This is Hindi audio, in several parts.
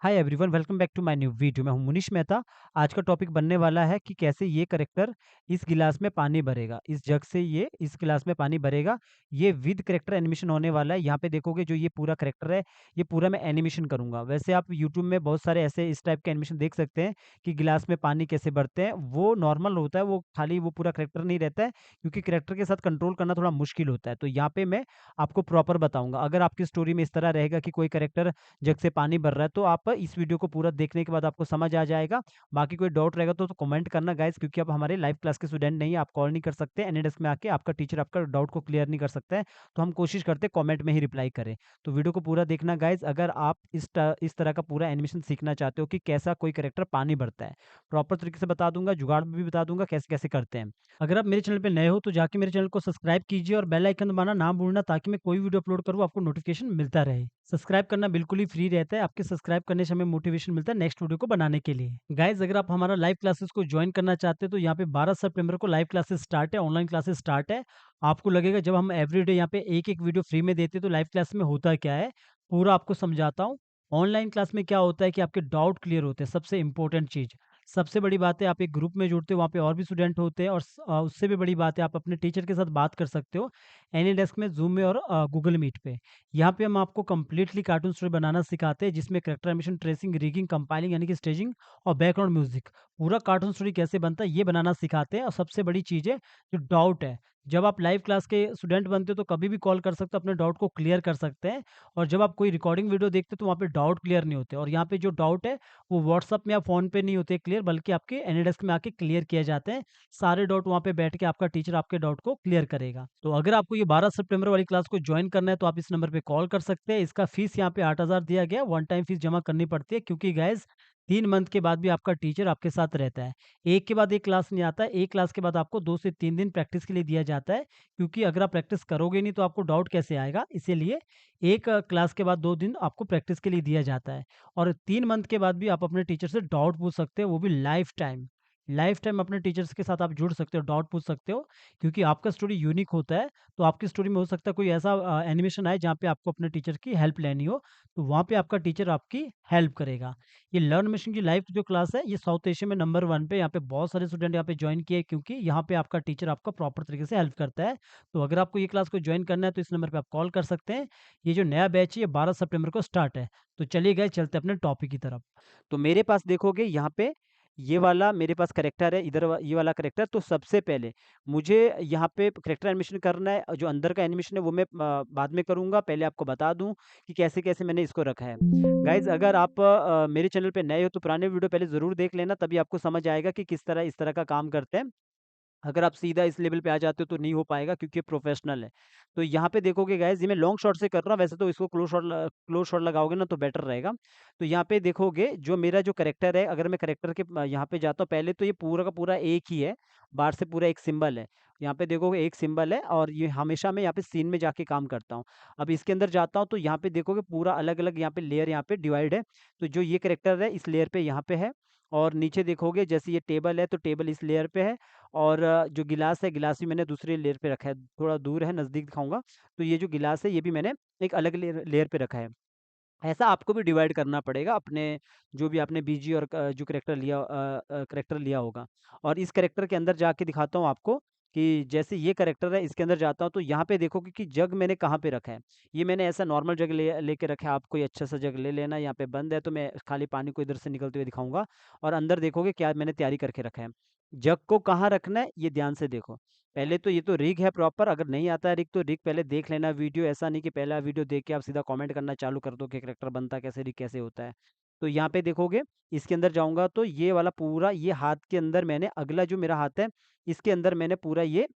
Hi everyone, welcome back to my new video. मैं हूं मुनीश मेहता। आज का टॉपिक बनने वाला है कि कैसे ये करेक्टर इस गिलास में पानी भरेगा, इस जग से ये इस गिलास में पानी भरेगा। ये विद करेक्टर एनिमेशन होने वाला है। यहाँ पे देखोगे जो ये पूरा करेक्टर है, ये पूरा मैं एनिमेशन करूंगा। वैसे आप यूट्यूब में बहुत सारे ऐसे इस टाइप के एनिमेशन देख सकते हैं कि गिलास में पानी कैसे भरते हैं। वो नॉर्मल होता है, वो खाली वो पूरा करेक्टर नहीं रहता है, क्योंकि करेक्टर के साथ कंट्रोल करना थोड़ा मुश्किल होता है। तो यहाँ पे मैं आपको प्रॉपर बताऊंगा। अगर आपकी स्टोरी में इस तरह रहेगा कि कोई करेक्टर जग से पानी भर रहा है, तो आप इस वीडियो को पूरा देखने के बाद आपको समझ आ जाएगा। बाकी कोई डाउट रहेगा तो कमेंट करना गाइस, क्योंकि आप हमारे लाइव क्लास के स्टूडेंट नहीं है, आप कॉल नहीं कर सकते। एनी डेस्क में आके आपका टीचर आपका डाउट को क्लियर नहीं कर सकता है। तो हम कोशिश करते हैं कमेंट में ही रिप्लाई करें। तो वीडियो को पूरा देखना गाइस, अगर आप इस तरह का पूरा एनिमेशन सीखना चाहते हो कि कैसा कोई कैरेक्टर पानी भरता है। प्रॉपर तरीके से बता दूंगा, जुगाड़ में भी बता दूंगा कैसे कैसे करते हैं। अगर आप मेरे चैनल पे नए हो तो जाके मेरे चैनल को सब्सक्राइब कीजिए और बेल आइकन दबाना ना भूलना, ताकि मैं कोई वीडियो अपलोड करूँ आपको नोटिफिकेशन मिलता रहे। सब्सक्राइब करना बिल्कुल ही फ्री रहता है। आपके सब्सक्राइब करने से हमें मोटिवेशन मिलता है नेक्स्ट वीडियो को बनाने के लिए। गाइज, अगर आप हमारा लाइव क्लासेस को ज्वाइन करना चाहते हैं तो यहाँ पे 12 सितंबर को लाइव क्लासेस स्टार्ट है, ऑनलाइन क्लासेस स्टार्ट है। आपको लगेगा जब हम एवरीडे यहाँ पे एक एक वीडियो फ्री में देते हैं तो लाइव क्लास में होता क्या है, पूरा आपको समझाता हूँ। ऑनलाइन क्लास में क्या होता है कि आपके डाउट क्लियर होते हैं, सबसे इंपॉर्टेंट चीज़। सबसे बड़ी बात है, आप एक ग्रुप में जुड़ते हो, वहाँ पे और भी स्टूडेंट होते हैं, और उससे भी बड़ी बात है आप अपने टीचर के साथ बात कर सकते हो एनी डेस्क में, ज़ूम में और गूगल मीट पे। यहाँ पे हम आपको कंप्लीटली कार्टून स्टोरी बनाना सिखाते हैं, जिसमें character animation, tracing, rigging, compiling यानी कि स्टेजिंग और बैकग्राउंड म्यूजिक, पूरा कार्टून स्टोरी कैसे बनता है ये बनाना सिखाते हैं। और सबसे बड़ी चीज़ है जो डाउट है, जब आप लाइव क्लास के स्टूडेंट बनते हो तो कभी भी कॉल कर सकते हो, अपने डाउट को क्लियर कर सकते हैं। और जब आप कोई रिकॉर्डिंग वीडियो देखते हो तो वहाँ पे डाउट क्लियर नहीं होते, और यहाँ पे जो डाउट है वो व्हाट्सएप में या फ़ोन पे नहीं होते क्लियर, बल्कि आपके एनीडेस्क में आके क्लियर किए जाते हैं। सारे डाउट वहाँ पे बैठ के आपका टीचर आपके डाउट को क्लियर करेगा। तो अगर आपको ये 12 सितंबर वाली क्लास को जॉइन करना है तो आप इस नंबर पे कॉल कर सकते हैं। इसका फीस यहाँ पे 8,000 दिया गया है, वन टाइम फीस जमा करनी पड़ती है, क्योंकि गाइज़ 3 मंथ के बाद भी आपका टीचर आपके साथ रहता है। एक के बाद एक क्लास नहीं आता है, एक क्लास के बाद आपको 2 से 3 दिन प्रैक्टिस के लिए दिया जाता है, क्योंकि अगर आप प्रैक्टिस करोगे नहीं तो आपको डाउट कैसे आएगा? इसीलिए 1 क्लास के बाद 2 दिन आपको प्रैक्टिस के लिए दिया जाता है। और 3 मंथ के बाद भी आप अपने टीचर से डाउट पूछ सकते हो, वो भी लाइफ टाइम। लाइफ टाइम अपने टीचर्स के साथ आप जुड़ सकते हो, डाउट पूछ सकते हो, क्योंकि आपका स्टोरी यूनिक होता है। तो आपकी स्टोरी में हो सकता है कोई ऐसा एनिमेशन आए जहाँ पे आपको अपने टीचर की हेल्प लेनी हो, तो वहाँ पे आपका टीचर आपकी हेल्प करेगा। ये लर्न मशीन की लाइव जो क्लास है, ये साउथ एशिया में नंबर 1 पे, यहाँ पे बहुत सारे स्टूडेंट यहाँ पे जॉइन किए, क्योंकि यहाँ पे आपका टीचर आपका प्रॉपर तरीके से हेल्प करता है। तो अगर आपको ये क्लास को जॉइन करना है तो इस नंबर पे आप कॉल कर सकते हैं। ये जो नया बैच है ये 12 सितंबर को स्टार्ट है। तो चलिए गाइस, चलते हैं अपने टॉपिक की तरफ। तो मेरे पास देखोगे यहाँ पे ये वाला मेरे पास करैक्टर है, इधर ये वाला करैक्टर। तो सबसे पहले मुझे यहाँ पे करैक्टर एनिमेशन करना है। जो अंदर का एनिमेशन है वो मैं बाद में करूँगा। पहले आपको बता दूँ कि कैसे-कैसे मैंने इसको रखा है। गाइज़, अगर आप मेरे चैनल पे नए हो तो पुराने वीडियो पहले ज़रूर देख लेना, तभी आपको समझ आएगा कि किस तरह इस तरह का काम करते हैं। अगर आप सीधा इस लेवल पे आ जाते हो तो नहीं हो पाएगा, क्योंकि ये प्रोफेशनल है। तो यहाँ पे देखोगे गाइज़, ये मैं लॉन्ग शॉट से कर रहा हूँ, वैसे तो इसको क्लोज़ शॉट लगाओगे ना तो बेटर रहेगा। तो यहाँ पे देखोगे जो मेरा जो कैरेक्टर है, अगर मैं कैरेक्टर के यहाँ पे जाता हूँ, पहले तो ये पूरा का पूरा एक ही है, बाहर से पूरा एक सिंबल है। यहाँ पे देखोगे एक सिंबल है, और ये हमेशा मैं यहाँ पे सीन में जाके काम करता हूँ। अब इसके अंदर जाता हूँ तो यहाँ पे देखोगे पूरा अलग-अलग यहाँ पे लेयर यहाँ पे डिवाइड है। तो जो ये कैरेक्टर है इस लेयर पे यहाँ पे है, और नीचे देखोगे जैसे ये टेबल है तो टेबल इस लेयर पे है। और जो गिलास है, गिलास भी मैंने दूसरे लेयर पे रखा है, थोड़ा दूर है, नज़दीक दिखाऊँगा। तो ये जो गिलास है, ये भी मैंने एक अलग लेयर लेयर पे रखा है। ऐसा आपको भी डिवाइड करना पड़ेगा अपने, जो भी आपने बीजी और जो करैक्टर लिया होगा। और इस करैक्टर के अंदर जाके दिखाता हूँ आपको कि जैसे ये करैक्टर है, इसके अंदर जाता हूँ तो यहाँ पे देखोगे कि जग मैंने कहाँ पे रखा है। ये मैंने ऐसा नॉर्मल जग लेके रखा है, आप कोई अच्छा सा जग ले लेना। यहाँ पे बंद है तो मैं खाली पानी को इधर से निकलते हुए दिखाऊँगा। और अंदर देखोगे क्या मैंने तैयारी करके रखा है। जग को कहाँ रखना है, ये ध्यान से देखो। पहले तो ये तो रिग है प्रॉपर, अगर नहीं आता है रिग तो रिग पहले देख लेना वीडियो। ऐसा नहीं कि पहला वीडियो देख के आप सीधा कमेंट करना चालू कर दो कि कैरेक्टर बनता कैसे, रिग कैसे होता है। तो यहाँ पे देखोगे, इसके अंदर जाऊँगा तो ये वाला पूरा ये हाथ के अंदर मैंने, अगला जो मेरा हाथ है, इसके अंदर मैंने पूरा ये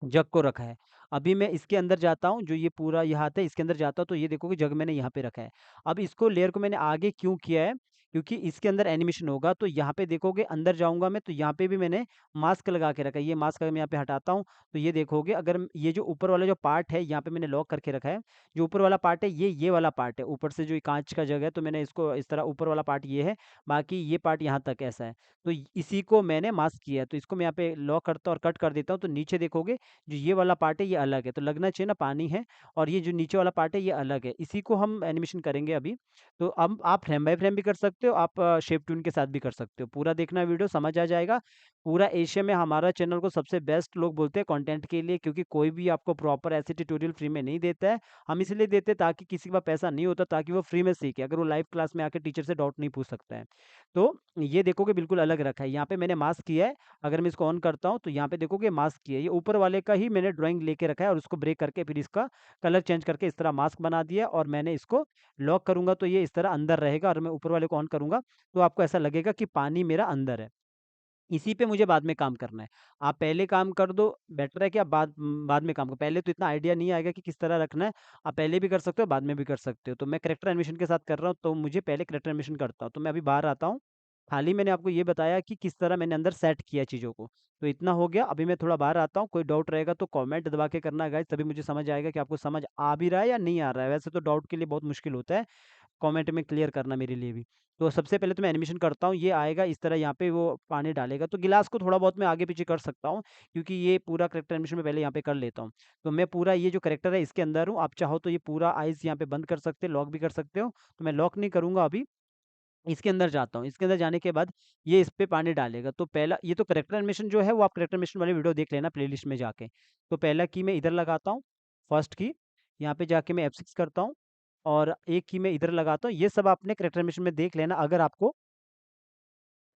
जग को रखा है। अभी मैं इसके अंदर जाता हूँ, जो ये पूरा ये हाथ है, इसके अंदर जाता हूँ तो ये देखोगे जग मैंने यहाँ पे रखा है। अब इसको लेयर को मैंने आगे क्यों किया है, क्योंकि इसके अंदर एनिमेशन होगा। तो यहाँ पे देखोगे अंदर जाऊँगा मैं, तो यहाँ पे भी मैंने मास्क लगा के रखा है। ये मास्क अगर मैं यहाँ पे हटाता हूँ, तो ये देखोगे अगर ये जो ऊपर वाला जो पार्ट है, यहाँ पे मैंने लॉक करके रखा है। जो ऊपर वाला पार्ट है, ये वाला पार्ट है। ऊपर से जो काँच का जगह है, तो मैंने इसको इस तरह ऊपर वाला पार्ट ये है, बाकी ये पार्ट यहाँ तक ऐसा है। तो इसी को मैंने मास्क किया है। तो इसको मैं यहाँ पे लॉक करता हूँ और कट कर देता हूँ, तो नीचे देखोगे जो ये वाला पार्ट है, ये अलग है। तो लगना चाहिए ना पानी है, और ये जो नीचे वाला पार्ट है, ये अलग है। इसी को हम एनिमेशन करेंगे अभी। तो अब आप फ्रेम बाय फ्रेम भी कर सकते हो, आप शेप ट्यून के साथ भी कर सकते हो। पूरा देखना वीडियो, समझ आ जाएगा। पूरा एशिया में हमारा चैनल को सबसे बेस्ट लोग बोलते हैं कंटेंट के लिए, क्योंकि कोई भी आपको प्रॉपर ऐसे ट्यूटोरियल फ्री में नहीं देता है। हम इसलिए देते हैं ताकि किसी के पास पैसा नहीं होता, ताकि वो फ्री में सीखे, अगर वो लाइव क्लास में आके टीचर से डाउट नहीं पूछ सकता है। तो ये देखोगे बिल्कुल अलग रखा है। यहाँ पे मैंने मास्क किया है। अगर मैं इसको ऑन करता हूँ, तो यहाँ पे देखोगे मास्क किया है। ये ऊपर वाले का ही मैंने ड्राइंग लेके रखा है, और उसको ब्रेक करके फिर इसका कलर चेंज करके इस तरह मास्क बना दिया, और मैंने इसको लॉक करूँगा तो ये इस तरह अंदर रहेगा, और मैं ऊपर वाले को ऑन करूँगा तो आपको ऐसा लगेगा कि पानी मेरा अंदर है। इसी पे मुझे बाद में काम करना है। आप पहले काम कर दो, बेटर है कि आप बाद में काम करो। पहले तो इतना आइडिया नहीं आएगा कि किस तरह रखना है। आप पहले भी कर सकते हो, बाद में भी कर सकते हो। तो मैं कैरेक्टर एनिमेशन के साथ कर रहा हूँ, तो मुझे पहले कैरेक्टर एनिमेशन करता हूँ। तो मैं अभी बाहर आता हूँ। खाली मैंने आपको ये बताया कि किस तरह मैंने अंदर सेट किया चीज़ों को। तो इतना हो गया, अभी मैं थोड़ा बाहर आता हूँ। कोई डाउट रहेगा तो कमेंट दबा के करना गाइस, तभी मुझे समझ आएगा कि आपको समझ आ भी रहा है या नहीं आ रहा है। वैसे तो डाउट के लिए बहुत मुश्किल होता है। कमेंट में क्लियर करना मेरे लिए भी। तो सबसे पहले तो मैं एनिमेशन करता हूँ, ये आएगा इस तरह, यहाँ पे वो पानी डालेगा। तो गिलास को थोड़ा बहुत मैं आगे-पीछे कर सकता हूँ, क्योंकि ये पूरा कैरेक्टर एनिमेशन मैं पहले यहाँ पे कर लेता हूँ। तो मैं पूरा ये जो कैरेक्टर है इसके अंदर हूँ, आप चाहो तो ये पूरा आइज़ यहाँ पे बंद कर सकते हो, लॉक भी कर सकते हो। तो मैं लॉक नहीं करूँगा अभी, इसके अंदर जाता हूँ। इसके अंदर जाने के बाद ये इस पे पानी डालेगा। तो पहला ये तो कैरेक्टर एनिमेशन जो है वो आप कैरेक्टर एनिमेशन वाली वीडियो देख लेना प्लेलिस्ट में जाके। तो पहला की मैं इधर लगाता हूँ, फर्स्ट की, यहाँ पे जाके मैं F6 करता हूँ, और एक की मैं इधर लगाता हूँ। ये सब आपने कैरेक्टर एनिमेशन में देख लेना। अगर आपको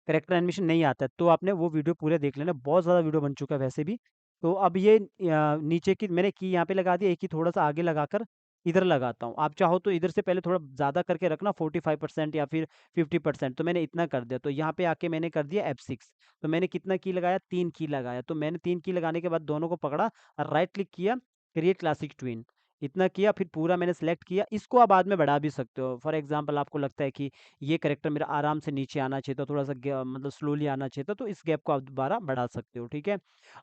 कैरेक्टर एनिमेशन नहीं आता है, तो आपने वो वीडियो पूरे देख लेना। बहुत ज़्यादा वीडियो बन चुका है वैसे भी। तो अब ये नीचे की मैंने की यहाँ पे लगा दी, एक की थोड़ा-सा आगे लगाकर इधर लगाता हूँ। आप चाहो तो इधर से पहले थोड़ा ज़्यादा करके रखना, 45% या फिर 50%। तो मैंने इतना कर दिया। तो यहाँ पे आके मैंने कर दिया F6। तो मैंने कितना की लगाया? 3 की लगाया। तो मैंने 3 की लगाने के बाद दोनों को पकड़ा और राइट क्लिक किया, क्रिएट क्लासिक ट्विन। इतना किया, फिर पूरा मैंने सेलेक्ट किया। इसको आप बाद में बढ़ा भी सकते हो। फॉर एग्ज़ाम्पल आपको लगता है कि ये कैरेक्टर मेरा आराम से नीचे आना चाहिए था, थोड़ा-सा मतलब स्लोली आना चाहिए था, तो इस गैप को आप दोबारा बढ़ा सकते हो, ठीक है?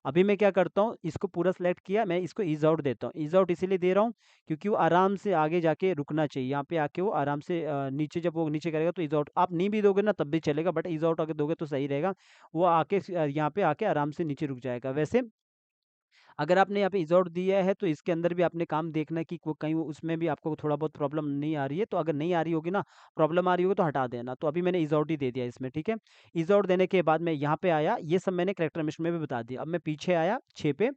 अभी मैं क्या करता हूँ, इसको पूरा सेलेक्ट किया, मैं इसको ईज़ आउट देता हूँ। ईज़ आउट इसीलिए दे रहा हूँ, क्योंकि वो आराम से आगे जाके रुकना चाहिए। यहाँ पे आके वो आराम से नीचे जब वो नीचे करेगा तो ईज़ आउट आप नहीं भी दोगे ना तब भी चलेगा, बट ईज़ आउट अगर दोगे तो सही रहेगा। वो आके यहाँ पे आके आराम से नीचे रुक जाएगा। वैसे अगर आपने यहाँ पे इज़ोर्ड दिया है तो इसके अंदर भी आपने काम देखना है कि वो कहीं उसमें भी आपको थोड़ा बहुत प्रॉब्लम नहीं आ रही है। तो अगर नहीं आ रही होगी ना, प्रॉब्लम आ रही होगी तो हटा देना। तो अभी मैंने इज़ोर्ड ही दे दिया इसमें, ठीक है? इज़ोर्ड देने के बाद मैं यहाँ पे आया, ये सब मैंने कैरेक्टर एनिमेशन में भी बता दिया। अब मैं पीछे आया 6 पे,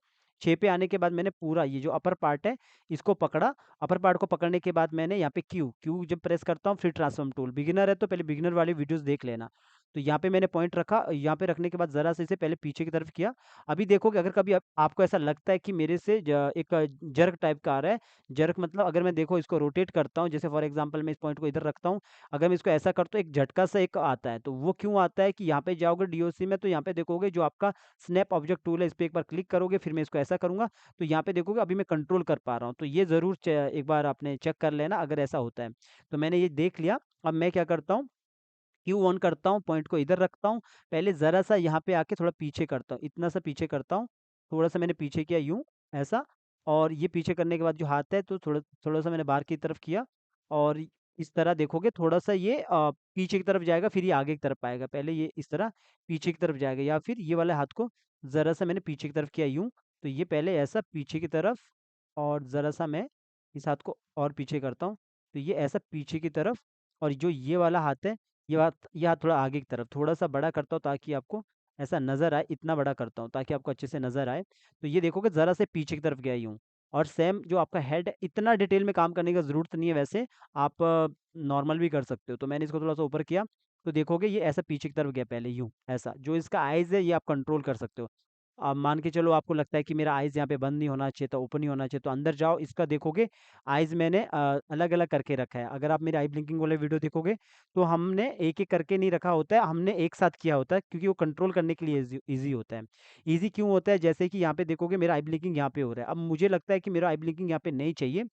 6 पे आने के बाद मैंने पूरा ये जो अपर पार्ट है इसको पकड़ा। अपर पार्ट को पकड़ने के बाद मैंने यहाँ पे क्यू जब प्रेस करता हूँ फिर ट्रांसफॉर्म टूल। बिगिनर है तो पहले बिगिनर वाली वीडियोज़ देख लेना। तो यहाँ पे मैंने पॉइंट रखा, यहाँ पे रखने के बाद ज़रा-सा इसे पहले पीछे की तरफ किया। अभी देखोगे अगर कभी आपको ऐसा लगता है कि मेरे से एक जर्क टाइप का आ रहा है, जर्क मतलब अगर मैं देखो इसको रोटेट करता हूँ, जैसे फॉर एग्जांपल मैं इस पॉइंट को इधर रखता हूँ, अगर मैं इसको ऐसा करता हूँ एक झटका सा एक आता है, तो वो क्यों आता है कि यहाँ पे जाओगे डीओसी में तो यहाँ पे देखोगे जो आपका स्नैप ऑब्जेक्ट टूल है, इस पे एक बार क्लिक करोगे, फिर मैं इसको ऐसा करूँगा, तो यहाँ पे देखोगे अभी मैं कंट्रोल कर पा रहा हूँ। तो ये ज़रूर एक बार आपने चेक कर लेना अगर ऐसा होता है। तो मैंने ये देख लिया, अब मैं क्या करता हूँ, क्यू ऑन करता हूँ, पॉइंट को इधर रखता हूँ, पहले ज़रा-सा यहाँ पे आके थोड़ा पीछे करता हूँ, इतना सा पीछे करता हूँ, थोड़ा-सा मैंने पीछे किया यूँ, ऐसा, और ये पीछे करने के बाद जो हाथ है तो थोड़ा-सा मैंने बाहर की तरफ किया, और इस तरह देखोगे थोड़ा-सा ये पीछे की तरफ जाएगा, फिर ये आगे की तरफ आएगा। पहले ये इस तरह पीछे की तरफ जाएगा, या फिर ये वाले हाथ को ज़रा-सा मैंने पीछे की तरफ किया यूँ, तो ये पहले ऐसा पीछे की तरफ, और ज़रा-सा मैं इस हाथ को और पीछे करता हूँ, तो ये ऐसा पीछे की तरफ, और जो ये वाला हाथ है ये हाथ थोड़ा आगे की तरफ, थोड़ा-सा बड़ा करता हूँ ताकि आपको ऐसा नज़र आए, इतना बड़ा करता हूँ ताकि आपको अच्छे से नज़र आए। तो ये देखोगे ज़रा से पीछे की तरफ गया यूँ, और सेम जो आपका हेड है, इतना डिटेल में काम करने की ज़रूरत नहीं है वैसे, आप नॉर्मल भी कर सकते हो। तो मैंने इसको थोड़ा-सा ऊपर किया, तो देखोगे ये ऐसा पीछे की तरफ गया पहले यूँ, ऐसा। जो इसका आइज़ है ये आप कंट्रोल कर सकते हो। अब मान के चलो आपको लगता है कि मेरा आइज़ यहाँ पे बंद नहीं होना चाहिए था, ओपन ही होना चाहिए, तो अंदर जाओ, इसका देखोगे आइज़ मैंने अलग-अलग करके रखा है। अगर आप मेरे आई ब्लिंकिंग वाले वीडियो देखोगे, तो हमने एक-एक करके नहीं रखा होता है, हमने एक साथ किया होता है, क्योंकि वो कंट्रोल करने के लिए ईज़ी होता है। ईज़ी क्यों होता है? जैसे कि यहाँ पे देखोगे मेरा आई ब्लिंकिंग यहाँ पे हो रहा है। अब मुझे लगता है कि मेरा आई ब्लिंकिंग यहाँ पे नहीं चाहिए,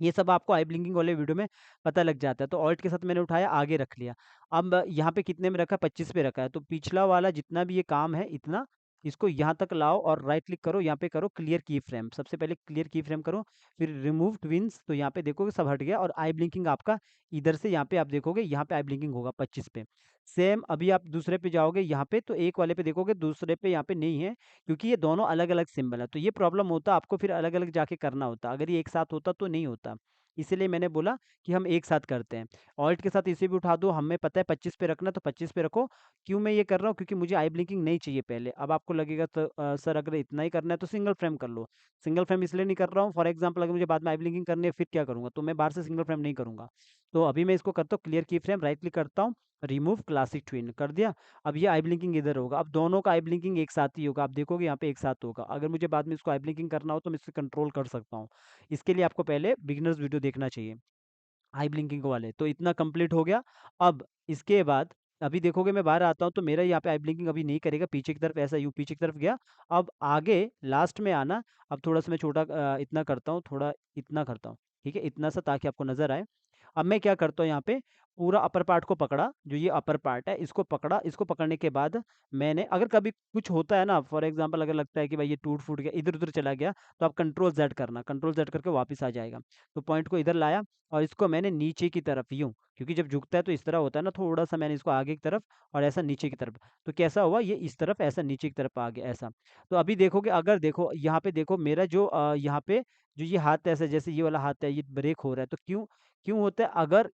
ये सब आपको आई ब्लिंकिंग वाले वीडियो में पता लग जाता है। तो ऑल्ट के साथ मैंने उठाया, आगे रख लिया। अब यहाँ पे कितने में रखा है? 25 पे रखा है। तो पिछला वाला जितना भी ये काम है इतना, इसको यहाँ तक लाओ और राइट क्लिक करो, यहाँ पे करो क्लियर की फ्रेम। सबसे पहले क्लियर की फ्रेम करो, फिर रिमूव ट्विन्स, तो यहाँ पे देखोगे सब हट गया और आई ब्लिंकिंग आपका इधर से यहाँ पे आप देखोगे, यहाँ पे आई ब्लिंकिंग होगा 25 पे। सेम अभी आप दूसरे पे जाओगे, यहाँ पे तो एक वाले पे देखोगे, दूसरे पे यहाँ पे नहीं है, क्योंकि ये दोनों अलग-अलग सिंबल है। तो ये प्रॉब्लम होता, आपको फिर अलग-अलग जाके करना होता। अगर ये एक साथ होता तो नहीं होता। इसीलिए मैंने बोला कि हम एक साथ करते हैं। ऑल्ट के साथ इसे भी उठा दो, हमें पता है 25 पे रखना, तो 25 पे रखो। क्यों मैं ये कर रहा हूँ? क्योंकि मुझे आई ब्लिंकिंग नहीं चाहिए पहले। अब आपको लगेगा तो सर अगर इतना ही करना है तो सिंगल फ्रेम कर लो। सिंगल फ्रेम इसलिए नहीं कर रहा हूँ, फॉर एग्जांपल अगर मुझे बाद में आई ब्लिंकिंग करनी है फिर क्या करूँगा? तो मैं बाहर से सिंगल फ्रेम नहीं करूँगा। तो अभी मैं इसको करता हूँ क्लियर की फ्रेम, राइट क्लिक करता हूँ, रिमूव क्लासिक ट्विन कर दिया। अब ये आई ब्लिंकिंग इधर होगा। अब दोनों का आई ब्लिंकिंग एक साथ ही होगा। आप देखोगे यहाँ पे एक साथ होगा। अगर मुझे बाद में इसको आई ब्लिंकिंग करना हो तो मैं इसे कंट्रोल कर सकता हूँ। इसके लिए आपको पहले बिगिनर्स वीडियो देखना चाहिए। आई ब्लिंकिंग वाले, तो इतना कंप्लीट हो गया। अब इसके बाद अभी देखोगे मैं बाहर आता हूँ तो मेरा यहाँ पे आई ब्लिंकिंग अभी नहीं करेगा, पीछे की तरफ ऐसा यूँ पीछे की तरफ गया। अब आगे लास्ट में आना, अब थोड़ा-सा मैं छोटा इतना करता हूँ, थोड़ा इतना करता हूँ, ठीक है? इतना सा ताकि आपको नज़र आए। अब मैं क्या करता हूँ यहाँ पे, पूरा अपर पार्ट को पकड़ा, जो ये अपर पार्ट है इसको पकड़ा, इसको पकड़ने के बाद मैंने अगर कभी कुछ होता है ना, फॉर एग्ज़ाम्पल अगर लगता है कि भाई ये टूट-फूट गया, इधर-उधर चला गया, तो आप कंट्रोल ज़ेड करना, कंट्रोल ज़ेड करके वापस आ जाएगा। तो पॉइंट को इधर लाया और इसको मैंने नीचे की तरफ यूँ, क्योंकि जब झुकता है तो इस तरह होता है ना, थोड़ा-सा मैंने इसको आगे की तरफ और ऐसा नीचे की तरफ। तो कैसा हुआ, ये इस तरफ ऐसा नीचे की तरफ आ गया ऐसा। तो अभी देखोगे, अगर देखो यहाँ पे देखो मेरा जो यहाँ पे जो ये हाथ है ऐसा, जैसे ये वाला हाथ है ये ब्रेक हो रहा है, तो क्यों क्यों होता है? अगर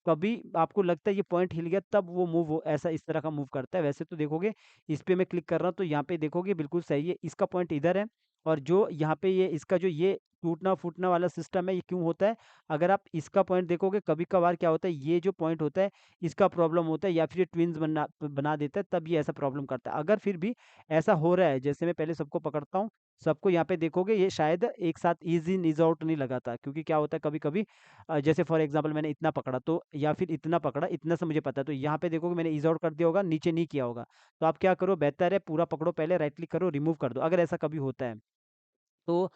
कभी आपको लगता है ये पॉइंट हिल गया, तब वो मूव हो ऐसा इस तरह का मूव करता है। वैसे तो देखोगे इस पे मैं क्लिक कर रहा हूँ तो यहाँ पे देखोगे बिल्कुल सही है। इसका पॉइंट इधर है और जो यहाँ पे ये इसका जो ये टूटना-फूटना वाला सिस्टम है, ये क्यों होता है? अगर आप इसका पॉइंट देखोगे, कभी-कभार क्या होता है, ये जो पॉइंट होता है इसका प्रॉब्लम होता है, या फिर ये ट्विन्स बना बना देता है, तब ये ऐसा प्रॉब्लम करता है। अगर फिर भी ऐसा हो रहा है, जैसे मैं पहले सबको पकड़ता हूँ, सबको यहाँ पे देखोगे ये शायद एक साथ ईज़ इन ईज़ आउट नहीं लगाता, क्योंकि क्या होता है कभी-कभी जैसे फॉर एग्ज़ाम्पल मैंने इतना पकड़ा तो, या फिर इतना पकड़ा, इतना से मुझे पता है, तो यहाँ पे देखोगे मैंने ईज़ आउट कर दिया होगा, नीचे नहीं किया होगा। तो आप क्या करो, बेहतर है पूरा पकड़ो पहले, राइट क्लिक करो, रिमूव कर दो, अगर ऐसा कभी होता है। तो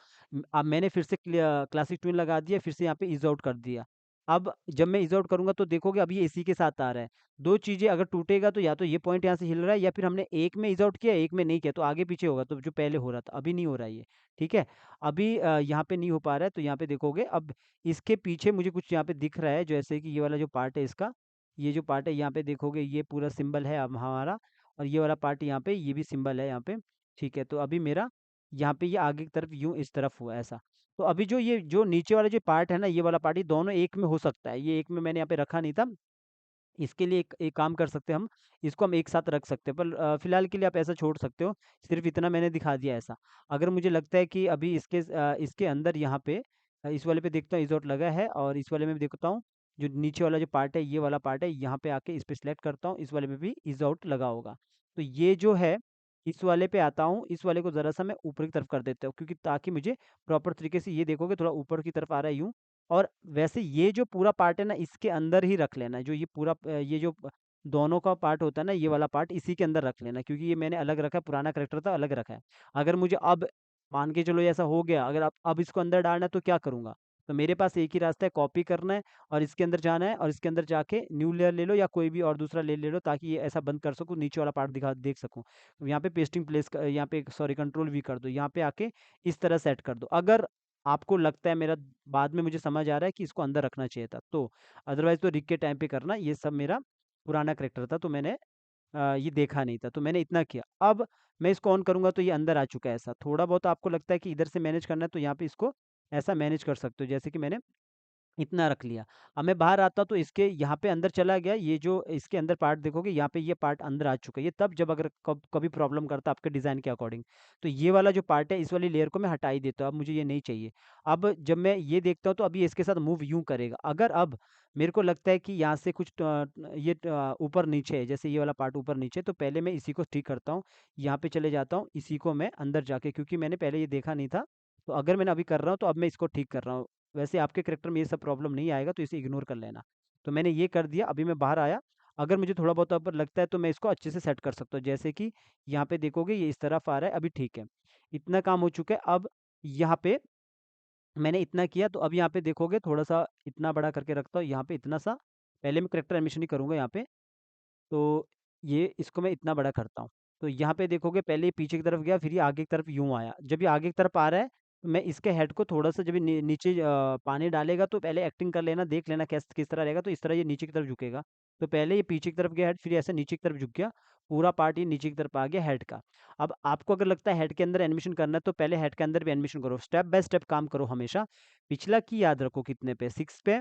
अब मैंने फिर से क्लासिक ट्विन लगा दिया, फिर से यहाँ पे ईज़ आउट कर दिया। अब जब मैं ईज़ आउट करूँगा तो देखोगे अब ये इसी के साथ आ रहा है। 2 चीज़ें अगर टूटेगा तो या तो ये पॉइंट यहाँ से हिल रहा है, या फिर हमने एक में ईज़ आउट किया, एक में नहीं किया, तो आगे-पीछे होगा, तो जो पहले हो रहा था, अभी नहीं हो रहा है ये, ठीक है? अभी यहाँ पे नहीं हो पा रहा है, तो यहाँ पे देखोगे अब इसके पीछे मुझे कुछ यहाँ पे दिख रहा है, जैसे कि ये वाला जो पार्ट है इसका, ये जो पार्ट है यहाँ पे देखोगे ये पूरा सिंबल है अब हमारा, और ये वाला पार्ट यहाँ पे ये भी सिंबल है यहाँ पे, ठीक है? तो अभी मेरा यहाँ पे ये आगे की तरफ यूँ इस तरफ हुआ ऐसा। तो अभी जो ये जो नीचे वाला जो पार्ट है ना, ये वाला पार्ट, ये दोनों एक में हो सकता है। ये एक में मैंने यहाँ पे रखा नहीं था। इसके लिए एक एक काम कर सकते हैं हम, इसको हम एक साथ रख सकते हैं, पर फ़िलहाल के लिए आप ऐसा छोड़ सकते हो। सिर्फ़ इतना मैंने दिखा दिया ऐसा। अगर मुझे लगता है कि अभी इसके अंदर यहाँ पे इस वाले पे देखता हूँ इज़ोट लगा है, और इस वाले में भी देखता हूँ, जो नीचे वाला जो पार्ट है, ये वाला पार्ट है, यहाँ पे आके इस पे सिलेक्ट करता हूँ, इस वाले में भी इज़ोट लगा होगा। तो ये जो है, इस वाले पे आता हूँ, इस वाले को ज़रा-सा मैं ऊपर की तरफ कर देता हूँ, क्योंकि ताकि मुझे प्रॉपर तरीके से ये देखोगे थोड़ा ऊपर की तरफ आ रहा है यूँ। और वैसे ये जो पूरा पार्ट है ना, इसके अंदर ही रख लेना है, जो ये पूरा ये जो दोनों का पार्ट होता है ना, ये वाला पार्ट इसी के अंदर रख लेना है, क्योंकि ये मैंने अलग रखा है, पुराना कैरेक्टर था अलग रखा है। अगर मुझे अब मान के चलो ऐसा हो गया, अगर अब इसको अंदर डालना है तो क्या करूँगा? तो मेरे पास एक ही रास्ता है, कॉपी करना है और इसके अंदर जाना है, और इसके अंदर जाके न्यू लेयर ले लो या कोई भी और दूसरा ले लो, ताकि ये ऐसा बंद कर सकूँ, नीचे वाला पार्ट दिखा देख सकूँ। तो यहाँ पे पेस्टिंग प्लेस यहाँ पे सॉरी कंट्रोल वी कर दो, यहाँ पे आके इस तरह सेट कर दो। अगर आपको लगता है, मेरा बाद में मुझे समझ आ रहा है कि इसको अंदर रखना चाहिए था, तो अदरवाइज़ तो रिक के टाइम पे करना, ये सब मेरा पुराना करैक्टर था, तो मैंने ये देखा नहीं था, तो मैंने इतना किया। अब मैं इसको ऑन करूँगा तो ये अंदर आ चुका है ऐसा। थोड़ा बहुत आपको लगता है कि इधर से मैनेज करना है, तो यहाँ पे इसको ऐसा मैनेज कर सकते हो, जैसे कि मैंने इतना रख लिया। अब मैं बाहर आता तो इसके यहाँ पे अंदर चला गया, ये जो इसके अंदर पार्ट देखोगे, यहाँ पे ये पार्ट अंदर आ चुका है। ये तब जब अगर कभी प्रॉब्लम करता आपके डिज़ाइन के अकॉर्डिंग। तो ये वाला जो पार्ट है, इस वाली लेयर को मैं हटा ही देता हूँ, अब मुझे ये नहीं चाहिए। अब जब मैं ये देखता हूँ तो अभी इसके साथ मूव यूँ करेगा। अगर अब मेरे को लगता है कि यहाँ से कुछ ऊपर-नीचे है, जैसे ये वाला पार्ट ऊपर-नीचे, तो पहले मैं इसी को ठीक करता हूँ। यहाँ पे चले जाता हूँ, इसी को मैं अंदर जाके, क्योंकि मैंने पहले ये देखा नहीं था, तो अगर मैंने अभी कर रहा हूँ तो अब मैं इसको ठीक कर रहा हूँ। वैसे आपके करैक्टर में ये सब प्रॉब्लम नहीं आएगा, तो इसे इग्नोर कर लेना। तो मैंने ये कर दिया, अभी मैं बाहर आया, अगर मुझे थोड़ा बहुत ऊपर लगता है तो मैं इसको अच्छे से सेट कर सकता हूँ। जैसे कि यहाँ पे देखोगे ये इस तरफ आ रहा है, अभी ठीक है। इतना काम हो चुका है, अब यहाँ पे मैंने इतना किया तो अब यहाँ पे देखोगे थोड़ा-सा इतना बड़ा करके रखता हूँ, यहाँ पे इतना सा, पहले मैं कैरेक्टर एनिमेशन ही करूँगा यहाँ पे। तो ये इसको मैं इतना बड़ा करता हूँ। तो यहाँ पे देखोगे पहले ये पीछे की तरफ गया, फिर ये आगे की तरफ यूँ आया। जब ये आगे की तरफ आ रहा है, तो मैं इसके हेड को थोड़ा-सा जब ये नीचे पानी डालेगा तो पहले एक्टिंग कर लेना, देख लेना किस तरह रहेगा, तो इस तरह ये नीचे की तरफ झुकेगा। तो पहले ये पीछे की तरफ गया हेड, फिर ऐसे नीचे की तरफ झुक गया, पूरा पार्ट ये नीचे की तरफ आ गया हेड का। अब आपको अगर लगता है हेड के अंदर एनिमेशन करना है, तो पहले हेड के अंदर भी एनिमेशन करो, स्टेप बाय स्टेप काम करो हमेशा। पिछला की याद रखो कितने पे, 6 पे,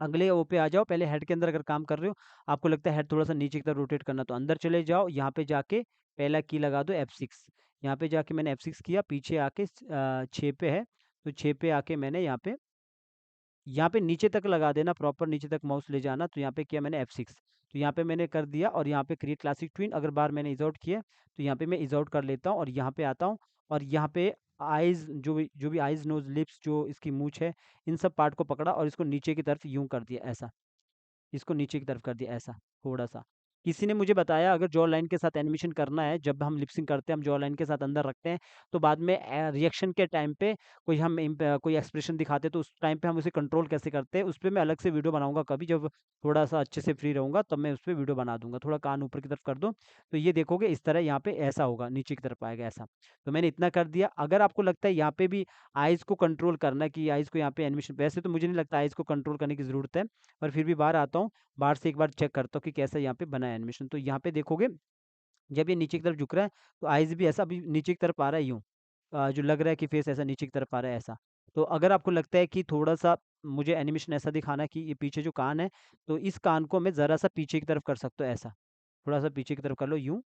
अगले ओ पे आ जाओ, पहले हेड के अंदर अगर काम कर रहे हो, आपको लगता है हेड थोड़ा-सा नीचे की तरफ रोटेट करना, तो अंदर चले जाओ, यहाँ पे जाके पहला की लगा दो F6। यहाँ पे जाके मैंने F6 किया, पीछे आके 6 पे है, तो 6 पे आके मैंने यहाँ पे नीचे तक लगा देना, प्रॉपर नीचे तक माउस ले जाना, तो यहाँ पे किया मैंने F6। तो यहाँ पे मैंने कर दिया और यहाँ पे क्रिएट क्लासिक ट्विन अगर बार मैंने इज़ आउट किया, तो यहाँ पे मैं इज़ आउट कर लेता हूँ और यहाँ पे आता हूँ और यहाँ पे आइज़ जो भी आइज़, नोज़, लिप्स जो इसकी मूंछ है, इन सब पार्ट को पकड़ा और इसको नीचे की तरफ यूँ कर दिया ऐसा। इसको नीचे की तरफ कर दिया ऐसा, थोड़ा-सा। किसी ने मुझे बताया अगर जॉ लाइन के साथ एनिमेशन करना है, जब हम लिप सिंक करते हैं, हम जॉ लाइन के साथ अंदर रखते हैं, तो बाद में रिएक्शन के टाइम पे कोई एक्सप्रेशन दिखाते हैं, तो उस टाइम पे हम उसे कंट्रोल कैसे करते हैं, उस पे मैं अलग से वीडियो बनाऊँगा कभी जब थोड़ा-सा अच्छे से फ्री रहूँगा, तब मैं उस पे वीडियो बना दूँगा। थोड़ा कान ऊपर की तरफ कर दो, तो ये देखोगे इस तरह यहाँ पे ऐसा होगा, नीचे की तरफ आएगा ऐसा। तो मैंने इतना कर दिया, अगर आपको लगता है यहाँ पे भी आइज़ को कंट्रोल करना है कि आइज़ को यहाँ पे एनिमेशन वैसे तो मुझे नहीं लगता आइज़ को कंट्रोल करने की ज़रूरत है, पर फिर भी बाहर आता हूँ, बाहर से एक बार चेक करता हूँ कि कैसा यहाँ पे बना है एनिमेशन। तो यहाँ पे देखोगे जब ये नीचे की तरफ झुक रहा है, तो आइज़ भी ऐसा अभी नीचे की तरफ आ रहा है यूँ। जो लग रहा है कि फेस ऐसा नीचे की तरफ आ रहा है ऐसा। तो अगर आपको लगता है कि थोड़ा-सा मुझे एनिमेशन ऐसा दिखाना है कि ये पीछे जो कान है, तो इस कान को मैं ज़रा-सा पीछे की तरफ कर सकता हूँ ऐसा। थोड़ा-सा पीछे की तरफ कर लो यूँ,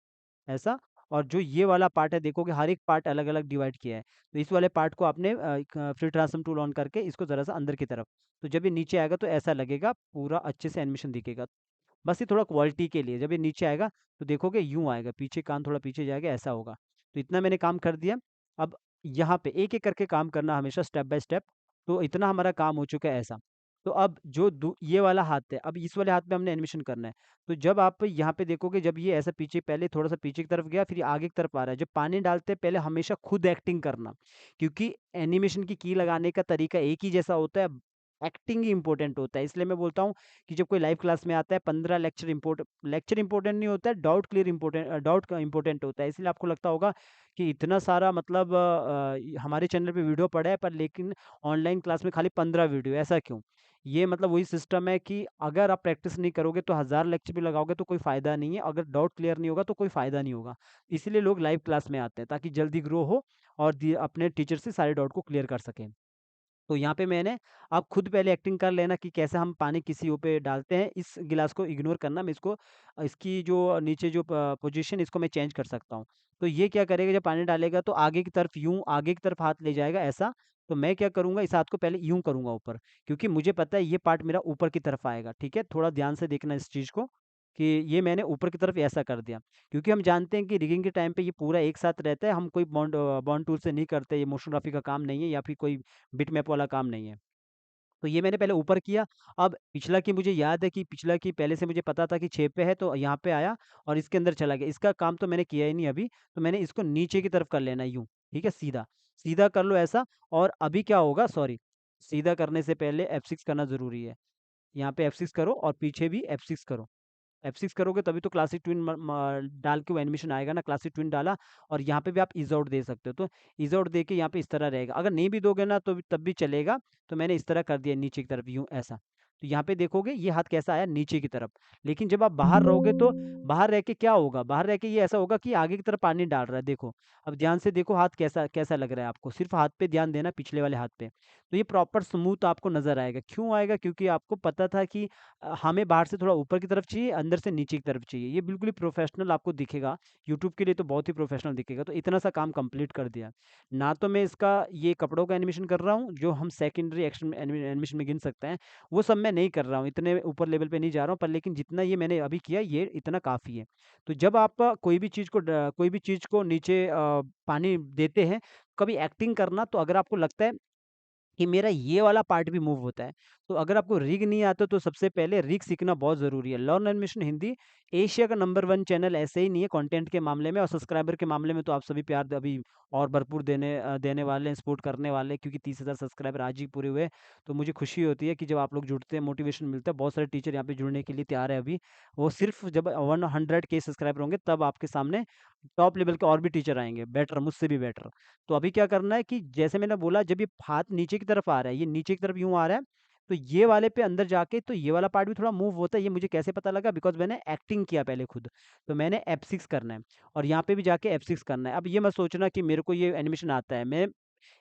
ऐसा। और जो ये वाला पार्ट है देखोगे हर एक पार्ट अलग-अलग डिवाइड किया है। तो इस वाले पार्ट को आपने एक फ्री ट्रांसफॉर्म टूल ऑन करके इसको ज़रा-सा अंदर की तरफ। तो जब ये नीचे आएगा तो ऐसा लगेगा, पूरा अच्छे से एनिमेशन दिखेगा। बस ये थोड़ा क्वालिटी के लिए, जब ये नीचे आएगा तो देखोगे यूँ आएगा, पीछे कान थोड़ा पीछे जाएगा ऐसा होगा। तो इतना मैंने काम कर दिया। अब यहाँ पे एक-एक करके काम करना हमेशा स्टेप बाय स्टेप। तो इतना हमारा काम हो चुका है ऐसा। तो अब जो दू ये वाला हाथ है, अब इस वाले हाथ में हमने एनिमेशन करना है। तो जब आप यहाँ पे देखोगे जब ये ऐसा पीछे पहले थोड़ा-सा पीछे की तरफ गया फिर ये आगे की तरफ आ रहा है। जब पानी डालते हैं पहले हमेशा खुद एक्टिंग करना, क्योंकि एनिमेशन की लगाने का तरीका एक ही जैसा होता है, एक्टिंग ही इम्पोर्टेंट होता है। इसलिए मैं बोलता हूँ कि जब कोई लाइव क्लास में आता है 15 लेक्चर इम्पोर्टेंट नहीं होता है, डाउट का इम्पोर्टेंट होता है। इसलिए आपको लगता होगा कि इतना सारा मतलब हमारे चैनल पे वीडियो पड़ा है पर लेकिन ऑनलाइन क्लास में खाली 15 वीडियो, ऐसा क्यों? ये मतलब वही सिस्टम है कि अगर आप प्रैक्टिस नहीं करोगे तो हज़ार लेक्चर भी लगाओगे तो कोई फ़ायदा नहीं है, अगर डाउट क्लियर नहीं होगा तो कोई फ़ायदा नहीं होगा। इसीलिए लोग लाइव क्लास में आते हैं ताकि जल्दी ग्रो हो और अपने टीचर से सारे डाउट को क्लियर कर सकें। तो यहाँ पे मैंने आप खुद पहले एक्टिंग कर लेना कि कैसे हम पानी किसी वो पे डालते हैं, इस गिलास को इग्नोर करना, मैं इसको इसकी जो नीचे जो पोजीशन इसको मैं चेंज कर सकता हूँ। तो ये क्या करेगा जब पानी डालेगा तो आगे की तरफ यूँ आगे की तरफ हाथ ले जाएगा ऐसा, तो मैं क्या करूँगा इस हाथ को पहले यूँ करूँगा ऊपर, क्योंकि मुझे पता है ये पार्ट मेरा ऊपर की तरफ आएगा, ठीक है? थोड़ा ध्यान से देखना इस चीज़ को, कि ये मैंने ऊपर की तरफ ऐसा कर दिया। क्योंकि हम जानते हैं कि रिगिंग के टाइम पे ये पूरा एक साथ रहता है, हम कोई बॉन्ड टूल से नहीं करते, ये मोशन ग्राफिक का काम नहीं है या फिर कोई बिटमैप वाला काम नहीं है। तो ये मैंने पहले ऊपर किया, अब पिछला की मुझे याद है कि पिछला की पहले से मुझे पता था कि 6 पे है तो यहाँ पे आया और इसके अंदर चला गया। इसका काम तो मैंने किया ही नहीं अभी, तो मैंने इसको नीचे की तरफ कर लेना है यूँ, ठीक है? सीधा, सीधा कर लो ऐसा। और अभी क्या होगा सॉरी, सीधा करने से पहले F6 करना ज़रूरी है। यहाँ पे F6 करो और पीछे भी F6 करो। F6 करोगे तभी तो क्लासिक ट्विन डाल के वो एनिमेशन आएगा ना, क्लासिक ट्विन डाला और यहाँ पे भी आप ईज़ आउट दे सकते हो। तो ईज़ आउट देके यहाँ पे इस तरह रहेगा। अगर नहीं भी दोगे ना तो तब भी चलेगा। तो मैंने इस तरह कर दिया नीचे की तरफ यूँ ऐसा। तो यहाँ पे देखोगे ये हाथ कैसा आया नीचे की तरफ। लेकिन जब आप बाहर रहोगे तो बाहर रह के क्या होगा? बाहर रह के ये ऐसा होगा कि आगे की तरफ पानी डाल रहा है देखो। अब ध्यान से देखो हाथ कैसा कैसा लग रहा है आपको। सिर्फ़ हाथ पे ध्यान देना पिछले वाले हाथ पे। तो ये प्रॉपर स्मूथ आपको नज़र आएगा। क्यों आएगा? क्योंकि आपको पता था कि हमें बाहर से थोड़ा ऊपर की तरफ चाहिए, अंदर से नीचे की तरफ चाहिए। ये बिल्कुल ही प्रोफ़ेशनल आपको दिखेगा, यूट्यूब के लिए तो बहुत ही प्रोफ़ेशनल दिखेगा, तो इतना सा काम कंप्लीट कर दिया। ना तो मैं इसका ये कपड़ों का एनिमेशन कर रहा हूँ, जो हम सेकेंडरी एक्शन एनिमेशन में गिन सकते हैं, वो सब मैं नहीं कर रहा हूँ, इतने ऊपर लेवल पे नहीं जा रहा हूँ, पर लेकिन जितना ये मैंने अभी किया, ये इतना काफ़ी है। तो जब आप कोई भी चीज़ को नीचे पानी देते हैं, कभी एक्टिंग करना तो अगर आपको लगता है कि मेरा ये वाला पार्ट भी मूव होता है। तो अगर आपको रिग नहीं आता तो सबसे पहले रिग सीखना बहुत ज़रूरी है। लर्न एनिमेशन हिंदी एशिया का नंबर 1 चैनल ऐसे ही नहीं है कंटेंट के मामले में, और सब्सक्राइबर के मामले में तो आप सभी प्यार अभी और भरपूर देने वाले हैं, सपोर्ट करने वाले हैं, क्योंकि 30,000 सब्सक्राइबर आज ही पूरे हुए। तो मुझे खुशी होती है कि जब आप लोग जुड़ते हैं, मोटिवेशन मिलता है। बहुत सारे टीचर यहाँ पे जुड़ने के लिए तैयार है अभी। वो सिर्फ़ जब 100 के सब्सक्राइबर होंगे तब आपके सामने टॉप लेवल के और भी टीचर आएँगे, बेटर, मुझसे भी बेटर। तो अभी क्या करना है कि जैसे मैंने बोला, जब ये हाथ नीचे की तरफ आ रहा है, ये नीचे की तरफ यूँ आ रहा है, तो ये वाले पे अंदर जाके तो ये वाला पार्ट भी थोड़ा मूव होता है। ये मुझे कैसे पता लगा? बिकॉज़ मैंने एक्टिंग किया पहले खुद। तो मैंने F6 करना है और यहाँ पे भी जाके F6 करना है। अब ये मत सोचना कि मेरे को ये एनिमेशन आता है। मैं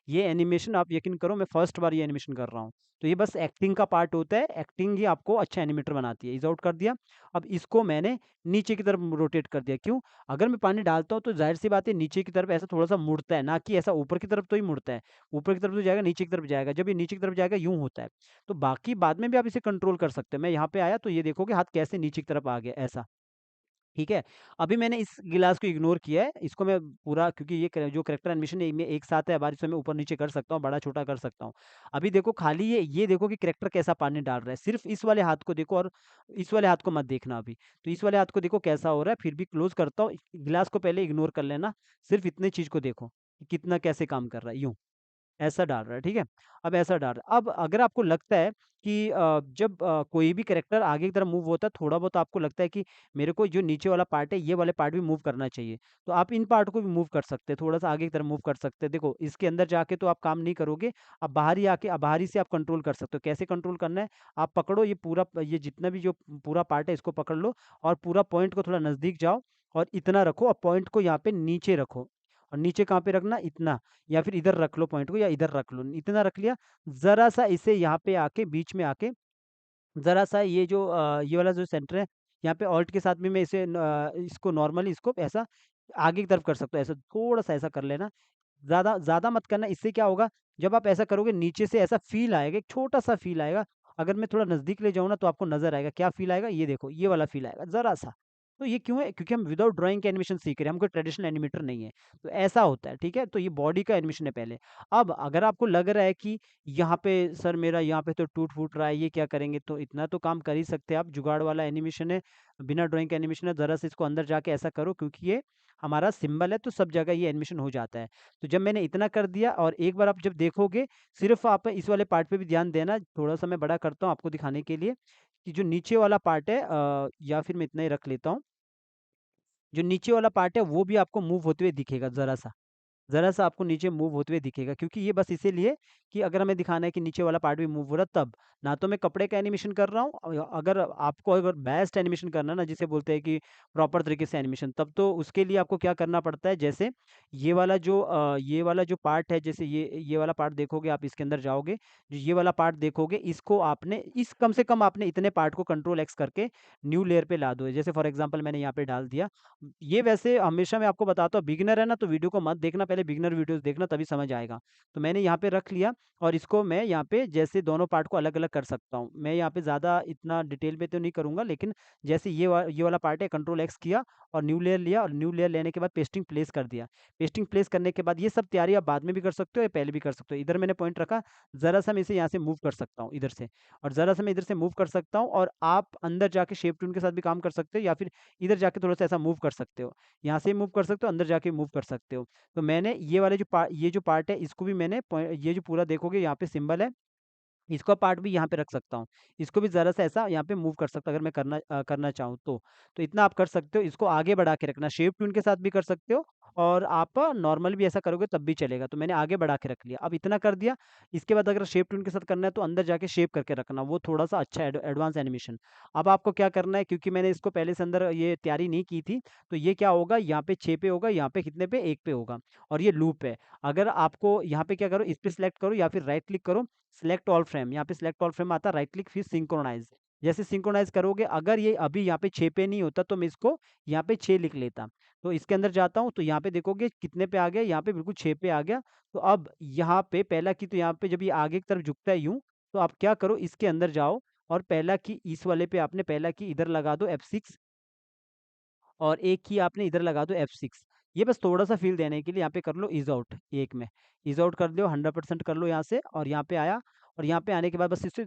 ये एनिमेशन, आप यकीन करो, मैं फर्स्ट बार ये एनिमेशन कर रहा हूँ। तो ये बस एक्टिंग का पार्ट होता है, एक्टिंग ही आपको अच्छा एनिमेटर बनाती है। ईज़ आउट कर दिया। अब इसको मैंने नीचे की तरफ रोटेट कर दिया। क्यों? अगर मैं पानी डालता हूँ तो ज़ाहिर-सी बात है नीचे की तरफ ऐसा थोड़ा-सा मुड़ता है, ना कि ऐसा ऊपर की तरफ तो ही मुड़ता है। ऊपर की तरफ तो जाएगा, नीचे की तरफ जाएगा। जब ये नीचे की तरफ जाएगा यूँ होता है। तो बाकी बाद में भी आप इसे कंट्रोल कर सकते हैं। मैं यहाँ पे आया तो ये देखोगे हाथ कैसे नीचे की तरफ आ गया, ऐसा। ठीक है? अभी मैंने इस गिलास को इग्नोर किया है, इसको मैं पूरा, क्योंकि ये जो कैरेक्टर एनिमेशन है, में एक साथ है, बार इसमें मैं ऊपर-नीचे कर सकता हूँ, बड़ा-छोटा कर सकता हूँ। अभी देखो खाली ये देखो कि कैरेक्टर कैसा पानी डाल रहा है, सिर्फ़ इस वाले हाथ को देखो और इस वाले हाथ को मत देखना अभी। तो इस वाले हाथ को देखो कैसा हो रहा है, फिर भी क्लोज़ करता हूँ, गिलास को पहले इग्नोर कर लेना, सिर्फ़ इतनी चीज़ को देखो, कि कितना कैसे काम कर रहा है, यूँ। ऐसा डाल रहा है, ठीक है? अब ऐसा डाल रहा है। अब अगर आपको लगता है कि जब कोई भी कैरेक्टर आगे की तरफ मूव होता है, थोड़ा बहुत आपको लगता है कि मेरे को जो नीचे वाला पार्ट है, ये वाले पार्ट भी मूव करना चाहिए, तो आप इन पार्ट को भी मूव कर सकते हैं, थोड़ा-सा आगे की तरफ मूव कर सकते हैं। देखो, इसके अंदर जाके तो आप काम नहीं करोगे, आप बाहर ही आके बाहर ही से आप कंट्रोल कर सकते हो। कैसे कंट्रोल करना है? आप पकड़ो ये पूरा, ये जितना भी जो पूरा पार्ट है, इसको पकड़ लो और पूरा पॉइंट को थोड़ा नज़दीक जाओ और इतना रखो और पॉइंट को यहाँ पे नीचे रखो। और नीचे कहाँ पे रखना? इतना, या फिर इधर रख लो पॉइंट को, या इधर रख लो, इतना रख लिया। ज़रा-सा इसे यहाँ पे आके, बीच में आके, ज़रा-सा ये जो ये वाला जो सेंटर है, यहाँ पे ऑल्ट के साथ भी मैं इसे इसको नॉर्मली, इसको ऐसा आगे की तरफ कर सकता हूँ, ऐसा थोड़ा-सा ऐसा कर लेना। ज़्यादा ज़्यादा मत करना, इससे क्या होगा, जब आप ऐसा करोगे नीचे से ऐसा फ़ील आएगा, एक छोटा-सा फ़ील आएगा। अगर मैं थोड़ा नज़दीक ले जाऊँ ना तो आपको नज़र आएगा, क्या फ़ील आएगा? ये देखो, ये वाला फ़ील आएगा, ज़रा-सा। तो ये क्यों है? क्योंकि हम विदाउट ड्राइंग के एनिमेशन सीख रहे हैं, हम कोई ट्रेडिशनल एनिमेटर नहीं है। तो ऐसा होता है, ठीक है? तो ये बॉडी का एनिमेशन है पहले। अब अगर आपको लग रहा है कि यहाँ पे सर मेरा यहाँ पे तो टूट-फूट रहा है, ये क्या करेंगे? तो इतना तो काम कर ही सकते हैं आप, जुगाड़ वाला एनिमेशन है, बिना ड्राइंग का एनिमेशन है, ज़रा-सा इसको अंदर जाके ऐसा करो, क्योंकि ये हमारा सिंबल है, तो सब जगह ये एनिमेशन हो जाता है। तो जब मैंने इतना कर दिया, और एक बार आप जब देखोगे, सिर्फ़ आप इस वाले पार्ट पे भी ध्यान देना, थोड़ा-सा मैं बड़ा करता हूँ आपको दिखाने के लिए, कि जो नीचे वाला पार्ट है, या फिर मैं इतना ही रख लेता हूँ। जो नीचे वाला पार्ट है वो भी आपको मूव होते हुए दिखेगा ज़रा-सा। ज़रा-सा आपको नीचे मूव होते हुए दिखेगा, क्योंकि ये बस इसीलिए कि अगर हमें दिखाना है कि नीचे वाला पार्ट भी मूव हो रहा है तब। ना तो मैं कपड़े का एनिमेशन कर रहा हूँ, अगर आपको अगर बेस्ट एनिमेशन करना है ना, जिसे बोलते हैं कि प्रॉपर तरीके से एनिमेशन, तब तो उसके लिए आपको क्या करना पड़ता है, जैसे ये वाला जो पार्ट है, जैसे ये वाला पार्ट देखोगे, आप इसके अंदर जाओगे, जो ये वाला पार्ट देखोगे, इसको आपने इस कम से कम आपने इतने पार्ट को कंट्रोल एक्स करके न्यू लेयर पे ला दो। जैसे फॉर एग्ज़ाम्पल मैंने यहाँ पे डाल दिया। ये वैसे हमेशा मैं आपको बताता हूँ, बिगिनर है ना तो वीडियो को मत देखना, पहले बिगिनर वीडियोज़ देखना, तभी समझ आएगा। तो मैंने यहाँ पे रख लिया और इसको मैं यहाँ पे जैसे दोनों पार्ट को अलग-अलग कर सकता हूँ। मैं यहाँ पे ज़्यादा इतना डिटेल में तो नहीं करूँगा, लेकिन जैसे ये वाला पार्ट है, कंट्रोल एक्स किया और न्यू लेयर लिया, और न्यू लेयर लेने के बाद पेस्टिंग प्लेस कर दिया। पेस्टिंग प्लेस करने के बाद ये सब तैयारी आप बाद में भी कर सकते हो या पहले भी कर सकते हो। इधर मैंने पॉइंट रखा, ज़रा-सा मैं इसे यहाँ से मूव कर सकता हूँ इधर से, और ज़रा-सा मैं इधर से मूव कर सकता हूँ, और आप अंदर जाके शेप ट्यून के साथ भी काम कर सकते हो, या फिर इधर जाके थोड़ा-सा ऐसा मूव कर सकते हो। यहाँ से मूव कर सकते हो, अंदर जाके मूव कर सकते हो। तो मैंने ये जो पार्ट है, इसको भी मैंने ये जो पूरा देखोगे यहाँ पे सिंबल है, इसका पार्ट भी यहाँ पे रख सकता हूँ। इसको भी ज़रा-सा ऐसा यहाँ पे मूव कर सकता हूँ, अगर मैं करना चाहूँ तो। तो इतना आप कर सकते हो, इसको आगे बढ़ा के रखना, शेप ट्यून के साथ भी कर सकते हो, और आप नॉर्मल भी ऐसा करोगे तब भी चलेगा। तो मैंने आगे बढ़ा के रख लिया। अब इतना कर दिया, इसके बाद अगर शेप ट्यून के साथ करना है तो अंदर जाके शेप करके रखना, वो थोड़ा-सा अच्छा एडवांस एनिमेशन। अब आपको क्या करना है, क्योंकि मैंने इसको पहले से अंदर ये तैयारी नहीं की थी, तो ये क्या होगा, यहाँ पे 6 पे होगा, यहाँ पे कितने पे, 1 पे होगा, और ये लूप है। अगर आपको यहाँ पे क्या करो, इस पे सिलेक्ट करो या फिर राइट क्लिक करो, सिलेक्ट ऑल फ्रेम, यहाँ पे सिलेक्ट ऑल फ्रेम आता है, राइट क्लिक फिर सिंक्रोनाइज़। जैसे सिंक्रोनाइज़ करोगे, अगर ये अभी यहाँ पे 6 पे नहीं होता तो मैं इसको यहाँ पे 6 लिख लेता। तो इसके अंदर जाता हूँ तो यहाँ पे देखोगे कितने पे आ गया, यहाँ पे बिल्कुल 6 पे आ गया। तो अब यहाँ पे पहला की, तो यहाँ पे जब ये आगे की तरफ झुकता है यूँ, तो आप क्या करो, इसके अंदर जाओ और पहला की इस वाले पे आपने पहला की इधर लगा दो F6, और एक की आपने इधर लगा दो F6। ये बस थोड़ा-सा फ़ील देने के लिए यहाँ पे कर लो ईज़ आउट एक में, ईज़ आउट कर दो 100% कर लो यहाँ से और यहाँ पे आया और यहाँ पे आने के बाद बस इसे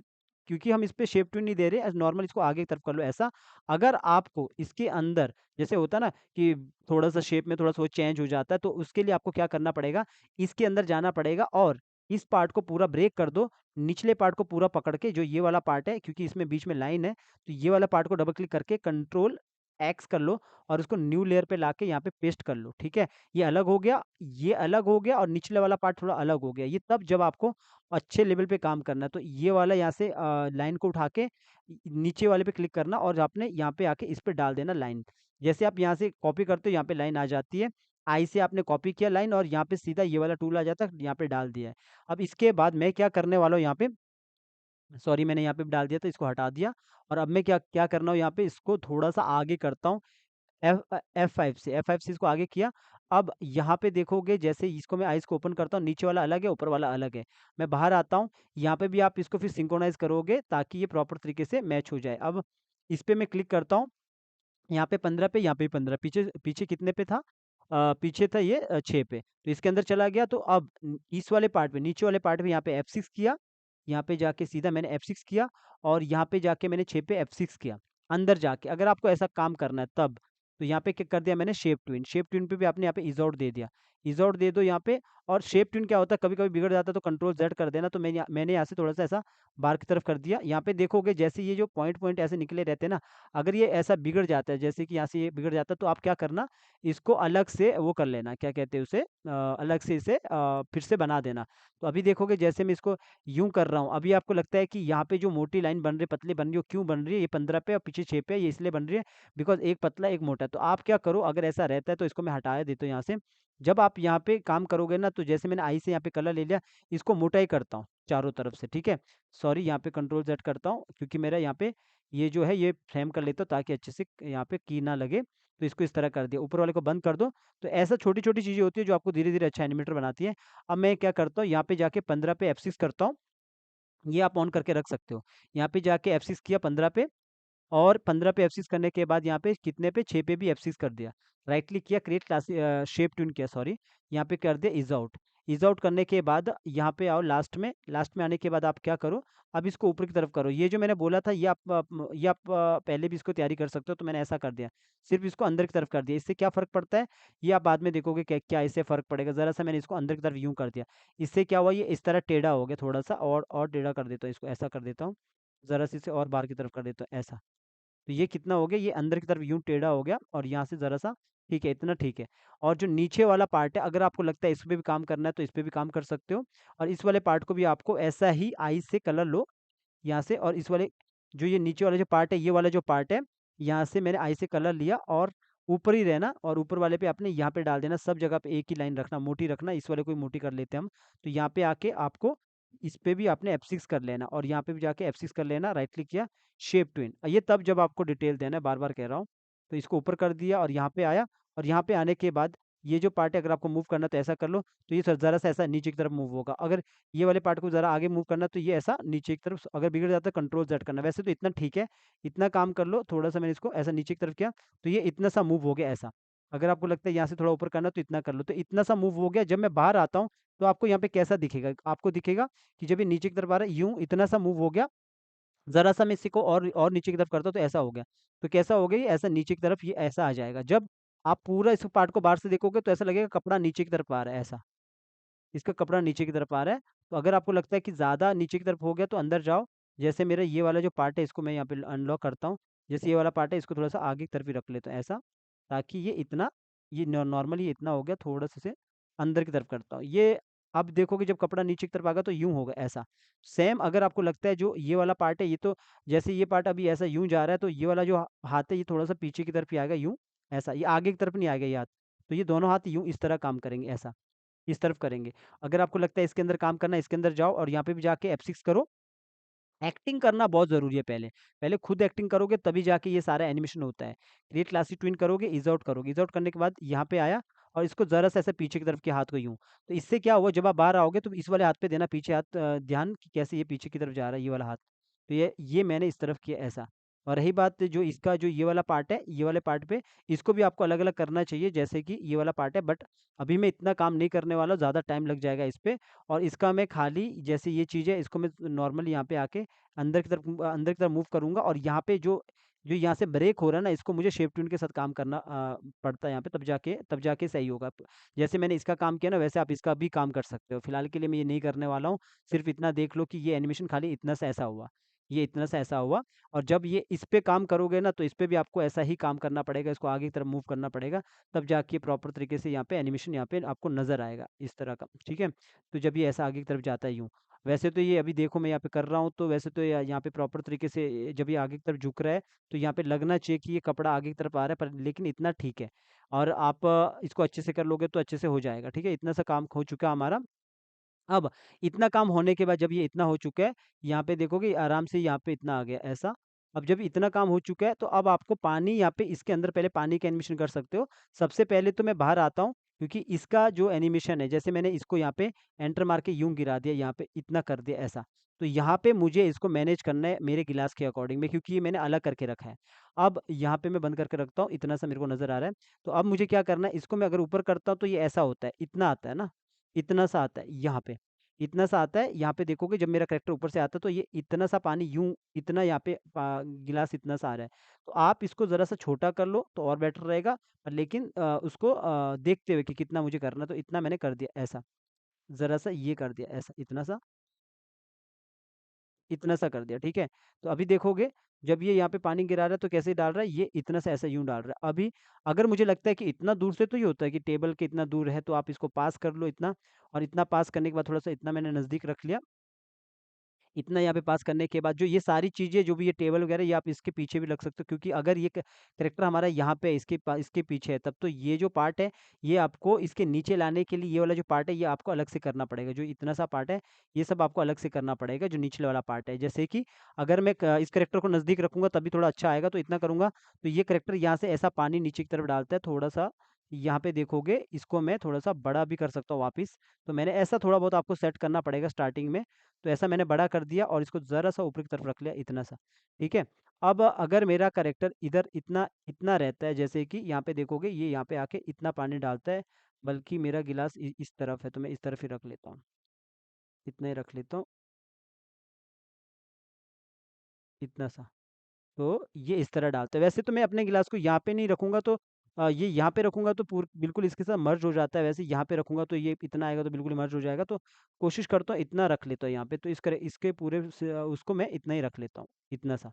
क्योंकि हम इस पे शेप ट्यून नहीं दे रहे, नॉर्मल इसको आगे की तरफ कर लो ऐसा। अगर आपको इसके अंदर जैसे होता है ना कि थोड़ा-सा शेप में थोड़ा-सा वो चेंज हो जाता है, तो उसके लिए आपको क्या करना पड़ेगा, इसके अंदर जाना पड़ेगा और इस पार्ट को पूरा ब्रेक कर दो, निचले पार्ट को पूरा पकड़ के जो ये वाला पार्ट है क्योंकि इसमें बीच में लाइन है, तो ये वाला पार्ट को डबल क्लिक करके कंट्रोल एक्स कर लो और उसको न्यू लेयर पे लाके यहाँ पे पेस्ट कर लो, ठीक है? ये अलग हो गया, ये अलग हो गया और निचले वाला पार्ट थोड़ा अलग हो गया। ये तब जब आपको अच्छे लेवल पे काम करना है, तो ये वाला यहाँ से लाइन को उठा के नीचे वाले पे क्लिक करना और आपने यहाँ पे आके इस पे डाल देना लाइन। जैसे आप यहाँ से कॉपी करते हो, यहाँ पे लाइन आ जाती है। आई से आपने कॉपी किया लाइन और यहाँ पे सीधा ये वाला टूल आ जाता है, यहाँ पे डाल दिया है। अब इसके बाद मैं क्या करने वाला हूँ यहाँ पे सॉरी मैंने यहाँ पे डाल दिया था, इसको हटा दिया और अब मैं क्या क्या करना हूँ यहाँ पे इसको थोड़ा-सा आगे करता हूँ F5 से इसको आगे किया। अब यहाँ पे देखोगे जैसे इसको मैं आइज़ को ओपन करता हूँ, नीचे वाला अलग है, ऊपर वाला अलग है। मैं बाहर आता हूँ, यहाँ पे भी आप इसको फिर सिंक्रोनाइज़ करोगे ताकि ये प्रॉपर तरीके से मैच हो जाए। अब इस पे मैं क्लिक करता हूँ, यहाँ पे 15 पे, यहाँ पे 15 पीछे पीछे कितने पे था? पीछे था ये 6 पे। तो इसके अंदर चला गया तो अब इस वाले पार्ट पे, नीचे वाले पार्ट पे यहाँ पे F6 किया, यहाँ पे जाके सीधा मैंने F6 किया और यहाँ पे जाके मैंने 6 पे F6 किया, अंदर जाके। अगर आपको ऐसा काम करना है तब, तो यहाँ पे क्या कर दिया मैंने शेप ट्विन पे भी आपने यहाँ पे इज़ आउट दे दिया। इज़ आउट दे दो यहाँ पे और शेप ट्विन क्या होता है कभी-कभी बिगड़ जाता है तो कंट्रोल ज़ेड कर देना, तो मैंने यहाँ से थोड़ा-सा ऐसा बाहर की तरफ कर दिया। यहाँ पे देखोगे जैसे ये जो पॉइंट-पॉइंट ऐसे निकले रहते हैं ना, अगर ये ऐसा बिगड़ जाता है, जैसे कि यहाँ से ये बिगड़ जाता है, तो आप क्या करना, इसको अलग से वो कर लेना, क्या कहते हैं उसे अलग से इसे फिर से बना देना। तो अभी देखोगे जैसे मैं इसको यूँ कर रहा हूँ, अभी आपको लगता है कि यहाँ पे जो मोटी लाइन बन रही है, पतली बन रही है, वो क्यों बन रही है? ये 15 पे और पीछे 6 पे है, ये इसलिए बन रही है बिकॉज़ एक पतला, एक मोटा है। तो आप क्या करो, अगर ऐसा रहता है, तो इसको मैं हटा देता हूँ यहाँ से। जब आप यहाँ पे काम करोगे ना, तो जैसे मैंने आई से यहाँ पे कलर ले लिया, इसको मोटा ही करता हूँ चारों तरफ से, ठीक है? सॉरी, यहाँ पे कंट्रोल ज़ेड करता हूँ क्योंकि मेरा यहाँ पे ये जो है ये फ्रेम कर लेता हूँ ताकि अच्छे से यहाँ पे की ना लगे, तो इसको इस तरह कर दिया। ऊपर वाले को बंद कर दो, तो ऐसा छोटी-छोटी चीज़ें होती है जो आपको धीरे-धीरे अच्छा एनिमेटर बनाती है। अब मैं क्या करता हूँ, यहाँ पे जाके 15 पे F6 करता हूँ, ये आप ऑन करके रख सकते हो। यहाँ पे जाके F6 किया 15 पे और 15 पे F6 करने के बाद यहाँ पे कितने पे 6 पे भी F6 कर दिया। राइट क्लिक किया क्रिएट शेप ट्यून किया सॉरी, यहाँ पे कर दिया इज़ आउट। इज़ आउट करने के बाद यहाँ पे आओ लास्ट में आने के बाद आप क्या करो, अब इसको ऊपर की तरफ करो। ये जो मैंने बोला था ये आप पहले भी इसको तैयारी कर सकते हो तो मैंने ऐसा कर दिया। सिर्फ़ इसको अंदर की तरफ कर दिया। इससे क्या फ़र्क पड़ता है, ये आप बाद में देखोगे क्या क्या इससे फ़र्क पड़ेगा। ज़रा-सा मैंने इसको अंदर की तरफ यूँ कर दिया। इससे क्या हुआ ये इस तरह टेढ़ा हो गया थोड़ा-सा और टेढ़ा कर देता हूँ इसको ऐसा कर देता हूँ। ज़रा-सा इसे और बाहर की तरफ कर देता हूँ ऐसा। तो ये कितना हो गया, ये अंदर की तरफ यूँ टेढ़ा हो गया और यहाँ से ज़रा-सा ठीक है, इतना ठीक है। और जो नीचे वाला पार्ट है, अगर आपको लगता है इस पे भी काम करना है, तो इस पे भी काम कर सकते हो और इस वाले पार्ट को भी आपको ऐसा ही आई से कलर लो यहाँ से और इस वाले जो ये नीचे वाला जो पार्ट है, ये वाला जो पार्ट है, यहाँ से मैंने आई से कलर लिया और ऊपर ही रहना और ऊपर वाले पे आपने यहाँ पे डाल देना, सब जगह पे एक ही लाइन रखना, मोटी रखना, इस वाले को भी मोटी कर लेते हैं हम। तो यहाँ पे आके आपको इस पे भी आपने F6 कर लेना और यहाँ पे भी जाके F6 कर लेना, राइट क्लिक किया, शेप ट्विन। ये तब जब आपको डिटेल देना है, बार-बार कह रहा हूँ। तो इसको ऊपर कर दिया और यहाँ पे आया और यहाँ पे आने के बाद ये जो पार्ट है अगर आपको मूव करना है तो ऐसा कर लो, तो ये ज़रा-सा ऐसा नीचे की तरफ मूव होगा। अगर ये वाले पार्ट को ज़रा आगे मूव करना तो ये ऐसा नीचे की तरफ अगर बिगड़ जाता है कंट्रोल ज़ेड करना। वैसे तो इतना ठीक है, इतना काम कर लो, थोड़ा-सा मैंने इसको ऐसा नीचे की तरफ किया, तो ये इतना सा मूव हो गया ऐसा। अगर आपको लगता है यहाँ से थोड़ा ऊपर करना तो इतना कर लो, तो इतना सा मूव हो गया। जब मैं बाहर आता हूँ, तो आपको यहाँ पे कैसा दिखेगा? आपको दिखेगा कि जब ये नीचे की तरफ आ रहा है, यूँ इतना सा मूव हो गया, ज़रा-सा मैं इसी को और नीचे की तरफ करता हूँ तो ऐसा हो गया। तो कैसा हो गया ये? ऐसा नीचे की तरफ ये ऐसा आ जाएगा। जब आप पूरा इस पार्ट को बाहर से देखोगे तो ऐसा लगेगा कपड़ा नीचे की तरफ आ रहा है ऐसा। इसका कपड़ा नीचे की तरफ आ रहा है। तो अगर आपको लगता है कि ज़्यादा नीचे की तरफ हो गया तो अंदर जाओ। जैसे मेरा ये वाला जो पार्ट है इसको मैं यहाँ पे अनलॉक करता हूँ। जैसे ये वाला पार्ट है इसको थोड़ा-सा आगे की तरफ ही रख लेता हूँ ऐसा, ताकि ये इतना ये नॉर्मली इतना हो गया, थोड़ा-सा इसे अंदर की तरफ करता हूँ। ये अब देखोगे जब कपड़ा नीचे की तरफ आ गया तो यूँ होगा ऐसा। सेम अगर आपको लगता है जो ये वाला पार्ट है ये तो जैसे ये पार्ट अभी ऐसा यूँ जा रहा है तो ये वाला जो हाथ है ये थोड़ा-सा पीछे की तरफ ही आएगा यूँ, ऐसा। ये आगे की तरफ नहीं आएगा ये हाथ। तो ये दोनों हाथ यूँ इस तरह काम करेंगे ऐसा। इस तरफ करेंगे। अगर आपको लगता है इसके अंदर काम करना है, इसके अंदर जाओ और यहाँ पे भी जाके F6 करो। एक्टिंग करना बहुत ज़रूरी है पहले। पहले खुद एक्टिंग करोगे तभी जाके ये सारा एनिमेशन होता है। क्रिएट क्लासिक ट्विन करोगे, ईज़ आउट करोगे। ईज़ आउट करने के बाद यहाँ पे आया और इसको ज़रा-सा ऐसे पीछे की तरफ के हाथ को यूँ। तो इससे क्या हुआ जब आप बाहर आओगे तो इस वाले हाथ पे देना पीछे हाथ ध्यान कि कैसे ये पीछे की तरफ जा रहा है ये वाला हाथ। तो ये मैंने इस तरफ किया ऐसा। और रही बात जो इसका जो ये वाला पार्ट है, ये वाले पार्ट पे इसको भी आपको अलग-अलग करना चाहिए, जैसे कि ये वाला पार्ट है, बट अभी मैं इतना काम नहीं करने वाला हूँ, ज़्यादा टाइम लग जाएगा इस पे। और इसका मैं खाली जैसे ये चीज़ है, इसको मैं नॉर्मली यहाँ पे आके अंदर की तरफ मूव करूँगा, और यहाँ पे जो यहाँ से ब्रेक हो रहा है ना, इसको मुझे शेप ट्यून के साथ काम करना पड़ता है यहाँ पे, तब जाके सही होगा। जैसे मैंने इसका काम किया ना, वैसे आप इसका भी काम कर सकते हो। फिलहाल के लिए मैं ये नहीं करने वाला हूँ, सिर्फ़ इतना देख लो कि ये एनिमेशन खाली इतना सा ऐसा हुआ, ये इतना सा ऐसा हुआ। और जब ये इस पे काम करोगे ना, तो इस पे भी आपको ऐसा ही काम करना पड़ेगा, इसको आगे की तरफ मूव करना पड़ेगा, तब जाके प्रॉपर तरीके से यहाँ पे एनिमेशन यहाँ पे आपको नज़र आएगा, इस तरह का, ठीक है? तो जब ये ऐसा आगे की तरफ जाता है यूँ। वैसे तो ये अभी देखो मैं यहाँ पे कर रहा हूँ, तो वैसे तो यहाँ पे प्रॉपर तरीके से जब ये आगे की तरफ झुक रहा है, तो यहाँ पे लगना चाहिए कि ये कपड़ा आगे की तरफ आ रहा है, पर लेकिन इतना ठीक है। और आप इसको अच्छे से कर लोगे तो अच्छे से हो जाएगा, ठीक है? इतना सा काम हो चुका है हमारा। अब इतना काम होने के बाद जब ये इतना हो चुका है, यहाँ पे देखोगे आराम से यहाँ पे इतना आ गया ऐसा। अब जब इतना काम हो चुका है, तो अब आपको पानी यहाँ पे इसके अंदर पहले पानी का एनिमेशन कर सकते हो। सबसे पहले तो मैं बाहर आता हूँ, क्योंकि इसका जो एनिमेशन है, जैसे मैंने इसको यहाँ पे एंटर मार के यूँ गिरा दिया, यहाँ पे इतना कर दिया ऐसा। तो यहाँ पे मुझे इसको मैनेज करना है मेरे गिलास के अकॉर्डिंग में, क्योंकि ये मैंने अलग करके रखा है। अब यहाँ पे मैं बंद करके रखता हूँ, इतना सा मेरे को नज़र आ रहा है। तो अब मुझे क्या करना है, इसको मैं अगर ऊपर करता हूँ तो ये ऐसा होता है, इतना आता है ना, इतना सा आता है यहाँ पे। इतना सा आता है, यहाँ पे देखोगे जब मेरा करैक्टर ऊपर से आता है, तो ये इतना सा पानी यूँ इतना यहाँ पे गिलास इतना सा आ रहा है। तो आप इसको ज़रा-सा छोटा कर लो तो और बेटर रहेगा, लेकिन उसको देखते हुए कि कितना मुझे करना है, तो इतना मैंने कर दिया ऐसा। ज़रा-सा ये कर दिया ऐसा, इतना सा कर दिया, ठीक है? तो अभी देखोगे जब ये यहाँ पे पानी गिरा रहा है तो कैसे डाल रहा है, ये इतना सा ऐसा यूँ डाल रहा है। अभी अगर मुझे लगता है कि इतना दूर से तो ये होता है कि टेबल के इतना दूर है, तो आप इसको पास कर लो इतना, और इतना पास करने के बाद थोड़ा-सा इतना मैंने नज़दीक रख लिया। इतना यहाँ पे पास करने के बाद जो ये सारी चीज़ें जो भी ये टेबल वगैरह, ये आप इसके पीछे भी रख सकते हो, क्योंकि अगर ये कैरेक्टर हमारा यहाँ पे है, इसके पीछे है, तब तो ये जो पार्ट है, ये आपको इसके नीचे लाने के लिए ये वाला जो पार्ट है, ये आपको अलग से करना पड़ेगा। जो इतना सा पार्ट है, ये सब आपको अलग से करना पड़ेगा, जो निचले वाला पार्ट है। जैसे कि अगर मैं इस कैरेक्टर को नज़दीक रखूँगा तभी थोड़ा अच्छा आएगा, तो इतना करूँगा, तो ये कैरेक्टर यहाँ से ऐसा पानी नीचे की तरफ डालता है थोड़ा-सा। यहाँ पे देखोगे इसको मैं थोड़ा-सा बड़ा भी कर सकता हूँ वापिस। तो मैंने ऐसा थोड़ा बहुत आपको सेट करना पड़ेगा स्टार्टिंग में। तो ऐसा मैंने बड़ा कर दिया और इसको ज़रा-सा ऊपर की तरफ रख लिया, इतना सा, ठीक है? अब अगर मेरा कैरेक्टर इधर इतना इतना रहता है, जैसे कि यहाँ पे देखोगे ये यहाँ पे आके इतना पानी डालता है, बल्कि मेरा गिलास इस तरफ है, तो मैं इस तरफ ही रख लेता हूँ। इतना ही रख लेता हूँ, इतना सा। तो ये इस तरह डालते हैं। वैसे तो मैं अपने गिलास को यहाँ पे नहीं रखूँगा, तो ये यहाँ पे रखूँगा तो बिल्कुल इसके साथ मर्ज हो जाता है। वैसे यहाँ पे रखूँगा तो ये इतना आएगा तो बिल्कुल मर्ज हो जाएगा। तो कोशिश करता हूँ इतना रख लेता हूँ यहाँ पे, तो इसके पूरे से उसको मैं इतना ही रख लेता हूँ, इतना सा।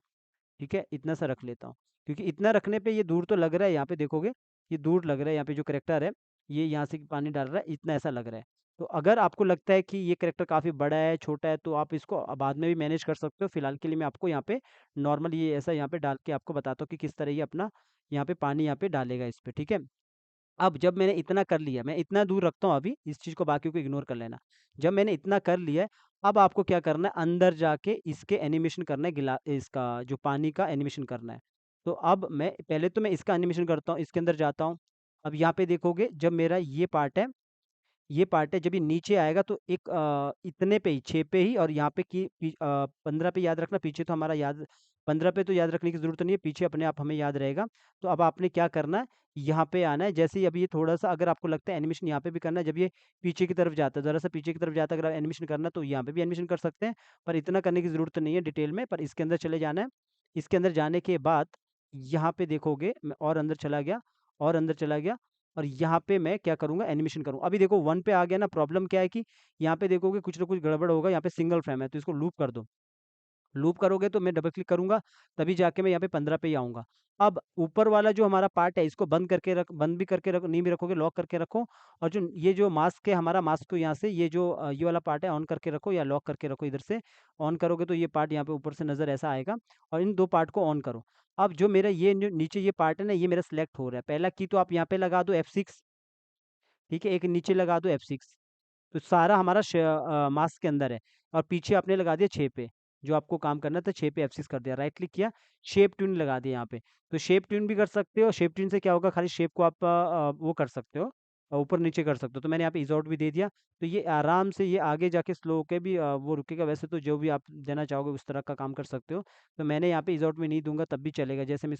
ठीक है? इतना सा रख लेता हूँ। क्योंकि इतना रखने पे ये दूर तो लग रहा है, यहाँ पे देखोगे, ये दूर लग रहा है, यहाँ पे जो करैक्टर है, ये यहाँ से पानी डाल रहा है, इतना ऐसा लग रहा है। तो अगर आपको लगता है कि ये करैक्टर काफ़ी बड़ा है, छोटा है, तो आप इसको बाद में भी मैनेज कर सकते हो। फिलहाल के लिए मैं आपको यहाँ पे नॉर्मल ये ऐसा यहाँ पे डाल के आपको बताता हूँ कि किस तरह ये अपना यहाँ पे पानी यहाँ पे डालेगा इस पे, ठीक है? अब जब मैंने इतना कर लिया, मैं इतना दूर रखता हूँ अभी, इस चीज़ को बाकियों को इग्नोर कर लेना। जब मैंने इतना कर लिया है, अब आपको क्या करना है, अंदर जाके इसके एनिमेशन करना है, इसका जो पानी का एनिमेशन करना है। तो अब मैं पहले तो मैं इसका एनिमेशन करता हूँ, इसके अंदर जाता हूँ। अब यहाँ पे देखोगे जब मेरा ये पार्ट है, जब ये नीचे आएगा तो एक इतने पे ही 6 पे ही, और यहाँ पे 15 पे याद रखना, पीछे तो हमारा याद 15 पे तो याद रखने की ज़रूरत नहीं है, पीछे अपने आप हमें याद रहेगा। तो अब आपने क्या करना है, यहाँ पे आना है, जैसे ही अभी ये थोड़ा-सा अगर आपको लगता है एनिमेशन यहाँ पे भी करना है, जब ये पीछे की तरफ जाता है, ज़रा-सा पीछे की तरफ जाता है, अगर एनिमेशन करना है तो यहाँ पे भी एनिमेशन कर सकते हैं, पर इतना करने की ज़रूरत नहीं है डिटेल में, पर इसके अंदर चले जाना है। इसके अंदर जाने के बाद यहाँ पे देखोगे मैं और अंदर चला गया, और अंदर चला गया, और यहाँ पे मैं क्या करूँगा, एनिमेशन करूँ। अभी देखो 1 पे आ गया ना, प्रॉब्लम क्या है कि यहाँ पे देखोगे कुछ ना कुछ गड़बड़ होगा, यहाँ पे सिंगल फ्रेम है, तो इसको लूप कर दो। लूप करोगे तो मैं डबल क्लिक करूँगा, तभी जाके मैं यहाँ पे 15 पे ही आऊँगा। अब ऊपर वाला जो हमारा पार्ट है, इसको बंद भी करके रख नहीं भी रखोगे, लॉक करके रखो, और जो ये जो मास्क है हमारा, मास्क को यहाँ से ये जो ये वाला पार्ट है ऑन करके रखो, या लॉक करके रखो इधर से। ऑन करोगे तो ये पार्ट यहाँ पे ऊपर से नज़र ऐसा आएगा, और इन 2 पार्ट को ऑन करो। अब जो मेरा ये जो नीचे ये पार्ट है ना, ये मेरा सिलेक्ट हो रहा है। पहला की तो आप यहाँ पे लगा दो F6, ठीक है? एक नीचे लगा दो F6, तो सारा हमारा मास्क के अंदर है, और पीछे आपने लगा दिया 6 पे, जो आपको काम करना था 6 पे F6 कर दिया, राइट क्लिक किया, शेप ट्यून लगा दिया यहाँ पे। तो शेप ट्यून भी कर सकते हो, शेप ट्यून से क्या होगा, खाली शेप को आप वो कर सकते हो, ऊपर नीचे कर सकते हो। तो मैंने यहाँ पे ईज़ आउट भी दे दिया, तो ये आराम से ये आगे जाके स्लो होके भी वो रुकेगा। वैसे तो जो भी आप देना चाहोगे उस तरह का काम कर सकते हो। तो मैंने यहाँ पे ईज़ आउट में नहीं दूँगा तब भी चलेगा। जैसे मैं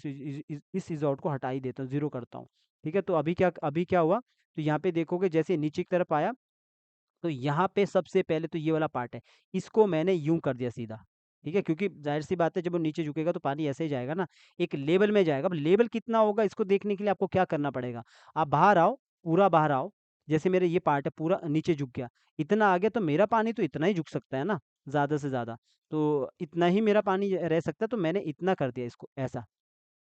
इस ईज़ आउट को हटा ही देता हूँ, 0 करता हूँ। ठीक है? तो अभी क्या हुआ, तो यहाँ पे देखोगे जैसे नीचे की तरफ आया, तो यहाँ पे सबसे पहले तो ये वाला पार्ट है, इसको मैंने यूँ कर दिया सीधा, ठीक है? क्योंकि ज़ाहिर-सी बात है जब वो नीचे झुकेगा तो पानी ऐसे ही जाएगा ना, एक लेवल में जाएगा। अब लेवल कितना होगा इसको देखने के लिए आपको क्या करना पड़ेगा, आप बाहर आओ, पूरा बाहर आओ, जैसे मेरा ये पार्ट है पूरा नीचे झुक गया, इतना आ गया तो मेरा पानी तो इतना ही झुक सकता है ना, ज़्यादा से ज़्यादा। तो इतना ही मेरा पानी रह सकता है, तो मैंने इतना कर दिया इसको ऐसा।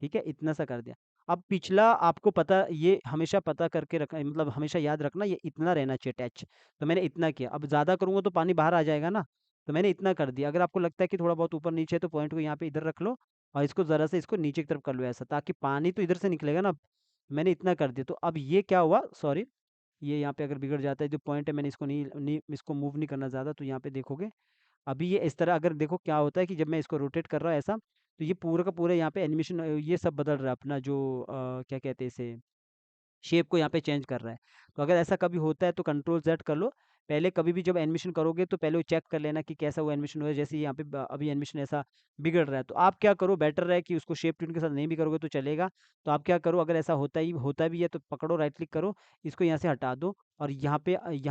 ठीक है? इतना सा कर दिया। अब पिछला आपको पता, ये हमेशा पता करके रखना, मतलब हमेशा याद रखना ये इतना रहना चाहिए टच। तो मैंने इतना किया। अब ज़्यादा करूँगा तो पानी बाहर आ जाएगा ना, तो मैंने इतना कर दिया। अगर आपको लगता है कि थोड़ा बहुत ऊपर-नीचे है तो पॉइंट को यहाँ पे इधर रख लो और इसको ज़रा सा इसको नीचे की तरफ कर लो ऐसा, ताकि पानी तो इधर से निकलेगा ना। मैंने इतना कर दिया। तो अब ये क्या हुआ, सॉरी, ये यहाँ पे अगर बिगड़ जाता है जो पॉइंट है, मैंने इसको नहीं नहीं इसको मूव नहीं करना ज़्यादा, तो यहाँ पे देखोगे अभी ये इस तरह, अगर देखो क्या होता है कि जब मैं इसको रोटेट कर रहा हूँ ऐसा, तो ये पूरा का पूरा यहाँ पे एनिमेशन ये सब बदल रहा है अपना जो क्या कहते हैं इसे, शेप को यहाँ पे चेंज कर रहा है। तो अगर ऐसा कभी होता है तो कंट्रोल ज़ेड कर लो। पहले कभी भी जब एनिमेशन करोगे तो पहले वो चेक कर लेना कि कैसा वो एनिमेशन हुआ है। जैसे यहाँ पे अभी एनिमेशन ऐसा बिगड़ रहा है, तो आप क्या करो, बेटर है कि उसको शेप ट्यून के साथ नहीं भी करोगे तो चलेगा। तो आप क्या करो, अगर ऐसा होता भी है तो पकड़ो, राइट क्लिक करो, इसको यहाँ से हटा दो और यहाँ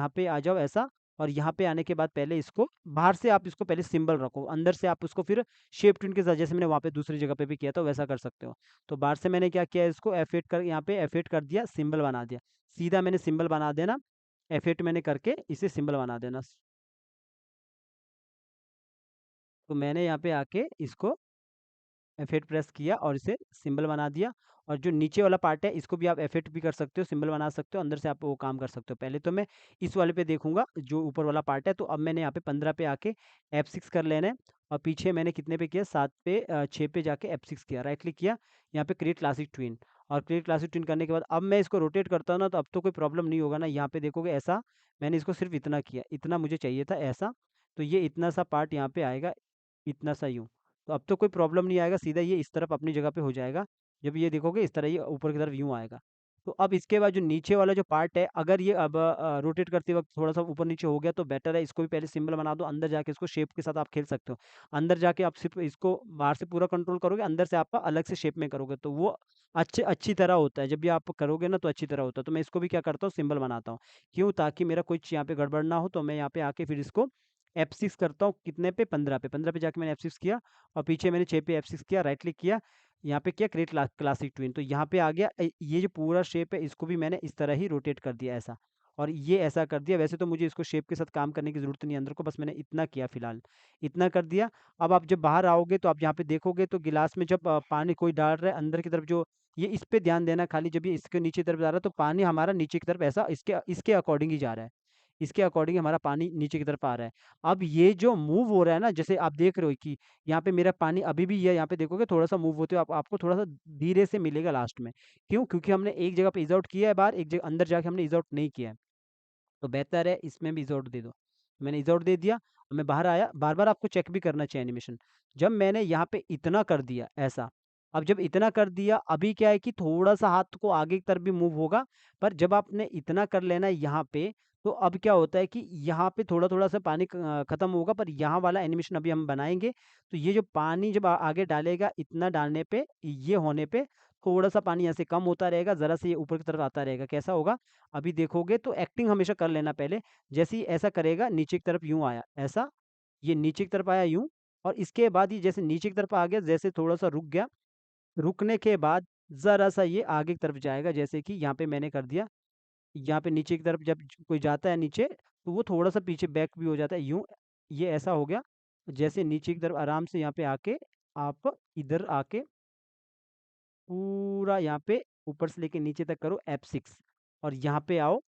पे आ जाओ ऐसा। और यहाँ पे आने के बाद पहले इसको बाहर से आप इसको पहले सिंबल रखो, अंदर से आप उसको फिर शेप ट्यून के साथ, जैसे मैंने वहाँ पे दूसरी जगह पे भी किया था वैसा कर सकते हो। तो बाहर से मैंने क्या किया, इसको F8 कर, यहाँ पे F8 कर दिया, सिंबल बना दिया। सीधा मैंने सिंबल बना देना, F8 मैंने करके इसे सिंबल बना देना। तो मैंने यहाँ पे आके इसको F8 प्रेस किया और इसे सिंबल बना दिया। और जो नीचे वाला पार्ट है इसको भी आप F8 भी कर सकते हो, सिंबल बना सकते हो, अंदर से आप वो काम कर सकते हो। पहले तो मैं इस वाले पे देखूंगा जो ऊपर वाला पार्ट है, तो अब मैंने यहाँ पे 15 पे आके F6 कर लेना है। और पीछे मैंने कितने पे किया, 7 पे 6 पे जाके F6 किया, राइट क्लिक किया, यहाँ पे क्रिएट क्लासिक ट्विन। और क्रिएट क्लासिक ट्विन करने के बाद अब मैं इसको रोटेट करता हूँ ना, तो अब तो कोई प्रॉब्लम नहीं होगा ना। यहाँ पे देखोगे ऐसा, मैंने इसको सिर्फ इतना किया, इतना मुझे चाहिए था ऐसा। तो ये इतना सा पार्ट यहाँ पे आएगा, इतना सा यूँ। तो अब तो कोई प्रॉब्लम नहीं आएगा, सीधा ये इस तरफ अपनी जगह पे हो जाएगा। जब ये देखोगे इस तरह ये ऊपर की तरफ यूँ आएगा। तो अब इसके बाद जो नीचे वाला जो पार्ट है, अगर ये अब रोटेट करते वक़्त थोड़ा-सा ऊपर-नीचे हो गया तो बेटर है इसको भी पहले सिंबल बना दो, अंदर जाके इसको शेप के साथ आप खेल सकते हो। अंदर जाके आप सिर्फ़ इसको बाहर से पूरा कंट्रोल करोगे, अंदर से आपका अलग से शेप में करोगे तो वो अच्छी तरह होता है। जब भी आप करोगे ना तो अच्छी तरह होता है। तो मैं इसको भी क्या करता हूँ, सिंबल बनाता हूँ। क्यों? ताकि मेरा कुछ यहाँ पे गड़बड़ ना हो। तो मैं यहाँ पे आके फिर इसको F6 करता हूँ, कितने पे, 15 पे। 15 पे जाके मैंने F6 किया और पीछे मैंने 6 पे F6 किया, राइट क्लिक किया, यहाँ पे किया क्रिएट क्लासिक ट्विन। तो यहाँ पे आ गया। ये जो पूरा शेप है इसको भी मैंने इस तरह ही रोटेट कर दिया ऐसा, और ये ऐसा कर दिया। वैसे तो मुझे इसको शेप के साथ काम करने की ज़रूरत नहीं है अंदर को, बस मैंने इतना किया फ़िलहाल, इतना कर दिया। अब आप जब बाहर आओगे तो आप यहाँ पे देखोगे तो गिलास में जब पानी कोई डाल रहा है अंदर की तरफ, जो ये इस पे ध्यान देना खाली, जब ये इसके नीचे की तरफ जा रहा है तो पानी हमारा नीचे की तरफ ऐसा इसके इसके अकॉर्डिंग ही जा रहा है। इसके अकॉर्डिंग हमारा पानी नीचे की तरफ आ रहा है। अब ये जो मूव हो रहा है ना, जैसे आप देख रहे हो कि यहाँ पे मेरा पानी अभी भी है, यहाँ पे देखोगे थोड़ा-सा मूव होते हुए आपको थोड़ा-सा धीरे से मिलेगा लास्ट में। क्यों? क्योंकि हमने एक जगह पे ईज़ आउट किया है बाहर, एक जगह अंदर जाके हमने ईज़ आउट नहीं किया है। तो बेहतर है इसमें भी ईज़ आउट दे दो। मैंने ईज़ आउट दे दिया, मैं बाहर आया, बार-बार आपको चेक भी करना चाहिए एनिमेशन। जब मैंने यहाँ पे इतना कर दिया ऐसा, अब जब इतना कर दिया अभी क्या है कि थोड़ा-सा हाथ को आगे की तरफ भी मूव होगा, पर जब आपने इतना कर लेना है यहाँ पे, तो अब क्या होता है कि यहाँ पे थोड़ा-थोड़ा सा पानी खत्म होगा, पर यहाँ वाला एनिमेशन अभी हम बनाएँगे, तो ये जो पानी जब आगे डालेगा, इतना डालने पे, ये होने पे, थोड़ा-सा पानी ऐसे कम होता रहेगा, ज़रा से ये ऊपर की तरफ आता रहेगा। कैसा होगा? अभी देखोगे तो एक्टिंग हमेशा कर लेना पहले। जैसे ही ऐसा करेगा नीचे की तरफ यूँ आया, ऐसा, ये नीचे की तरफ आया यूँ, और इसके बाद ये जैसे नीचे की तरफ आ गया, जैसे थोड़ा-सा रुक गया, रुकने के बाद ज़रा-सा ये आगे की तरफ जाएगा, जैसे कि यहाँ पे मैंने कर दिया। यहाँ पे नीचे की तरफ जब कोई जाता है नीचे, तो वो थोड़ा-सा पीछे बैक भी हो जाता है यूँ, ये ऐसा हो गया। जैसे नीचे की तरफ आराम से यहाँ पे आके, आप इधर आके पूरा यहाँ पे ऊपर से लेके नीचे तक करो F6 और यहाँ पे आओ,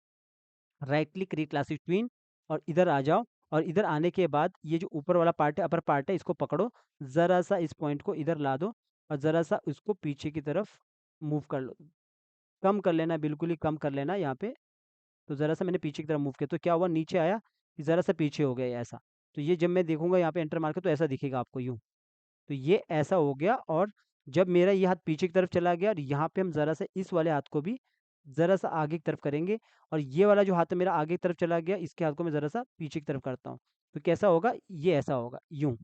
राइट क्लिक क्लासिक ट्विन, और इधर आ जाओ। और इधर आने के बाद ये जो ऊपर वाला पार्ट है, अपर पार्ट है, इसको पकड़ो, ज़रा सा इस पॉइंट को इधर ला दो और ज़रा सा इसको पीछे की तरफ मूव कर लो। कम कर लेना, बिल्कुल ही कम कर लेना यहाँ पे। तो ज़रा सा मैंने पीछे की तरफ मूव किया, तो क्या हुआ, नीचे आया, ज़रा सा पीछे हो गया ये ऐसा। तो ये जब मैं देखूँगा यहाँ पे एंटर मार के, तो ऐसा दिखेगा आपको यूँ। तो ये ऐसा हो गया। और जब मेरा ये हाथ पीछे की तरफ चला गया और यहाँ पे हम ज़रा सा इस वाले हाथ को भी ज़रा-सा आगे की तरफ करेंगे और ये वाला जो हाथ है मेरा आगे की तरफ चला गया, इसके हाथ को मैं ज़रा-सा पीछे की तरफ करता हूँ। तो कैसा होगा? ये ऐसा होगा, यूँ।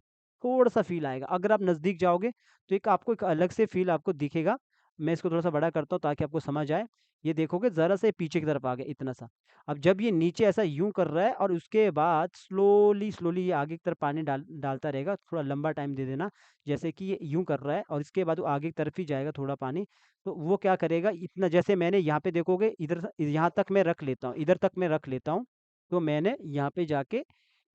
थोड़ा-सा फ़ील आएगा। अगर आप नज़दीक जाओगे तो एक आपको एक अलग से फ़ील आपको दिखेगा। मैं इसको थोड़ा-सा बड़ा करता हूँ ताकि आपको समझ आए। ये देखोगे ज़रा-सा ये पीछे की तरफ आ गया, इतना-सा। अब जब ये नीचे ऐसा यूँ कर रहा है और उसके बाद स्लोली ये आगे की तरफ पानी डालता रहेगा, थोड़ा लंबा टाइम दे देना। जैसे कि ये यूँ कर रहा है और इसके बाद वो आगे की तरफ ही जाएगा थोड़ा पानी। तो वो क्या करेगा इतना जैसे मैंने यहाँ पे देखोगे इधर स यहाँ तक मैं रख लेता हूँ, इधर तक मैं रख लेता हूँ। तो मैंने यहाँ पे जाके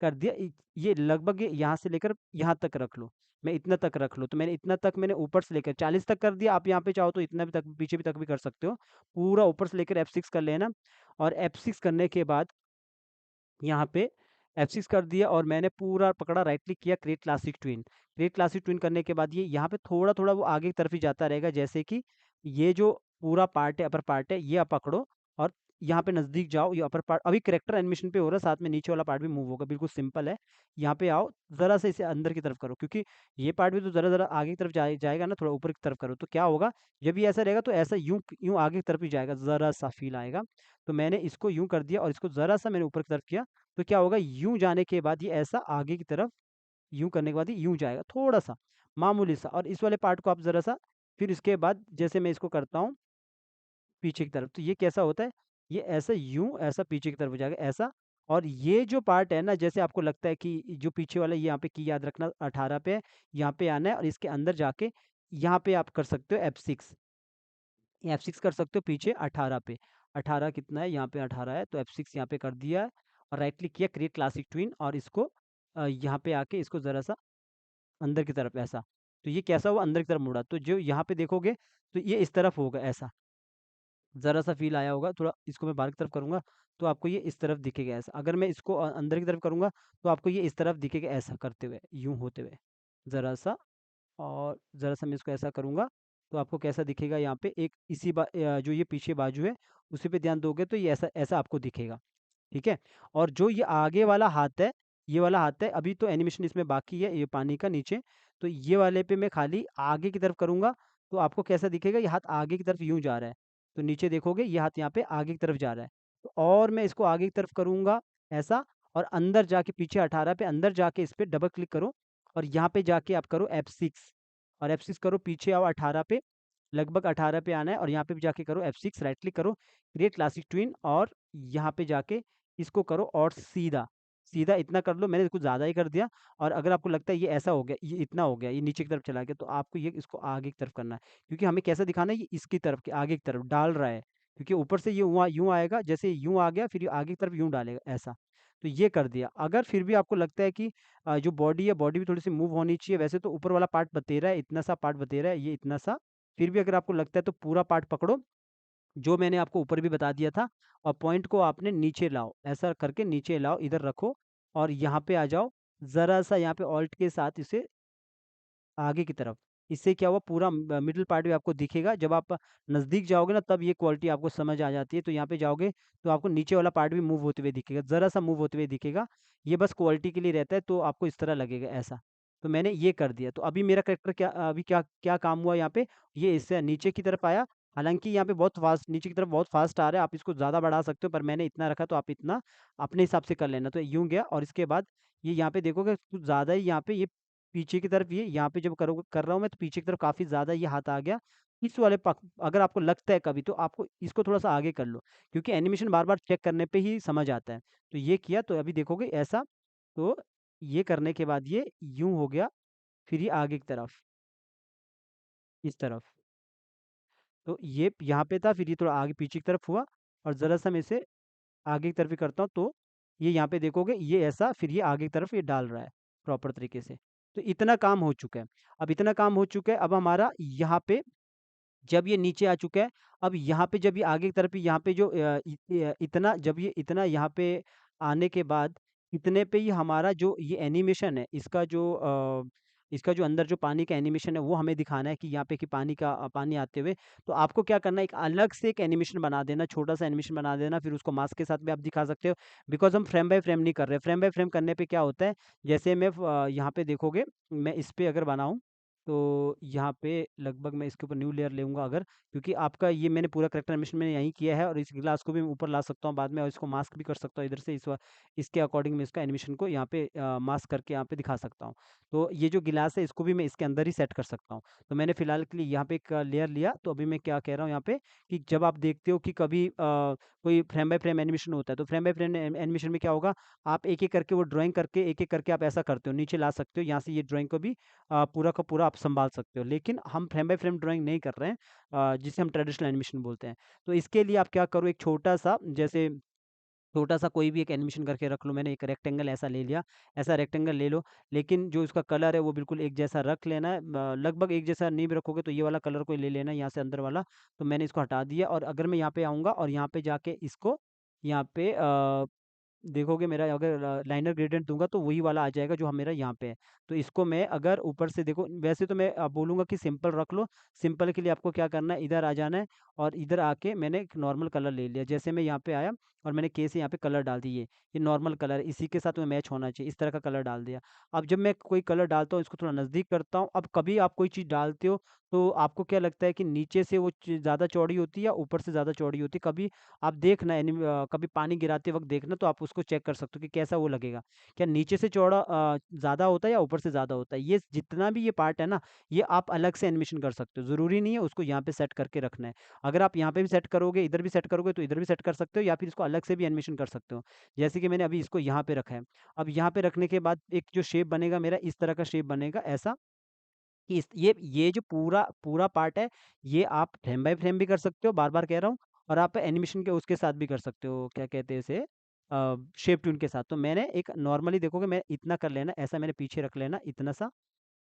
कर दिया ये लगभग ये यहाँ से लेकर यहाँ तक रख लो। मैं इतना तक रख लो, तो मैंने इतना तक मैंने ऊपर से लेकर 40 तक कर दिया, आप यहाँ पे चाहो तो इतना भी तक पीछे भी तक भी कर सकते हो। पूरा ऊपर से लेकर F6 कर लेना और F6 करने के बाद यहाँ पे F6 कर दिया और मैंने पूरा पकड़ा राइट क्लिक किया create classic twin. Create classic twin करने के बाद ये यहाँ पे थोड़ा-थोड़ा वो आगे की तरफ ही जाता रहेगा जैसे कि ये जो पूरा पार्ट है, अपर पार्ट है, ये आप पकड़ो और यहाँ पे नज़दीक जाओ, ये अपर पार्ट अभी करैक्टर एनिमेशन पे हो रहा है, साथ में नीचे वाला पार्ट भी मूव होगा, बिल्कुल सिंपल है। यहाँ पे आओ, ज़रा-सा इसे अंदर की तरफ करो क्योंकि ये पार्ट भी तो ज़रा-ज़रा आगे की तरफ जाएगा ना, थोड़ा ऊपर की तरफ करो, तो क्या होगा, जब ये ऐसा रहेगा तो ऐसा यूँ यूँ आगे की तरफ ही जाएगा, ज़रा-सा फ़ील आएगा। तो मैंने इसको यूँ कर दिया और इसको ज़रा-सा मैंने ऊपर की तरफ किया तो क्या होगा यूँ जाने के बाद ये ऐसा आगे की तरफ यूँ करने के बाद ये यूँ जाएगा थोड़ा-सा, मामूली-सा और इस वाले पार्ट को आप ज़रा-सा फिर इसके बाद जैसे मैं इसको करता हूँ पीछे की तरफ, तो ये कैसा होता है, ये ऐसा यूँ ऐसा पीछे की तरफ हो जाएगा ऐसा और ये जो पार्ट है ना जैसे आपको लगता है कि जो पीछे वाला ये यहाँ पे की याद रखना 18 पे है, यहाँ पे आना है और इसके अंदर जाके यहाँ पे आप कर सकते हो F6 F6 कर सकते हो पीछे 18 पे। 18 कितना है? यहाँ पे 18 है, तो F6 यहाँ पे कर दिया है और राइट क्लिक किया क्रिएट क्लासिक ट्विन और इसको यहाँ पे आके इसको ज़रा-सा अंदर की तरफ ऐसा। तो ये कैसा हुआ? अंदर की तरफ मुड़ा। तो जो यहाँ पे देखोगे, तो ये इस तरफ होगा ऐसा। ज़रा-सा फ़ील आया होगा, थोड़ा इसको मैं बाहर की तरफ करूँगा, तो आपको ये इस तरफ दिखेगा ऐसा। अगर मैं इसको अंदर की तरफ करूँगा, तो आपको ये इस तरफ दिखेगा ऐसा करते हुए, यूँ होते हुए। ज़रा-सा और ज़रा-सा मैं इसको ऐसा करूँगा, तो आपको कैसा दिखेगा यहाँ पे एक जो ये पीछे बाजू है, उसी पे ध्यान दोगे तो ये ऐसा ऐसा आपको दिखेगा, ठीक है? और जो ये आगे वाला हाथ है, ये वाला हाथ है, अभी तो एनिमेशन इसमें बाकी है, ये पानी का नीचे, तो ये वाले पे मैं खाली आगे की तरफ करूँगा, तो आपको कैसा दिखेगा, ये हाथ आगे की तरफ यूँ जा रहा है। तो नीचे देखोगे, ये हाथ यहाँ पे आगे की तरफ जा रहा है। तो और मैं इसको आगे की तरफ करूँगा, ऐसा और अंदर जाके पीछे 18 पे अंदर जाके इस पे डबल क्लिक करो और यहाँ पे जाके आप करो F6 और F6 करो, पीछे आओ 18 पे, लगभग 18 पे आना है और यहाँ पे भी जाके करो F6 राइट क्लिक करो, क्रिएट क्लासिक ट्विन और यहाँ पे जाके इसको करो और सीधा, सीधा इतना कर लो, मैंने कुछ ज़्यादा ही कर दिया और अगर आपको लगता है ये ऐसा हो गया, ये इतना हो गया, ये नीचे की तरफ चला गया, तो आपको ये इसको आगे की तरफ करना है। क्योंकि हमें कैसा दिखाना है, ये इसकी तरफ के आगे की तरफ डाल रहा है, क्योंकि ऊपर से ये यूँ आएगा, जैसे यूँ आ गया, फिर ये आगे की तरफ यूँ डालेगा, ऐसा। तो ये कर दिया। अगर फिर भी आपको लगता है कि जो बॉडी है, बॉडी भी थोड़ी-सी मूव होनी चाहिए, वैसे तो ऊपर वाला पार्ट बतेरा है, इतना सा पार्ट बतेरा है, ये इतना सा। फिर भी अगर आपको लगता है तो पूरा पार्ट पकड़ो, जो मैंने आपको ऊपर भी बता दिया था और पॉइंट को आपने नीचे लाओ, ऐसा करके नीचे लाओ, इधर रखो और यहाँ पे आ जाओ, ज़रा-सा यहाँ पे ऑल्ट के साथ इसे आगे की तरफ। इससे क्या हुआ पूरा मिडल पार्ट भी आपको दिखेगा, जब आप नज़दीक जाओगे ना तब ये क्वालिटी आपको समझ आ जाती है। तो यहाँ पे जाओगे तो आपको नीचे वाला पार्ट भी मूव होते हुए दिखेगा, ज़रा-सा मूव होते हुए दिखेगा। ये बस क्वालिटी के लिए रहता है तो आपको इस तरह लगेगा ऐसा। तो मैंने ये कर दिया, तो अभी मेरा कैरेक्टर अभी क्या क्या काम हुआ यहाँ पे, ये इससे नीचे की तरफ आया, हालाँकि यहाँ पे बहुत फ़ास्ट नीचे की तरफ बहुत फ़ास्ट आ रहा है, आप इसको ज़्यादा बढ़ा सकते हो पर मैंने इतना रखा तो आप इतना अपने हिसाब से कर लेना। तो यूँ गया और इसके बाद ये यहाँ पे देखोगे कुछ ज़्यादा ही यहाँ पे ये पीछे की तरफ ये यहाँ पे जब कर रहा हूँ मैं तो पीछे की तरफ काफ़ी ज़्यादा ये हाथ आ गया। इस वाले पक अगर आपको लगता है कभी तो आपको इसको थोड़ा-सा आगे कर लो, क्योंकि एनिमेशन बार-बार चेक करने पे ही समझ आता है। तो ये किया तो अभी देखोगे ऐसा, तो ये करने के बाद ये यूँ हो गया, फिर ये आगे की तरफ, इस तरफ। तो ये यहाँ पे था फिर ये थोड़ा आगे पीछे की तरफ हुआ और ज़रा-सा मैं इसे आगे की तरफ भी करता हूँ तो ये यहाँ पे देखोगे ये ऐसा फिर ये आगे की तरफ ये डाल रहा है प्रॉपर तरीके से। तो इतना काम हो चुका है। अब इतना काम हो चुका है अब हमारा यहाँ पे जब ये नीचे आ चुका है, अब यहाँ पे जब ये आगे की तरफ यहाँ पे जो इतना जब ये इतना यहाँ पे आने के बाद इतने पे ही हमारा जो ये एनिमेशन है इसका जो अंदर जो पानी का एनिमेशन है वो हमें दिखाना है कि यहाँ पे कि पानी आते हुए। तो आपको क्या करना है एक अलग से एक एनिमेशन बना देना, छोटा-सा एनिमेशन बना देना फिर उसको मास्क के साथ भी आप दिखा सकते हो। बिकॉज़ हम फ्रेम बाय फ्रेम नहीं कर रहे, फ्रेम बाय फ्रेम करने पे क्या होता है, जैसे मैं यहाँ पे देखोगे मैं इस पे अगर बनाऊँ तो यहाँ पे लगभग मैं इसके ऊपर न्यू लेयर लूँगा अगर, क्योंकि आपका ये मैंने पूरा करैक्टर एनिमेशन मैंने यहीं किया है, और इस ग्लास को भी मैं ऊपर ला सकता हूँ बाद में, और इसको मास्क भी कर सकता हूँ इधर से, इसके अकॉर्डिंग मैं इसका एनिमेशन को यहाँ पे मास्क करके यहाँ पे दिखा सकता हूँ। तो ये जो गिलास है इसको भी मैं इसके अंदर ही सेट कर सकता हूँ। तो मैंने फिलहाल के लिए यहाँ पे एक लेयर लिया, तो अभी मैं क्या कह रहा हूँ यहाँ पे, कि जब आप देखते हो कि कभी कोई फ्रेम बाय फ्रेम एनिमेशन होता है, तो फ्रेम बाय फ्रेम एनिमेशन में क्या होगा, आप एक एक करके वो ड्राइंग करके एक एक करके आप ऐसा करते हो, नीचे ला सकते हो, यहाँ से ये ड्राइंग को भी पूरा का पूरा आप सँभाल सकते हो। लेकिन हम फ्रेम बाय फ्रेम ड्राइंग नहीं कर रहे हैं, जिसे हम ट्रेडिशनल एनिमेशन बोलते हैं। तो इसके लिए आप क्या करो, एक छोटा-सा, जैसे छोटा-सा कोई भी एक एनिमेशन करके रख लो, मैंने एक रेक्टेंगल ऐसा ले लिया, ऐसा रेक्टेंगल ले लो, लेकिन जो इसका कलर है वो बिल्कुल एक जैसा रख लेना है। लगभग एक जैसा नहीं भी रखोगे तो ये वाला कलर कोई ले लेना है यहाँ से अंदर वाला, तो मैंने इसको हटा दिया, और अगर मैं यहाँ पे आऊँगा और यहाँ पे जाके इसको यहाँ पे देखोगे, मेरा अगर लाइनर ग्रेडिएंट दूँगा तो वही वाला आ जाएगा जो मेरा यहाँ पे है। तो इसको मैं अगर ऊपर से देखो, वैसे तो मैं बोलूँगा कि सिंपल रख लो। सिंपल के लिए आपको क्या करना है, इधर आ जाना है, और इधर आके मैंने एक नॉर्मल कलर ले लिया। जैसे मैं यहाँ पे आया और मैंने के से यहाँ पे कलर डाल दिए। ये नॉर्मल कलर है, इसी के साथ में मैच होना चाहिए, इस तरह का कलर डाल दिया। अब जब मैं कोई कलर डालता हूँ, इसको थोड़ा नज़दीक करता हूँ। अब कभी आप कोई चीज़ डालते हो, तो आपको क्या लगता है कि नीचे से वो चीज़ ज़्यादा चौड़ी होती है या ऊपर से ज़्यादा चौड़ी होती है? कभी आप देखना कभी पानी गिराते वक़्त देखना, तो आप उसको चेक कर सकते हो कि कैसा वो लगेगा। क्या नीचे से चौड़ा ज़्यादा होता है या ऊपर से ज़्यादा होता है? ये जितना भी ये पार्ट है ना, ये आप अलग से एनिमेशन कर सकते हो। ज़रूरी नहीं है उसको यहाँ पे सेट करके रखना है। अगर आप यहाँ पे भी सेट करोगे, इधर भी सेट करोगे, तो इधर भी सेट कर सकते हो, या फिर इसको अलग से भी एनिमेशन कर सकते हो। जैसे कि मैंने अभी इसको यहाँ पे रखा है। अब यहाँ पे रखने के बाद एक जो शेप बनेगा मेरा, इस तरह का शेप बनेगा, ऐसा कि इस ये जो पूरा पूरा पार्ट है, ये आप फ्रेम बाय फ्रेम भी कर सकते हो, बार-बार कह रहा हूँ, और आप एनिमेशन के उसके साथ भी कर सकते हो, क्या कहते हैं इसे, शेप ट्यून के साथ। तो मैंने एक नॉर्मली देखोगे, मैं इतना कर लेना, ऐसा मैंने पीछे रख लेना इतना सा,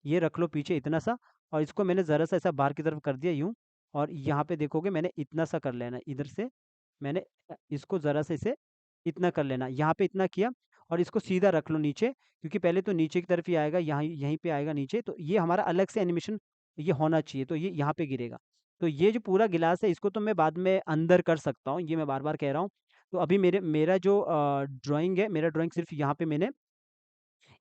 ये रख लो पीछे इतना सा, और इसको मैंने ज़रा-सा ऐसा बाहर की तरफ कर दिया यूँ, और यहाँ पे देखोगे मैंने इतना सा कर लेना इधर से, मैंने इसको ज़रा-सा इसे इतना कर लेना, यहाँ पे इतना किया, और इसको सीधा रख लो नीचे, क्योंकि पहले तो नीचे की तरफ ही आएगा, यहाँ यहीं पे आएगा नीचे, तो ये हमारा अलग से एनिमेशन ये होना चाहिए, तो ये यहाँ पे गिरेगा। तो ये जो पूरा गिलास है, इसको तो मैं बाद में अंदर कर सकता हूँ, ये मैं बार-बार कह रहा हूँ। तो अभी मेरा जो ड्राइंग है, मेरा ड्राइंग सिर्फ़ यहाँ पे मैंने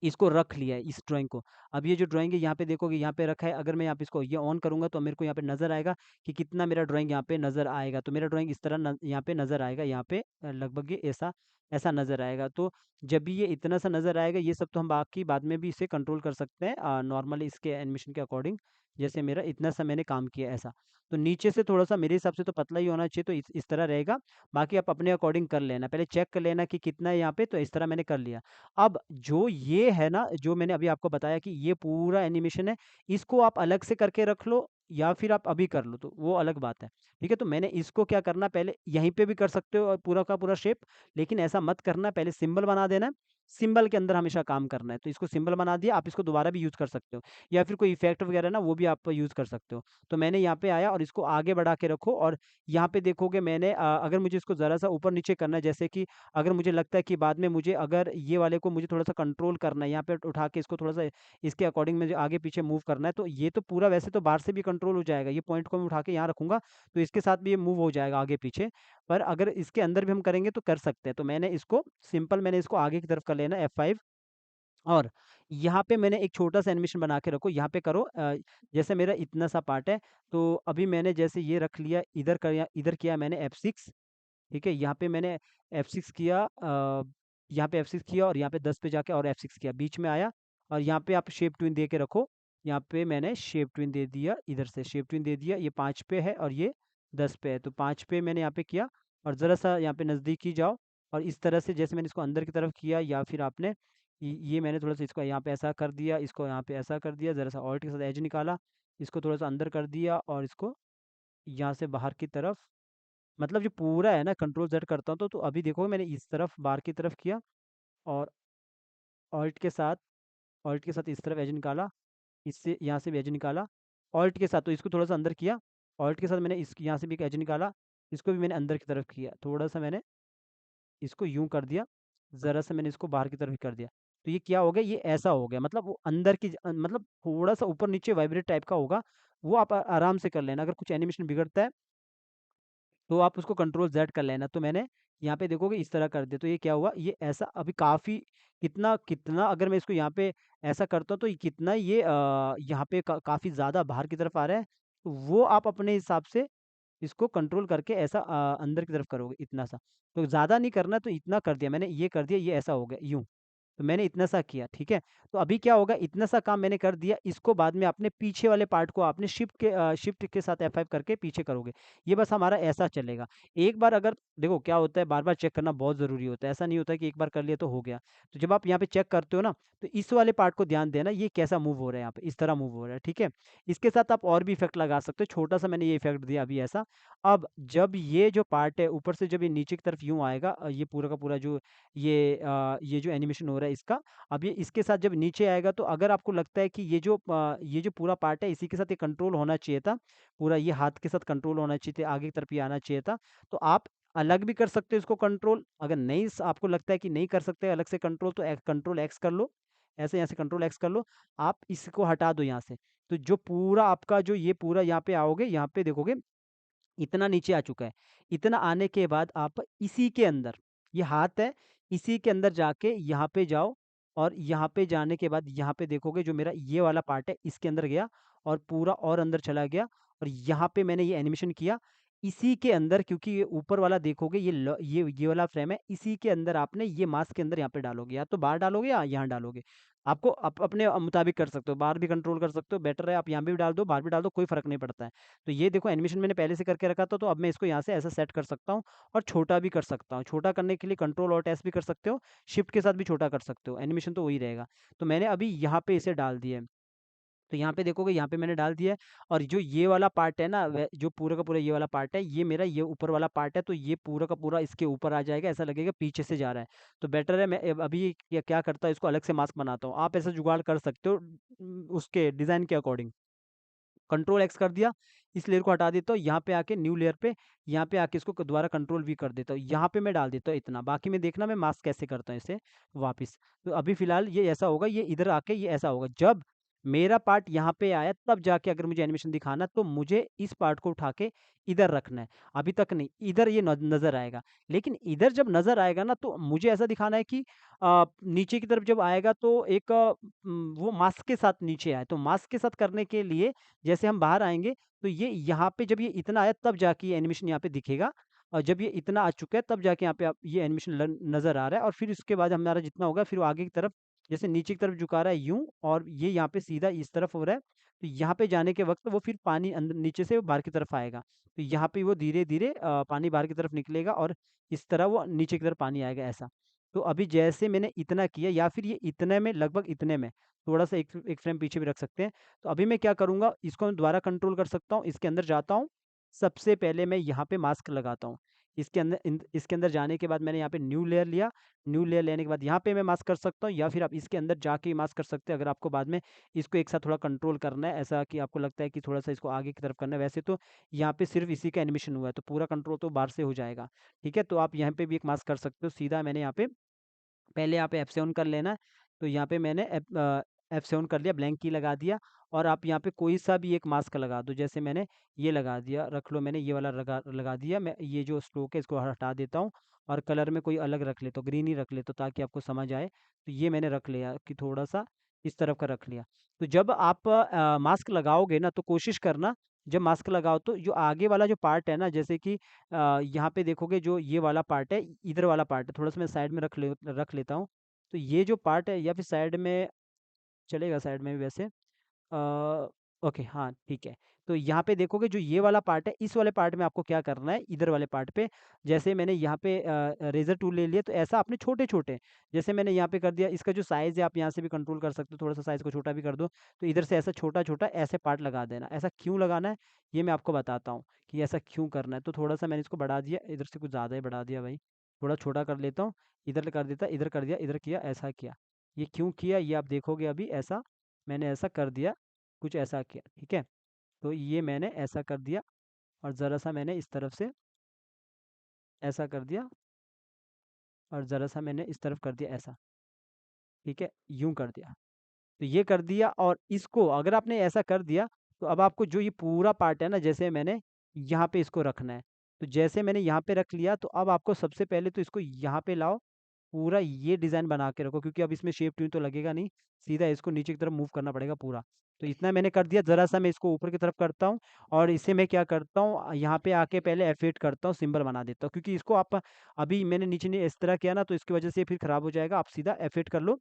इसको रख लिया है, इस ड्राइंग को। अब ये जो ड्राइंग है यहाँ पे देखोगे, यहाँ पे रखा है, अगर मैं यहाँ पे इसको ये ऑन करूँगा तो मेरे को यहाँ पे नज़र आएगा कि कितना मेरा ड्राइंग यहाँ पे नज़र आएगा। तो मेरा ड्राइंग इस तरह यहाँ पे नज़र आएगा, यहाँ पे लगभग ये ऐसा ऐसा नज़र आएगा। तो जब भी ये इतना सा नज़र आएगा, ये सब तो हम बाकी बाद में भी इसे कंट्रोल कर सकते हैं नॉर्मली इसके एनिमेशन के अकॉर्डिंग। जैसे मेरा इतना सा मैंने काम किया ऐसा। तो नीचे से थोड़ा-सा मेरे हिसाब से तो पतला ही होना चाहिए, तो इस तरह रहेगा। बाकी आप अपने अकॉर्डिंग कर लेना। पहले चेक कर लेना कि कितना है यहाँ पे, तो इस तरह मैंने कर लिया। अब जो ये है ना, जो मैंने अभी आपको बताया कि ये पूरा एनिमेशन है, इसको आप अलग से करके रख लो या फिर आप अभी कर लो, तो वो अलग बात है। ठीक है? तो मैंने इसको क्या करना, पहले यहीं पे भी कर सकते हो पूरा का पूरा शेप, लेकिन ऐसा मत करना, पहले सिंबल बना देना है, सिंबल के अंदर हमेशा काम करना है। तो इसको सिंबल बना दिया, आप इसको दोबारा भी यूज़ कर सकते हो, या फिर कोई इफ़ेक्ट वगैरह ना, वो भी आप यूज़ कर सकते हो। तो मैंने यहाँ पे आया और इसको आगे बढ़ा के रखो, और यहाँ पे देखोगे मैंने अगर मुझे इसको ज़रा-सा ऊपर-नीचे करना है, जैसे कि अगर मुझे लगता है कि बाद में मुझे अगर ये वाले को मुझे थोड़ा-सा कंट्रोल करना है, यहाँ पे उठा के इसको थोड़ा-सा इसके अकॉर्डिंग मुझे आगे-पीछे मूव करना है, तो ये तो पूरा वैसे तो बाहर से भी कंट्रोल हो जाएगा। ये पॉइंट को मैं उठा के यहाँ रखूँगा, तो इसके साथ भी ये मूव हो जाएगा आगे-पीछे। पर अगर इसके अंदर भी हम करेंगे तो कर सकते हैं। तो मैंने इसको आगे की तरफ कर लेना F5, और यहाँ पे मैंने एक छोटा-सा एनिमेशन बना के रखो, यहाँ पे करो जैसे मेरा इतना सा पार्ट है, तो अभी मैंने जैसे ये रख लिया, इधर किया मैंने F6, ठीक है? यहाँ पे मैंने F6 किया, यहाँ पे F6 किया, और यहाँ पे 10 पे जाके और F6 किया, बीच में आया, और यहाँ पे आप शेप ट्विन दे के रखो। यहाँ पे मैंने शेप ट्विन दे दिया, इधर से शेप ट्विन दे दिया, ये 5 पे है और ये 10 पे है, तो 5 पे मैंने यहाँ पे किया, और ज़रा-सा यहाँ पे नज़दीक ही जाओ, और इस तरह से जैसे मैंने इसको अंदर की तरफ किया, या फिर आपने ये मैंने थोड़ा-सा इसको यहाँ पे ऐसा कर दिया, इसको यहाँ पे ऐसा कर दिया, ज़रा-सा ऑल्ट के साथ एज निकाला, इसको थोड़ा-सा अंदर कर दिया, और इसको यहाँ से बाहर की तरफ, मतलब जो पूरा है ना, कंट्रोल ज़ेड करता हूँ, तो अभी देखो मैंने इस तरफ बाहर की तरफ किया, और ऑल्ट के साथ इस तरफ एज निकाला, इससे यहाँ से भी एज निकाला, ऑल्ट के साथ तो इसको थोड़ा-सा अंदर किया, ऑल्ट के साथ मैंने इस यहाँ से भी एक एज निकाला, इसको भी मैंने अंदर की तरफ किया, थोड़ा-सा मैंने इसको यूँ कर दिया, ज़रा-सा मैंने इसको बाहर की तरफ ही कर दिया। तो ये क्या हो गया, ये ऐसा हो गया, मतलब वो अंदर की मतलब थोड़ा-सा ऊपर-नीचे वाइब्रेट टाइप का होगा, वो आप आराम से कर लेना। अगर कुछ एनिमेशन बिगड़ता है, तो आप उसको कंट्रोल ज़ेड कर लेना। तो मैंने यहाँ पे देखोगे इस तरह कर दिया, तो ये क्या हुआ, ये ऐसा अभी काफ़ी कितना कितना अगर मैं इसको यहाँ पे ऐसा करता हूँ, तो ये कितना ये यहाँ पे काफ़ी ज़्यादा बाहर की तरफ आ रहा है, तो वो आप अपने हिसाब से इसको कंट्रोल करके ऐसा अंदर की तरफ करोगे इतना सा। तो ज़्यादा नहीं करना, तो इतना कर दिया मैंने, ये कर दिया, ये ऐसा हो गया यूँ। तो मैंने इतना सा किया, ठीक है? तो अभी क्या होगा, इतना सा काम मैंने कर दिया, इसको बाद में आपने पीछे वाले पार्ट को आपने शिफ्ट के साथ F5 करके पीछे करोगे। ये बस हमारा ऐसा चलेगा। एक बार अगर देखो क्या होता है, बार-बार चेक करना बहुत ज़रूरी होता है। ऐसा नहीं होता है कि एक बार कर लिया तो हो गया। तो जब आप यहाँ पे चेक करते हो ना, तो इस वाले पार्ट को ध्यान देना, ये कैसा मूव हो रहा है यहाँ पे, इस तरह मूव हो रहा है, ठीक है? इसके साथ आप और भी इफ़ेक्ट लगा सकते हो, छोटा-सा मैंने ये इफ़ेक्ट दिया अभी ऐसा। अब जब ये जो पार्ट है, ऊपर से जब ये नीचे की तरफ यूँ आएगा, ये पूरा का पूरा जो ये जो एनिमेशन हो रहा है इसका, अब ये इसके साथ जब नीचे आएगा, तो अगर आपको लगता है कि ये जो पूरा पार्ट है इसी के साथ ये कंट्रोल होना चाहिए था, पूरा ये हाथ के साथ कंट्रोल होना चाहिए था, आगे की तरफ ये आना चाहिए था, तो आप अलग भी कर सकते हो इसको कंट्रोल। अगर नहीं स आपको लगता है कि नहीं कर सकते अलग से कंट्रोल, तो कंट्रोल एक्स कर लो, ऐसे यहाँ से कंट्रोल एक्स कर लो, आप इसको हटा दो यहाँ से। तो जो पूरा आपका जो ये पूरा यहाँ पे आओगे, यहाँ पे देखोगे इतना नीचे आ चुका है। इतना आने के बाद आप इसी के अंदर, ये हाथ है, इसी के अंदर जाके यहाँ पे जाओ, और यहाँ पे जाने के बाद यहाँ पे देखोगे जो मेरा ये वाला पार्ट है, इसके अंदर गया और पूरा और अंदर चला गया, और यहाँ पे मैंने ये एनिमेशन किया। इसी के अंदर, क्योंकि ये ऊपर वाला देखोगे ये वाला फ्रेम है, इसी के अंदर आपने ये मास्क के अंदर यहाँ पे डालोगे, या तो बाहर डालोगे या यहाँ डालोगे। आपको अपने मुताबिक कर सकते हो, बाहर भी कंट्रोल कर सकते हो, बेटर है आप यहाँ भी डाल दो, बाहर भी डाल दो, कोई फ़र्क नहीं पड़ता है। तो ये देखो एनिमेशन मैंने पहले से करके रखा था, तो अब मैं इसको यहाँ से ऐसा सेट कर सकता हूँ और छोटा भी कर सकता हूँ। छोटा करने के लिए कंट्रोल ऑल्ट एस भी कर सकते हो, शिफ्ट के साथ भी छोटा कर सकते हो, एनिमेशन तो वही रहेगा। तो मैंने अभी यहाँ पे इसे डाल दिया है। तो यहाँ पे देखोगे, यहाँ पे मैंने डाल दिया है, और जो ये वाला पार्ट है ना, जो पूरा का पूरा ये वाला पार्ट है, ये मेरा ये ऊपर वाला पार्ट है, तो ये पूरा का पूरा इसके ऊपर आ जाएगा, ऐसा लगेगा पीछे से जा रहा है। तो बेटर है मैं अभी क्या क्या करता हूँ, इसको अलग से मास्क बनाता हूँ। आप ऐसा जुगाड़ कर सकते हो उसके डिज़ाइन के अकॉर्डिंग। कंट्रोल एक्स कर दिया, इस लेयर को हटा देता हूँ, यहाँ पे आके न्यू लेयर पे, यहाँ पे आके इसको दोबारा कंट्रोल वी कर देता हूँ, यहाँ पे मैं डाल देता हूँ इतना, बाकी में देखना मैं मास्क कैसे करता हूँ इसे वापिस। तो अभी फ़िलहाल ये ऐसा होगा, ये इधर आके ये ऐसा होगा। जब मेरा पार्ट यहाँ पे आया, तब जाके अगर मुझे एनिमेशन दिखाना, तो मुझे इस पार्ट को उठा के इधर रखना है, अभी तक नहीं, इधर ये नज़र आएगा। लेकिन इधर जब नज़र आएगा ना, तो मुझे ऐसा दिखाना है कि नीचे की तरफ जब आएगा, तो एक वो मास्क के साथ नीचे आए। तो मास्क के साथ करने के लिए जैसे हम बाहर आएँगे, तो ये यहाँ पे जब ये इतना आया, तब जाके ये एनिमेशन यहाँ पे दिखेगा, और जब ये इतना आ चुका है, तब जाके यहाँ पे आप ये एनिमेशन नज़र आ रहा है, और फिर उसके बाद हमारा जितना होगा, फिर वो आगे की तरफ, जैसे नीचे की तरफ झुका रहा है यूँ, और ये यहाँ पे सीधा इस तरफ हो रहा है, तो यहाँ पे जाने के वक़्त वो फिर पानी अंदर नीचे से बाहर की तरफ आएगा। तो यहाँ पे वो धीरे-धीरे पानी बाहर की तरफ निकलेगा, और इस तरह वो नीचे की तरफ पानी आएगा, ऐसा। तो अभी जैसे मैंने इतना किया, या फिर ये इतने में, लगभग इतने में, थोड़ा-सा एक फ्रेम पीछे भी रख सकते हैं। तो अभी मैं क्या करूँगा, इसको मैं दोबारा कंट्रोल कर सकता हूँ, इसके अंदर जाता हूँ, सबसे पहले मैं यहाँ पे मास्क लगाता हूँ। इसके अंदर जाने के बाद मैंने यहाँ पे न्यू लेयर लिया, न्यू लेयर लेने के बाद यहाँ पे मैं मास्क कर सकता हूँ, या फिर आप इसके अंदर जाके ही मास्क कर सकते हैं, अगर आपको बाद में इसको एक साथ थोड़ा कंट्रोल करना है, ऐसा कि आपको लगता है कि थोड़ा-सा इसको आगे की तरफ करना है। वैसे तो यहाँ पे सिर्फ़ इसी का एनिमेशन हुआ है, तो पूरा कंट्रोल तो बाहर से हो जाएगा, ठीक है? तो आप यहाँ पे भी एक मास्क कर सकते हो, सीधा मैंने यहाँ पे पहले यहाँ पे F7 कर लेना है, तो यहाँ पे मैंने F7 कर लिया, ब्लैंक की लगा दिया, और आप यहाँ पे कोई सा भी एक मास्क लगा दो, जैसे मैंने ये लगा दिया, रख लो, मैंने ये वाला लगा लगा दिया। मैं ये जो स्ट्रोक है इसको हटा देता हूँ, और कलर में कोई अलग रख लेता हूँ, ग्रीन ही रख लेता हूँ, ताकि आपको समझ आए। तो ये मैंने रख लिया कि थोड़ा-सा इस तरफ का रख लिया। तो जब आप मास्क लगाओगे ना, तो कोशिश करना, जब मास्क लगाओ, तो जो आगे वाला जो पार्ट है ना, जैसे कि यहाँ पे देखोगे जो ये वाला पार्ट है, इधर वाला पार्ट है, थोड़ा-सा मैं साइड में रख लेता हूँ। तो ये जो पार्ट है, या फिर साइड में चलेगा, साइड में भी वैसे। ओके, हाँ, ठीक है। तो यहाँ पे देखोगे जो ये वाला पार्ट है, इस वाले पार्ट में आपको क्या करना है, इधर वाले पार्ट पे, जैसे मैंने यहाँ पे रेज़र टूल ले लिया, तो ऐसा आपने छोटे-छोटे, जैसे मैंने यहाँ पे कर दिया, इसका जो साइज़ है आप यहाँ से भी कंट्रोल कर सकते हो, थोड़ा-सा साइज़ को छोटा भी कर दो। तो इधर से ऐसा छोटा-छोटा ऐसे पार्ट लगा देना। ऐसा क्यों लगाना है, ये मैं आपको बताता हूँ कि ऐसा क्यों करना है। तो थोड़ा-सा मैंने इसको बढ़ा दिया, इधर से कुछ ज़्यादा ही बढ़ा दिया भाई, थोड़ा छोटा कर लेता हूँ, इधर कर देता, इधर कर दिया, इधर किया, ऐसा किया। ये क्यों किया, ये आप देखोगे अभी, ऐसा मैंने ऐसा कर दिया, कुछ ऐसा किया, ठीक है? तो ये मैंने ऐसा कर दिया, और ज़रा-सा मैंने इस तरफ से ऐसा कर दिया, और ज़रा-सा मैंने इस तरफ कर दिया ऐसा, ठीक है? यूँ कर दिया। तो ये कर दिया, और इसको अगर आपने ऐसा कर दिया, तो अब आपको जो ये पूरा पार्ट है ना, जैसे मैंने यहाँ पे इसको रखना है। तो जैसे मैंने यहाँ पे रख लिया, तो अब आपको सबसे पहले तो इसको यहाँ पे लाओ, पूरा ये डिज़ाइन बना के रखो, क्योंकि अब इसमें शेप ट्यून तो लगेगा नहीं, सीधा इसको नीचे की तरफ मूव करना पड़ेगा पूरा। तो इतना मैंने कर दिया, ज़रा-सा मैं इसको ऊपर की तरफ करता हूँ और इसे मैं क्या करता हूँ, यहाँ पे आके पहले F8 करता हूँ, सिंबल बना देता हूँ, क्योंकि इसको आप अभी मैंने नीचे ने इस तरह किया ना, तो इसकी वजह से ये फिर खराब हो जाएगा। आप सीधा F8 कर लो,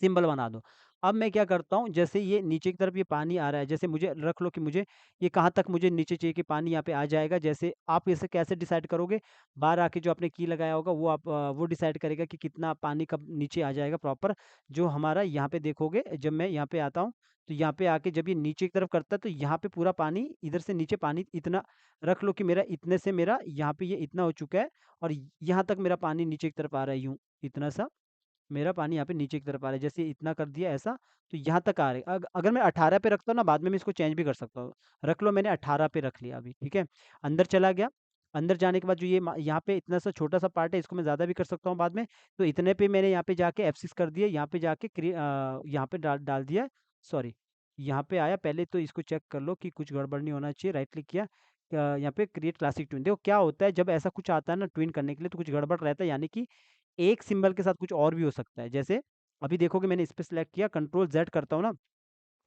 सिंबल बना दो। अब मैं क्या करता हूँ, जैसे ये नीचे की तरफ ये पानी आ रहा है, जैसे मुझे रख लो कि मुझे ये कहाँ तक मुझे नीचे चाहिए कि पानी यहाँ पे आ जाएगा। जैसे आप इसे कैसे डिसाइड करोगे? बाहर आके जो आपने की लगाया होगा वो आप वो डिसाइड करेगा कि कितना पानी कब नीचे आ जाएगा प्रॉपर। जो हमारा यहाँ पे देखोगे, जब मैं यहाँ पे आता हूँ, तो यहाँ पे आके जब ये नीचे की तरफ करता है, तो यहाँ पे पूरा पानी, इधर से नीचे पानी इतना रख लो कि मेरा इतने से मेरा यहाँ पे ये इतना हो चुका है और यहाँ तक मेरा पानी नीचे की तरफ आ रहा है यूँ, इतना-सा मेरा पानी यहाँ पे नीचे की तरफ आ रहा है। जैसे इतना कर दिया ऐसा, तो यहाँ तक आ रहा है। अगर मैं 18 पे रखता हूँ ना, बाद में मैं इसको चेंज भी कर सकता हूँ। रख लो, मैंने 18 पे रख लिया अभी, ठीक है। अंदर चला गया, अंदर जाने के बाद जो ये यहाँ पे इतना सा छोटा सा पार्ट है, इसको मैं ज़्यादा भी कर सकता हूँ बाद में। तो इतने पे मैंने यहाँ पे जाके F6 कर दिया, यहाँ पे जाके यहाँ पे डाल डाल दिया, सॉरी, यहाँ पे आया। पहले तो इसको चेक कर लो कि कुछ गड़बड़ नहीं होना चाहिए। राइट क्लिक किया, यहाँ पे क्रिएट क्लासिक ट्विन। देखो क्या होता है, जब ऐसा कुछ आता है ना ट्विन करने के लिए, तो कुछ गड़बड़ रहता है, यानी कि एक सिंबल के साथ कुछ और भी हो सकता है। जैसे अभी देखोगे मैंने इस पे सिलेक्ट किया, कंट्रोल Z करता हूँ ना,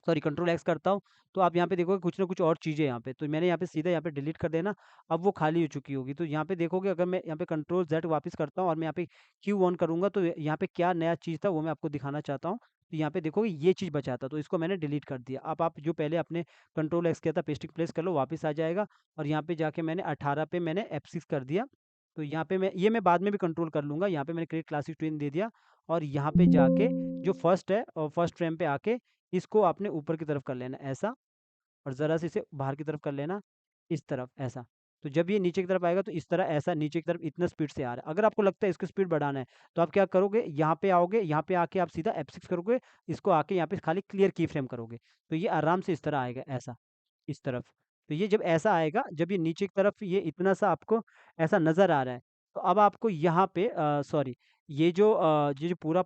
सॉरी कंट्रोल X करता हूँ, तो आप यहाँ पे देखोगे कुछ ना कुछ और चीज़ें यहाँ पे, तो मैंने यहाँ पे सीधा यहाँ पे डिलीट कर देना। अब वो खाली हो चुकी होगी, तो यहाँ पे देखोगे, अगर मैं यहाँ पे कंट्रोल Z वापस करता हूँ और मैं यहाँ पे Q ऑन करूँगा, तो यहाँ पे क्या नया चीज़ था वो मैं आपको दिखाना चाहता हूँ। तो यहाँ पे देखोगे ये चीज़ बचा था, तो इसको मैंने डिलीट कर दिया। अब आप जो पहले आपने कंट्रोल X किया था, पेस्टिंग प्लेस कर लो, वापस आ जाएगा। और यहाँ पे जाके मैंने 18 पे मैंने F6 कर दिया। तो यहाँ पे मैं बाद में भी कंट्रोल कर लूँगा। यहाँ पे मैंने क्रिएट क्लासिक ट्विन दे दिया और यहाँ पे जाके जो फर्स्ट है और फर्स्ट फ्रेम पे आके इसको आपने ऊपर की तरफ कर लेना ऐसा, और ज़रा से इसे बाहर की तरफ कर लेना इस तरफ ऐसा। तो जब ये नीचे की तरफ आएगा, तो इस तरह ऐसा नीचे की तरफ इतना स्पीड से आ रहा है। अगर आपको लगता है इसकी स्पीड बढ़ाना है, तो आप क्या करोगे, यहाँ पे आओगे, यहाँ पे आके आप सीधा F6 करोगे, इसको आके यहाँ पे खाली क्लियर की फ्रेम करोगे, तो ये आराम से इस तरह आएगा ऐसा, इस तरफ। तो ये जब ऐसा आएगा, जब ये नीचे की तरफ ये इतना सा आपको ऐसा नज़र आ रहा है, तो अब आपको यहाँ पे सॉरी, ये जो पूरा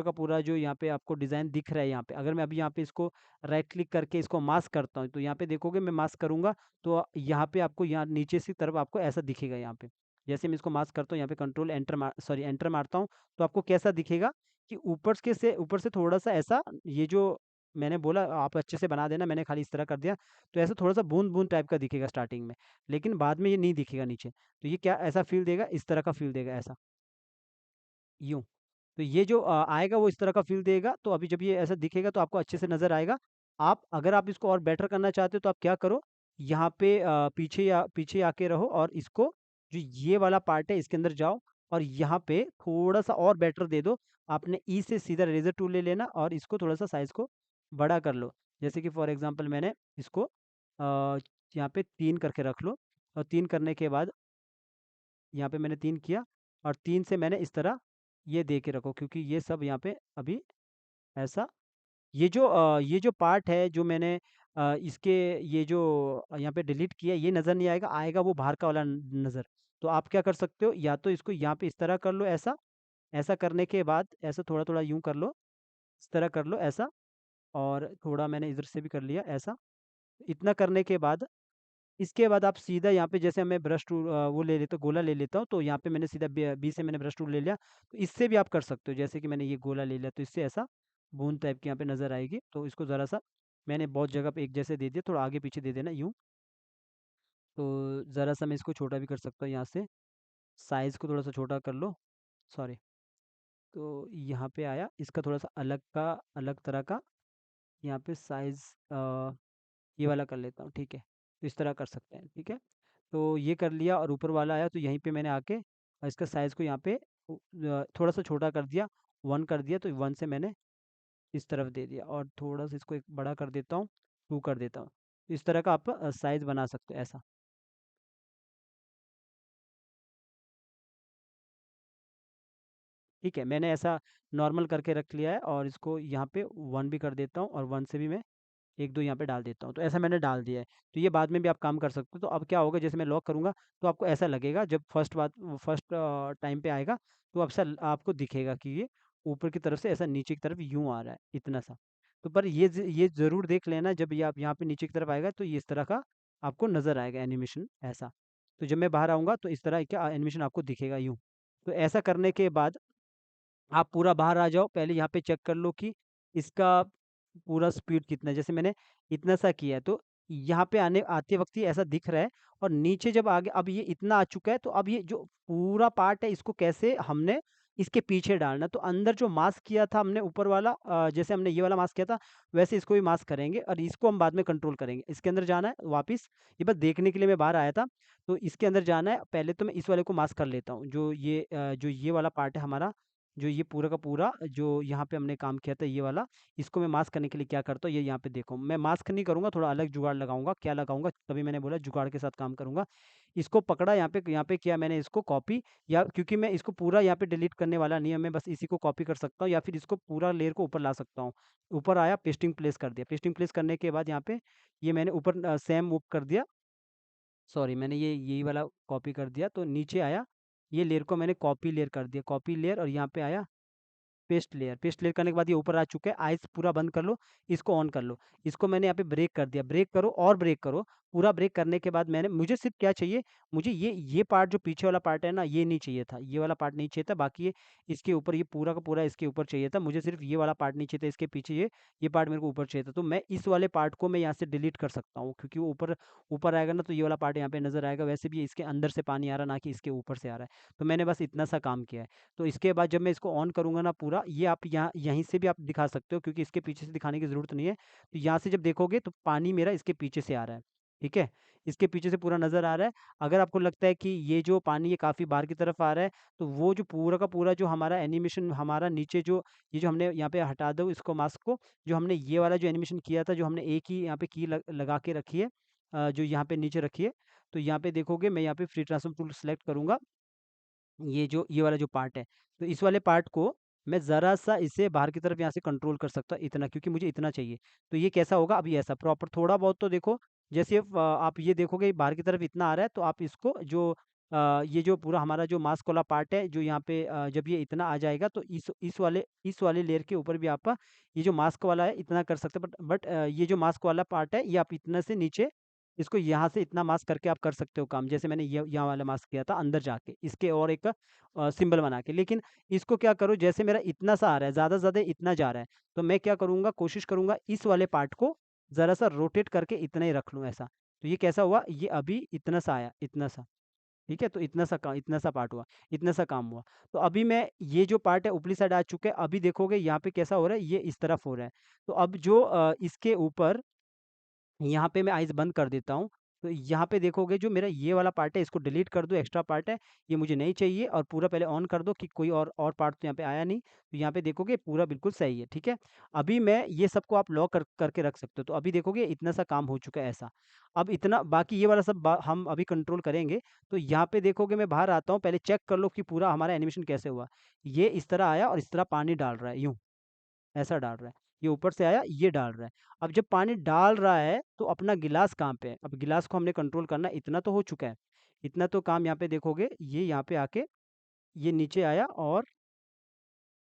का पूरा जो यहाँ पे आपको डिज़ाइन दिख रहा है यहाँ पे, अगर मैं अभी यहाँ पे इसको राइट क्लिक करके इसको मास्क करता हूँ, तो यहाँ पे देखोगे मैं मास्क करूँगा, तो यहाँ पे आपको यहाँ नीचे से तरफ आपको ऐसा दिखेगा यहाँ पे। जैसे मैं इसको मास्क करता हूँ, यहाँ पे कंट्रोल एंटर मारता हूँ, तो आपको कैसा दिखेगा कि ऊपर से थोड़ा-सा ऐसा, ये जो मैंने बोला आप अच्छे से बना देना, मैंने खाली इस तरह कर दिया, तो ऐसा थोड़ा-सा बूँद-बूँद टाइप का दिखेगा स्टार्टिंग में, लेकिन बाद में ये नहीं दिखेगा नीचे। तो ये क्या ऐसा फ़ील देगा, इस तरह का फ़ील देगा ऐसा, यूँ। तो ये जो आएगा वो इस तरह का फ़ील देगा, तो अभी जब ये ऐसा दिखेगा तो आपको अच्छे से नज़र आएगा। अगर आप इसको और बेटर करना चाहते हो, तो आप क्या करो, यहाँ पे पीछे आके रहो और इसको, जो ये वाला पार्ट है इसके अंदर जाओ और यहाँ पे थोड़ा-सा और बेटर दे दो। आपने ई से सीधा इरेज़र टूल ले लेना और इसको थोड़ा-सा साइज़ को बड़ा कर लो। जैसे कि फॉर एग्ज़ाम्पल मैंने इसको यहाँ पे 3 करके रख लो और 3 करने के बाद यहाँ पे मैंने 3 किया और 3 से मैंने इस तरह ये दे के रखो, क्योंकि ये सब यहाँ पे अभी ऐसा, ये जो पार्ट है जो मैंने इसके ये जो यहाँ पे डिलीट किया, ये नज़र नहीं आएगा, आएगा वो बाहर का वाला नज़र। तो आप क्या कर सकते हो, या तो इसको यहाँ पे इस तरह कर लो ऐसा, ऐसा करने के बाद ऐसा थोड़ा-थोड़ा यूँ कर लो, इस तरह कर लो ऐसा, और थोड़ा मैंने इधर से भी कर लिया ऐसा। इतना करने के बाद, इसके बाद आप सीधा यहाँ पे, जैसे मैं ब्रश टूल वो ले लेता हूँ, गोला ले लेता हूँ, तो यहाँ पे मैंने सीधा बी से मैंने ब्रश टूल ले लिया। तो इससे भी आप कर सकते हो, जैसे कि मैंने ये गोला ले लिया, तो इससे ऐसा बूँद टाइप की यहाँ पे नज़र आएगी। तो इसको ज़रा-सा मैंने बहुत जगह पे एक जैसे दे दिया, थोड़ा आगे-पीछे दे देना यूँ। तो ज़रा-सा मैं इसको छोटा भी कर सकता हूँ यहाँ से, साइज़ को थोड़ा-सा छोटा कर लो, सॉरी। तो यहाँ पे आया, इसका थोड़ा-सा अलग तरह का यहाँ पे साइज़ ये वाला कर लेता हूँ, ठीक है। तो इस तरह कर सकते हैं, ठीक है। तो ये कर लिया और ऊपर वाला आया, तो यहीं पे मैंने आके और इसका साइज़ को यहाँ पे थोड़ा-सा छोटा कर दिया, 1 कर दिया, तो 1 से मैंने इस तरफ दे दिया और थोड़ा-सा इसको एक बड़ा कर देता हूँ, 2 कर देता हूँ। इस तरह का आप साइज़ बना सकते हो ऐसा। ठीक है, मैंने ऐसा नॉर्मल करके रख लिया है और इसको यहाँ पे 1 भी कर देता हूँ और 1 से भी मैं 1-2 यहाँ पे डाल देता हूँ। तो ऐसा मैंने डाल दिया है। तो ये बाद में भी आप काम कर सकते हो। तो अब क्या होगा, जैसे मैं लॉक करूँगा, तो आपको ऐसा लगेगा, जब फर्स्ट टाइम पे आएगा, तो आपको दिखेगा कि ये ऊपर की तरफ से ऐसा नीचे की तरफ यूँ आ रहा है, इतना सा। तो पर ये ज़रूर देख लेना, जब ये आप यहाँ पे नीचे की तरफ आएगा, तो ये इस तरह का आपको नज़र आएगा एनिमेशन ऐसा। तो जब मैं बाहर आऊँगा तो इस तरह क्या एनिमेशन आपको दिखेगा यूँ। तो ऐसा करने के बाद आप पूरा बाहर आ जाओ, पहले यहाँ पे चेक कर लो कि इसका पूरा स्पीड कितना है। जैसे मैंने इतना सा किया है, तो यहाँ पे आते वक़्त ही ऐसा दिख रहा है और नीचे जब आगे अब ये इतना आ चुका है, तो अब ये जो पूरा पार्ट है, इसको कैसे हमने इसके पीछे डालना है। तो अंदर जो मास्क किया था हमने ऊपर वाला जैसे हमने ये वाला मास्क किया था, वैसे इसको भी मास्क करेंगे और इसको हम बाद में कंट्रोल करेंगे। इसके अंदर जाना है वापिस, ये बस देखने के लिए मैं बाहर आया था, तो इसके अंदर जाना है। पहले तो मैं इस वाले को मास्क कर लेता हूँ, जो ये वाला पार्ट है हमारा, जो ये पूरा का पूरा जो यहाँ पे हमने काम किया था ये वाला, इसको मैं मास्क करने के लिए क्या करता हूँ, ये यहाँ पे देखो, मैं मास्क नहीं करूँगा, थोड़ा अलग जुगाड़ लगाऊँगा। क्या लगाऊँगा? तभी मैंने बोला जुगाड़ के साथ काम करूँगा। इसको पकड़ा यहाँ पे किया मैंने इसको कॉपी, या क्योंकि मैं इसको पूरा यहाँ पे डिलीट करने वाला नहीं है, मैं बस इसी को कॉपी कर सकता हूँ या फिर इसको पूरा लेयर को ऊपर ला सकता हूँ। ऊपर आया, पेस्टिंग प्लेस कर दिया। पेस्टिंग प्लेस करने के बाद यहाँ पे ये मैंने ऊपर सेम मूव कर दिया। सॉरी, मैंने ये यही वाला कॉपी कर दिया, तो नीचे आया, ये लेयर को मैंने कॉपी लेयर कर दिया, कॉपी लेयर, और यहाँ पे आया पेस्ट लेयर करने के बाद ये ऊपर आ चुका है। आइज़ पूरा बंद कर लो, इसको ऑन कर लो। इसको मैंने यहाँ पे ब्रेक कर दिया, ब्रेक करो और ब्रेक करो। पूरा ब्रेक करने के बाद मैंने मुझे सिर्फ़ क्या चाहिए, मुझे ये पार्ट जो पीछे वाला पार्ट है ना, ये नहीं चाहिए था। ये वाला पार्ट नहीं चाहिए था, बाकी ये इसके ऊपर, ये पूरा का पूरा इसके ऊपर चाहिए था। मुझे सिर्फ़ ये वाला पार्ट नहीं चाहिए था, इसके पीछे ये पार्ट मेरे को ऊपर चाहिए था। तो मैं इस वाले पार्ट को मैं यहाँ से डिलीट कर सकता हूँ, क्योंकि वो ऊपर ऊपर आएगा ना, तो ये वाला पार्ट यहाँ पे नज़र आएगा। वैसे भी इसके अंदर से पानी आ रहा है, ना कि इसके ऊपर से आ रहा है। तो मैंने बस इतना सा काम किया है। तो इसके बाद जब मैं इसको ऑन करूँगा ना पूरा, ये आप यहीं से भी आप दिखा सकते हो, क्योंकि इसके पीछे से दिखाने की ज़रूरत नहीं है। तो यहाँ से जब देखोगे तो पानी मेरा इसके पीछे से आ रहा है, ठीक है? इसके पीछे से पूरा नज़र आ रहा है। अगर आपको लगता है कि ये जो पानी ये काफ़ी बाहर की तरफ आ रहा है, तो वो जो पूरा का पूरा जो हमारा एनिमेशन हमारा नीचे जो ये जो हमने यहाँ पे हटा दो इसको मास्क को, जो हमने ये वाला जो एनिमेशन किया था, जो हमने एक ही यहाँ पे की लगा के रखी है, जो यहाँ पे नीचे रखी है। तो यहाँ पे देखोगे मैं यहाँ पे फ्री ट्रांसफॉर्म टूल सेलेक्ट करूँगा, ये वाला जो पार्ट है, तो इस वाले पार्ट को मैं ज़रा-सा इसे बाहर की तरफ यहाँ से कंट्रोल कर सकता हूँ इतना, क्योंकि मुझे इतना चाहिए। तो ये कैसा होगा, अभी ऐसा प्रॉपर थोड़ा बहुत तो देखो, जैसे आप ये देखोगे बाहर की तरफ इतना आ रहा है, तो आप इसको ये जो पूरा हमारा जो मास्क वाला पार्ट है, जो यहाँ पे जब ये इतना आ जाएगा, तो इस वाले लेयर के ऊपर भी आप ये जो मास्क वाला है इतना कर सकते हैं। बट ये जो मास्क वाला पार्ट है, ये आप इतना से नीचे इसको यहाँ से इतना मास्क करके आप कर सकते हो काम। जैसे मैंने ये यहाँ वाला मास्क किया था अंदर जाके, इसके और एक सिंबल बना के। लेकिन इसको क्या करूँ, जैसे मेरा इतना सा आ रहा है, ज़्यादा से ज़्यादा इतना जा रहा है, तो मैं क्या करूँगा, कोशिश करूँगा इस वाले पार्ट को ज़रा-सा रोटेट करके इतना ही रख लूँ ऐसा। तो ये कैसा हुआ, ये अभी इतना सा आया, इतना सा, ठीक है? तो इतना सा पार्ट हुआ, इतना सा काम हुआ। तो अभी मैं ये जो पार्ट है ऊपरी साइड आ चुका है, अभी देखोगे यहाँ पे कैसा हो रहा है, ये इस तरफ हो रहा है। तो अब जो इसके ऊपर यहाँ पे मैं आइज़ बंद कर देता हूँ। तो यहाँ पे देखोगे जो मेरा ये वाला पार्ट है, इसको डिलीट कर दो, एक्स्ट्रा पार्ट है, ये मुझे नहीं चाहिए, और पूरा पहले ऑन कर दो कि कोई और पार्ट तो यहाँ पे आया नहीं। तो यहाँ पे देखोगे पूरा बिल्कुल सही है, ठीक है? अभी मैं ये सबको आप लॉक करके रख सकते हो। तो अभी देखोगे इतना सा काम हो चुका है ऐसा। अब इतना बाकी ये वाला सब बा हम अभी कंट्रोल करेंगे। तो यहाँ पे देखोगे मैं बाहर आता हूँ, पहले चेक कर लो कि पूरा हमारा एनिमेशन कैसे हुआ। ये इस तरह आया और इस तरह पानी डाल रहा है, यूँ। ऐसा डाल रहा है। ये ऊपर से आया, ये डाल रहा है। अब जब पानी डाल रहा है, तो अपना गिलास कहाँ पे है? अब गिलास को हमने कंट्रोल करना है, इतना तो हो चुका है। इतना तो काम यहाँ पे देखोगे, ये यहाँ पे आके ये नीचे आया, और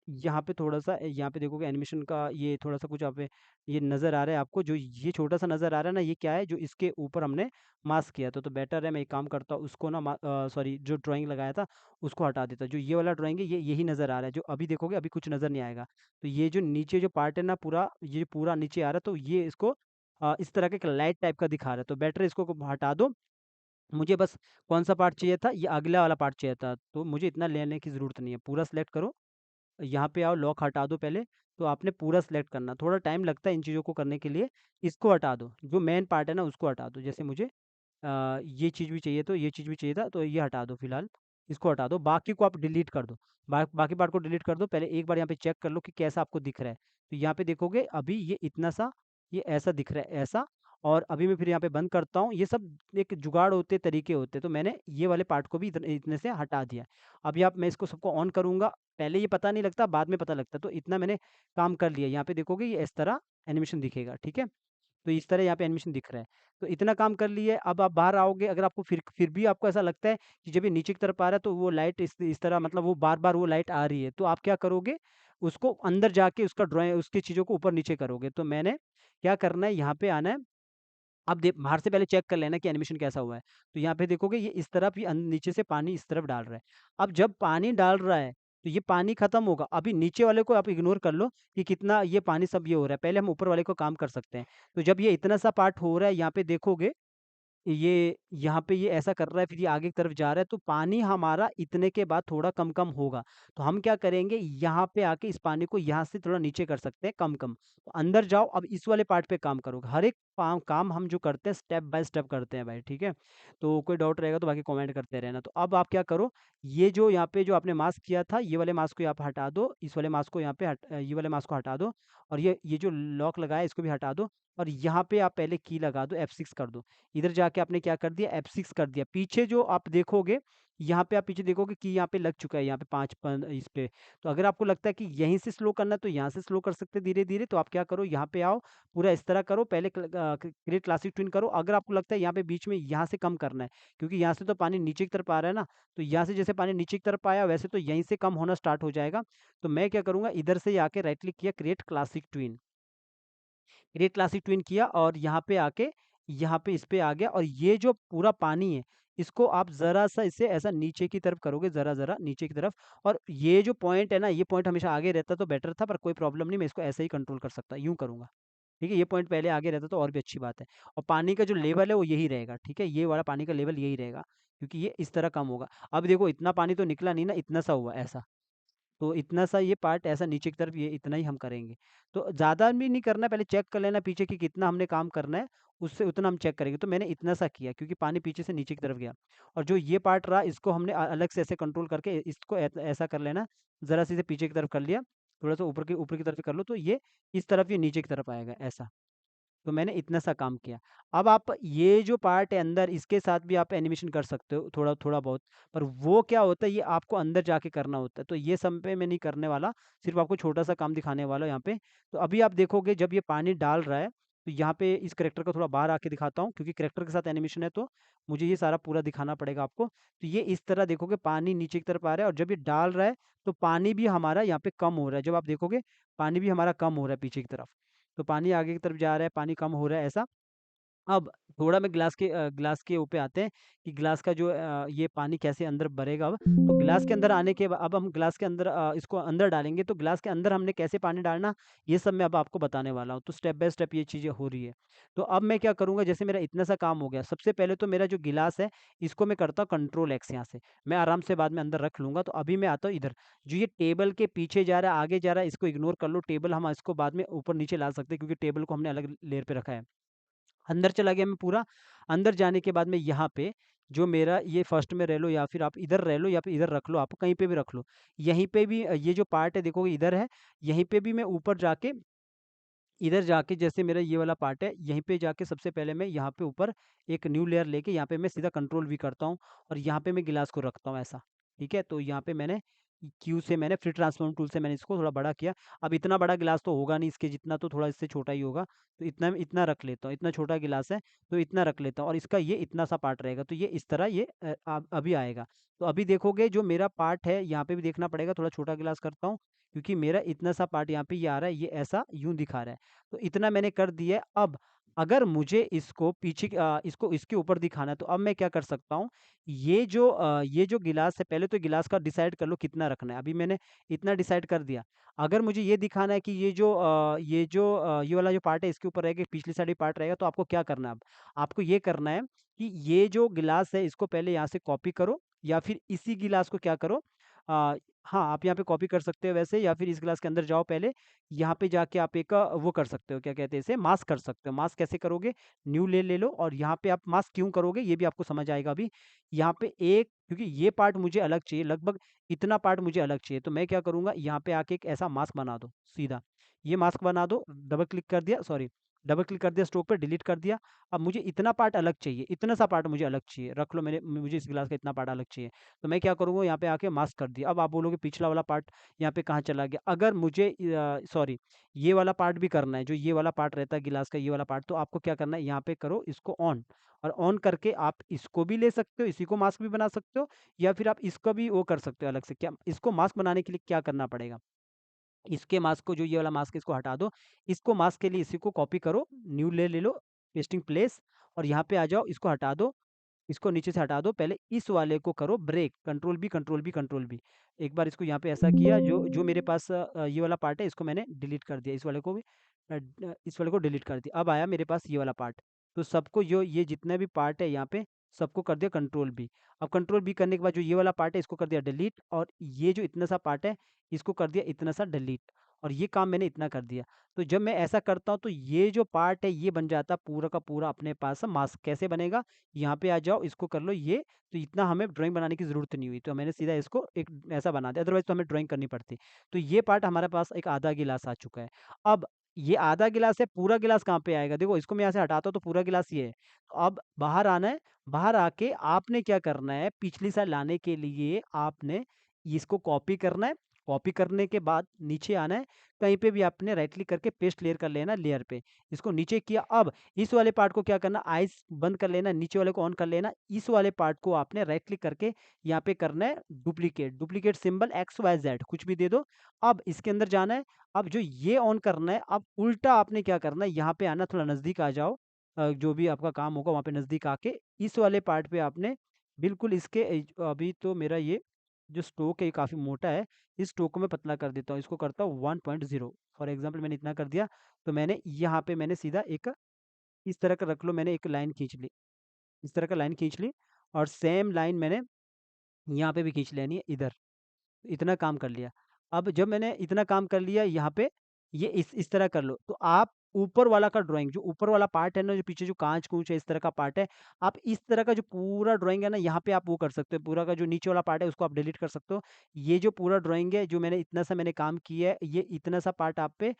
यहाँ पे थोड़ा-सा यहाँ पे देखोगे एनिमेशन का ये थोड़ा-सा कुछ यहाँ पे ये नज़र आ रहा है आपको, जो ये छोटा-सा नज़र आ रहा है ना, ये क्या है? जो इसके ऊपर हमने मास्क किया था। तो बेटर है मैं एक काम करता हूँ, उसको ना सॉरी, जो ड्राइंग लगाया था उसको हटा देता। जो ये वाला ड्राइंग है, ये यही नज़र आ रहा है। जो अभी देखोगे अभी कुछ नज़र नहीं आएगा। तो ये जो नीचे जो पार्ट है ना पूरा, ये पूरा नीचे आ रहा है, तो ये इसको इस तरह का एक लाइट टाइप का दिखा रहा है। तो बेटर है इसको हटा दो। मुझे बस कौन-सा पार्ट चाहिए था? ये अगला वाला पार्ट चाहिए था। तो मुझे इतना लेने की ज़रूरत नहीं है। पूरा सेलेक्ट करो, यहाँ पे आओ, लॉक हटा दो पहले। तो आपने पूरा सेलेक्ट करना, थोड़ा टाइम लगता है इन चीज़ों को करने के लिए। इसको हटा दो, जो मेन पार्ट है ना उसको हटा दो। जैसे मुझे ये चीज़ भी चाहिए, तो ये चीज़ भी चाहिए था, तो ये हटा दो फिलहाल, इसको हटा दो। बाकी को आप डिलीट कर दो, बाकी पार्ट को डिलीट कर दो। पहले एक बार यहाँ पे चेक कर लो कि कैसा आपको दिख रहा है। तो यहाँ पे देखोगे अभी ये इतना सा, ये ऐसा दिख रहा है, ऐसा। और अभी मैं फिर यहाँ पे बंद करता हूँ। ये सब एक जुगाड़ होते, तरीके होते हैं। तो मैंने ये वाले पार्ट को भी इतने से हटा दिया। अभी आप मैं इसको सबको ऑन करूँगा, पहले ये पता नहीं लगता, बाद में पता लगता है। तो इतना मैंने काम कर लिया। यहाँ पे देखोगे ये इस तरह एनिमेशन दिखेगा, ठीक है? तो इस तरह यहाँ पे एनिमेशन दिख रहा है। तो इतना काम कर लिए, अब आप बाहर आओगे, अगर आपको फिर भी आपको ऐसा लगता है कि जब ये नीचे की तरफ आ रहा है, तो वो लाइट इस तरह, मतलब वो बार-बार वो लाइट आ रही है, तो आप क्या करोगे? उसको अंदर जाके उसका ड्राइंग उसकी चीज़ों को ऊपर-नीचे करोगे। तो मैंने क्या करना है, यहाँ पे आना है, अब दे बाहर से पहले चेक कर लेना कि एनिमेशन कैसा हुआ है। तो यहाँ पे देखोगे ये इस तरफ ये नीचे से पानी इस तरफ डाल रहा है। अब जब पानी डाल रहा है, तो ये पानी खत्म होगा। अभी नीचे वाले को आप इग्नोर कर लो कि कितना ये पानी सब ये हो रहा है। पहले हम ऊपर वाले को काम कर सकते हैं। तो जब ये इतना सा पार्ट हो रहा है, यहाँ पे देखोगे ये यहाँ पे ये ऐसा कर रहा है, फिर ये आगे की तरफ जा रहा है, तो पानी हमारा इतने के बाद थोड़ा कम-कम होगा। तो हम क्या करेंगे, यहाँ पे आके इस पानी को यहाँ से थोड़ा नीचे कर सकते हैं कम-कम। तो अंदर जाओ, अब इस वाले पार्ट पे काम करो। हर एक काम हम जो करते हैं स्टेप बाय स्टेप करते हैं भाई, ठीक है? तो कोई डाउट रहेगा तो बाकी कमेंट करते रहना। तो अब आप क्या करो, ये जो यहाँ पे जो आपने मास्क किया था, ये वाले मास्क को यहाँ पे हटा दो, इस वाले मास्क को यहाँ पे ये वाले मास्क को हटा दो और ये जो लॉक लगाया है इसको भी हटा दो और यहाँ पे आप पहले की लगा दो, F6 कर दो। इधर जाके आपने क्या कर दिया F6 कर दिया। पीछे जो आप देखोगे, यहाँ पे आप पीछे देखोगे कि यहाँ पे लग चुका है, यहाँ पे 5 पन इस पे। तो अगर आपको लगता है कि यहीं से स्लो करना है तो यहाँ से स्लो कर सकते हैं धीरे-धीरे। तो आप क्या करो, यहाँ पे आओ, पूरा इस तरह करो, पहले क्रिएट क्लासिक ट्यून करो। अगर आपको लगता है यहाँ पे बीच में यहाँ से कम करना है, क्योंकि यहाँ से तो पानी नीचे की तरफ आ रहा है ना, तो यहाँ से जैसे पानी नीचे की तरफ आया वैसे तो यहीं से कम होना स्टार्ट हो जाएगा। तो मैं क्या करूँगा, इधर से आके राइट क्लिक किया, create classic twin. Create classic twin किया और यहाँ पे आके यहाँ पे इस पे आ गया और ये जो पूरा पानी है, इसको आप ज़रा-सा इसे ऐसा नीचे की तरफ करोगे, ज़रा-ज़रा नीचे की तरफ और ये जो पॉइंट है ना, ये पॉइंट हमेशा आगे रहता तो बेटर था, पर कोई प्रॉब्लम नहीं, मैं इसको ऐसे ही कंट्रोल कर सकता, यूँ करूँगा। ठीक है? ये पॉइंट पहले आगे रहता तो और भी अच्छी बात है और पानी का जो लेवल है वो यही रहेगा, ठीक है? ये वाला पानी का लेवल यही रहेगा, क्योंकि ये इस तरह कम होगा। अब देखो इतना पानी तो निकला नहीं ना, इतना सा हुआ ऐसा। तो इतना सा ये पार्ट ऐसा नीचे की तरफ ये इतना ही हम करेंगे। तो ज़्यादा भी नहीं करना है, पहले चेक कर लेना पीछे कि कितना हमने काम करना है, उससे उतना हम चेक करेंगे। तो मैंने इतना सा किया क्योंकि पानी पीछे से नीचे की तरफ गया और जो ये पार्ट रहा इसको हमने अलग से ऐसे कंट्रोल करके इसको ऐसा कर लेना, ज़रा-सा इसे पीछे की तरफ कर लिया, थोड़ा-सा ऊपर की तरफ कर लो तो ये इस तरफ ये नीचे की तरफ आएगा ऐसा। तो मैंने इतना सा काम किया। अब आप ये जो पार्ट है अंदर इसके साथ भी आप एनिमेशन कर सकते हो थोड़ा बहुत, पर वो क्या होता है ये आपको अंदर जाके करना होता है। तो ये सब पे मैं नहीं करने वाला, सिर्फ़ आपको छोटा-सा काम दिखाने वाला हूँ यहाँ पे। तो अभी आप देखोगे जब ये पानी डाल रहा है, तो यहाँ पे इस करैक्टर को थोड़ा बाहर आके दिखाता हूँ क्योंकि करैक्टर के साथ एनिमेशन है तो मुझे ये सारा पूरा दिखाना पड़ेगा आपको। तो ये इस तरह देखोगे पानी नीचे की तरफ आ रहा है और जब ये डाल रहा है, तो पानी भी हमारा यहाँ पे कम हो रहा है। जब आप देखोगे पानी भी हमारा कम हो रहा है पीछे की तरफ। तो पानी आगे की तरफ जा रहा है, पानी कम हो रहा है ऐसा। अब थोड़ा मैं ग्लास के ऊपर आते हैं कि ग्लास का जो ये पानी कैसे अंदर भरेगा अब। तो ग्लास के अंदर आने के बा अब हम ग्लास के अंदर इसको अंदर डालेंगे, तो ग्लास के अंदर हमने कैसे पानी डालना, ये सब मैं अब आपको बताने वाला हूँ। तो स्टेप बाय स्टेप ये चीज़ें हो रही है। तो अब मैं क्या करूँगा, जैसे मेरा इतना सा काम हो गया, सबसे पहले तो मेरा जो गिलास है, इसको मैं करता हूँ कंट्रोल एक्स यहाँ से। मैं आराम से बाद में अंदर रख लूँगा, तो अभी मैं आता हूँ इधर। जो ये टेबल के पीछे जा रहा है, आगे जा रहा है, इसको इग्नोर कर लो। टेबल हम इसको बाद में ऊपर-नीचे ला सकते हैं क्योंकि टेबल को हमने अलग लेयर पे रखा है। अंदर चला गया मैं पूरा, अंदर जाने के बाद में यहाँ पे जो मेरा ये फर्स्ट में रह लो या फिर आप इधर रह लो या फिर इधर रख लो, आप कहीं पे भी रख लो। यहीं पे भी ये जो पार्ट है देखोगे इधर है, यहीं पे भी मैं ऊपर जाके इधर जाके जैसे मेरा ये वाला पार्ट है, यहीं पे जाके सबसे पहले मैं यहाँ पे ऊपर एक न्यू लेयर लेके यहाँ पे मैं सीधा कंट्रोल वी करता हूँ और यहाँ पे मैं गिलास को रखता हूँ ऐसा, ठीक है? तो यहाँ पे मैंने क्यू से मैंने फ्री ट्रांसफॉर्म टूल से मैंने इसको थोड़ा बड़ा किया। अब इतना बड़ा गिलास तो होगा नहीं इसके जितना, तो थोड़ा इससे छोटा ही होगा। तो इतना इतना रख लेता हूँ, इतना छोटा गिलास है, तो इतना रख लेता हूँ और इसका ये इतना सा पार्ट रहेगा, तो ये इस तरह ये अभी आएगा। तो अभी देखोगे जो मेरा पार्ट है, यहाँ पे भी देखना पड़ेगा, थोड़ा छोटा गिलास करता हूँ, क्योंकि मेरा इतना सा पार्ट यहाँ पे ये आ रहा है, ये ऐसा यूँ दिखा रहा है। तो इतना मैंने कर दिया है। अब अगर मुझे इसको इसको इसके ऊपर दिखाना है तो अब मैं क्या कर सकता हूँ, ये जो गिलास है पहले तो गिलास का डिसाइड कर लो कितना रखना है। अभी मैंने इतना डिसाइड कर दिया। अगर मुझे ये दिखाना है कि ये वाला जो पार्ट है इसके ऊपर रहेगा, पिछली साइड भी पार्ट रहेगा, तो आपको क्या करना है अब? आपको ये करना है कि ये जो गिलास है इसको पहले यहाँ से कॉपी करो या फिर इसी गिलास को क्या करो, हाँ, आप यहाँ पे कॉपी कर सकते हो वैसे, या फिर इस गिलास के अंदर जाओ पहले, यहाँ पे जाके आप एक वो कर सकते हो, क्या कहते हैं इसे, मास्क कर सकते हो। मास्क कैसे करोगे? न्यू ले लो और यहाँ पे आप मास्क क्यों करोगे ये भी आपको समझ आएगा अभी। यहाँ पे एक क्योंकि ये पार्ट मुझे अलग चाहिए, लगभग इतना पार्ट मुझे अलग चाहिए, तो मैं क्या करूँगा, यहाँ पे आके एक ऐसा मास्क बना दो सीधा। ये मास्क बना दो, डबल क्लिक कर दिया स्ट्रोक पे, डिलीट कर दिया। अब मुझे इतना पार्ट अलग चाहिए, इतना सा पार्ट मुझे अलग चाहिए, रख लो, मुझे इस गिलास का इतना पार्ट अलग चाहिए। तो मैं क्या करूँगा, यहाँ पे आके मास्क कर दिया। अब आप बोलोगे पिछला वाला पार्ट यहाँ पे कहाँ चला गया? अगर मुझे सॉरी, ये वाला पार्ट भी करना है, जो ये वाला पार्ट रहता है गिलास का, ये वाला पार्ट, तो आपको क्या करना है, यहाँ पे करो इसको ऑन और ऑन करके आप इसको भी ले सकते हो, इसी को मास्क भी बना सकते हो या फिर आप इसका भी वो कर सकते हो अलग से। क्या इसको मास्क बनाने के लिए क्या करना पड़ेगा? इसके मास्क को, जो ये वाला मास्क है, इसको हटा दो। इसको मास्क के लिए इसी को कॉपी करो, न्यू ले लो, पेस्टिंग प्लेस, और यहाँ पे आ जाओ, इसको हटा दो, इसको नीचे से हटा दो। पहले इस वाले को करो break, control B, control B, control B. एक बार इसको यहाँ पे ऐसा किया, जो जो मेरे पास ये वाला पार्ट है, इसको मैंने डिलीट कर दिया, इस वाले को भी इस वाले को डिलीट कर दिया। अब आया मेरे पास ये वाला पार्ट, तो सबको जो ये जितना भी पार्ट है यहाँ पे सबको कर दिया कंट्रोल बी। अब कंट्रोल बी करने के बाद जो ये वाला पार्ट है इसको कर दिया डिलीट, और ये जो इतना सा पार्ट है इसको कर दिया इतना सा डिलीट, और ये काम मैंने इतना कर दिया। तो जब मैं ऐसा करता हूँ तो ये जो पार्ट है ये बन जाता पूरा का पूरा अपने पास मास्क। कैसे बनेगा, यहाँ पे आ जाओ, इसको कर लो ये, तो इतना हमें ड्राइंग बनाने की ज़रूरत नहीं हुई, तो मैंने सीधा इसको एक ऐसा बना दिया, अदरवाइज़ तो हमें ड्राइंग करनी पड़ती। तो ये पार्ट हमारे पास एक आधा गिलास आ चुका है। अब ये आधा गिलास है, पूरा गिलास कहाँ पे आएगा? देखो, इसको मैं यहाँ से हटाता हूँ तो पूरा गिलास ये है। तो अब बाहर आना है, बाहर आके आपने क्या करना है, पिछली साइड लाने के लिए आपने इसको कॉपी करना है। कॉपी करने के बाद नीचे आना है, कहीं पे भी आपने राइट क्लिक करके पेस्ट लेयर कर लेना लेयर पे। इसको नीचे किया, अब इस वाले पार्ट को क्या करना, आइज़ बंद कर लेना, नीचे वाले को ऑन कर लेना। इस वाले पार्ट को आपने राइट क्लिक करके यहाँ पे करना है duplicate, duplicate symbol X Y Z कुछ भी दे दो। अब इसके अंदर जाना है, अब जो ये ऑन करना है, अब उल्टा आपने क्या करना है, यहाँ पे आना, थोड़ा नज़दीक आ जाओ। जो भी आपका काम होगा वहाँ पे नज़दीक आके इस वाले पार्ट पे आपने बिल्कुल इसके अभी तो मेरा ये जो स्ट्रोक है ये काफ़ी मोटा है, इस स्ट्रोक को मैं पतला कर देता हूँ, इसको करता हूँ 1.0। फॉर एग्ज़ाम्पल मैंने इतना कर दिया, तो मैंने यहाँ पे मैंने सीधा एक इस तरह का रख लो, मैंने एक लाइन खींच ली, इस तरह का लाइन खींच ली, और सेम लाइन मैंने यहाँ पे भी खींच लेनी है इधर। इतना काम कर लिया। अब जब मैंने इतना काम कर लिया यहाँ पे, ये इस तरह कर लो। तो आप ऊपर वाला का ड्राइंग, जो ऊपर वाला पार्ट है ना, जो पीछे जो काँच-कूँच है इस तरह का पार्ट है, आप इस तरह का जो पूरा ड्राइंग है ना, यहाँ पे आप वो कर सकते हो, पूरा का जो नीचे वाला पार्ट है उसको आप डिलीट कर सकते हो। ये जो पूरा ड्राइंग है, जो मैंने इतना सा मैंने काम किया है, ये इतना सा पार्ट आप पे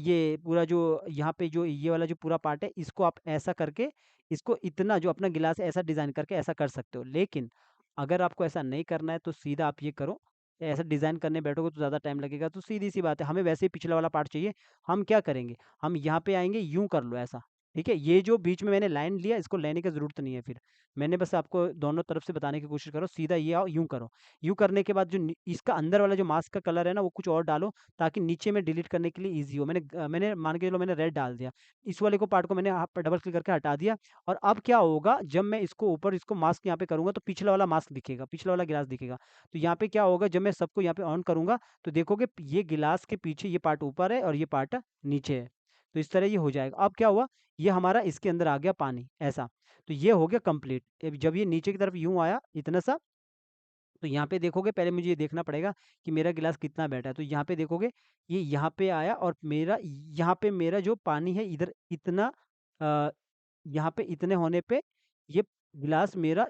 ये पूरा जो यहाँ पे जो ये वाला जो पूरा पार्ट है, इसको आप ऐसा करके, इसको इतना जो अपना गिलास है ऐसा डिज़ाइन करके ऐसा कर सकते हो। लेकिन अगर आपको ऐसा नहीं करना है तो सीधा आप ये करो, ऐसा डिज़ाइन करने बैठोगे तो ज़्यादा टाइम लगेगा, तो सीधी-सी बात है, हमें वैसे ही पिछला वाला पार्ट चाहिए। हम क्या करेंगे, हम यहाँ पे आएँगे, यूँ कर लो ऐसा, ठीक है? ये जो बीच में मैंने लाइन लिया, इसको लेने की ज़रूरत नहीं है फिर। मैंने बस आपको दोनों तरफ से बताने की कोशिश करो, सीधा ये आओ, यूँ करो। यूँ करने के बाद जो इसका अंदर वाला जो मास्क का कलर है ना, वो कुछ और डालो, ताकि नीचे में डिलीट करने के लिए ईज़ी हो। मैंने मान के चलो मैंने रेड डाल दिया। इस वाले को पार्ट को मैंने यहाँ पर डबल क्लिक करके हटा दिया, और अब क्या होगा, जब मैं इसको ऊपर इसको मास्क यहाँ पे करूँगा, तो पिछला वाला मास्क दिखेगा, पिछला वाला गिलास दिखेगा। तो यहाँ पे क्या होगा, जब मैं सबको यहाँ पे ऑन करूँगा, तो देखोगे ये गिलास के पीछे ये पार्ट ऊपर है और ये पार्ट नीचे है। तो इस तरह ये हो जाएगा। अब क्या हुआ, ये हमारा इसके अंदर आ गया पानी, ऐसा। तो ये हो गया कंप्लीट। अब जब ये नीचे की तरफ यूँ आया इतना सा, तो यहाँ पे देखोगे, पहले मुझे ये देखना पड़ेगा कि मेरा गिलास कितना बैठा है। तो यहाँ पे देखोगे, ये यहाँ पे आया, और मेरा यहाँ पे मेरा जो पानी है इधर इतना अ, यहाँ पे इतने होने पे ये गिलास मेरा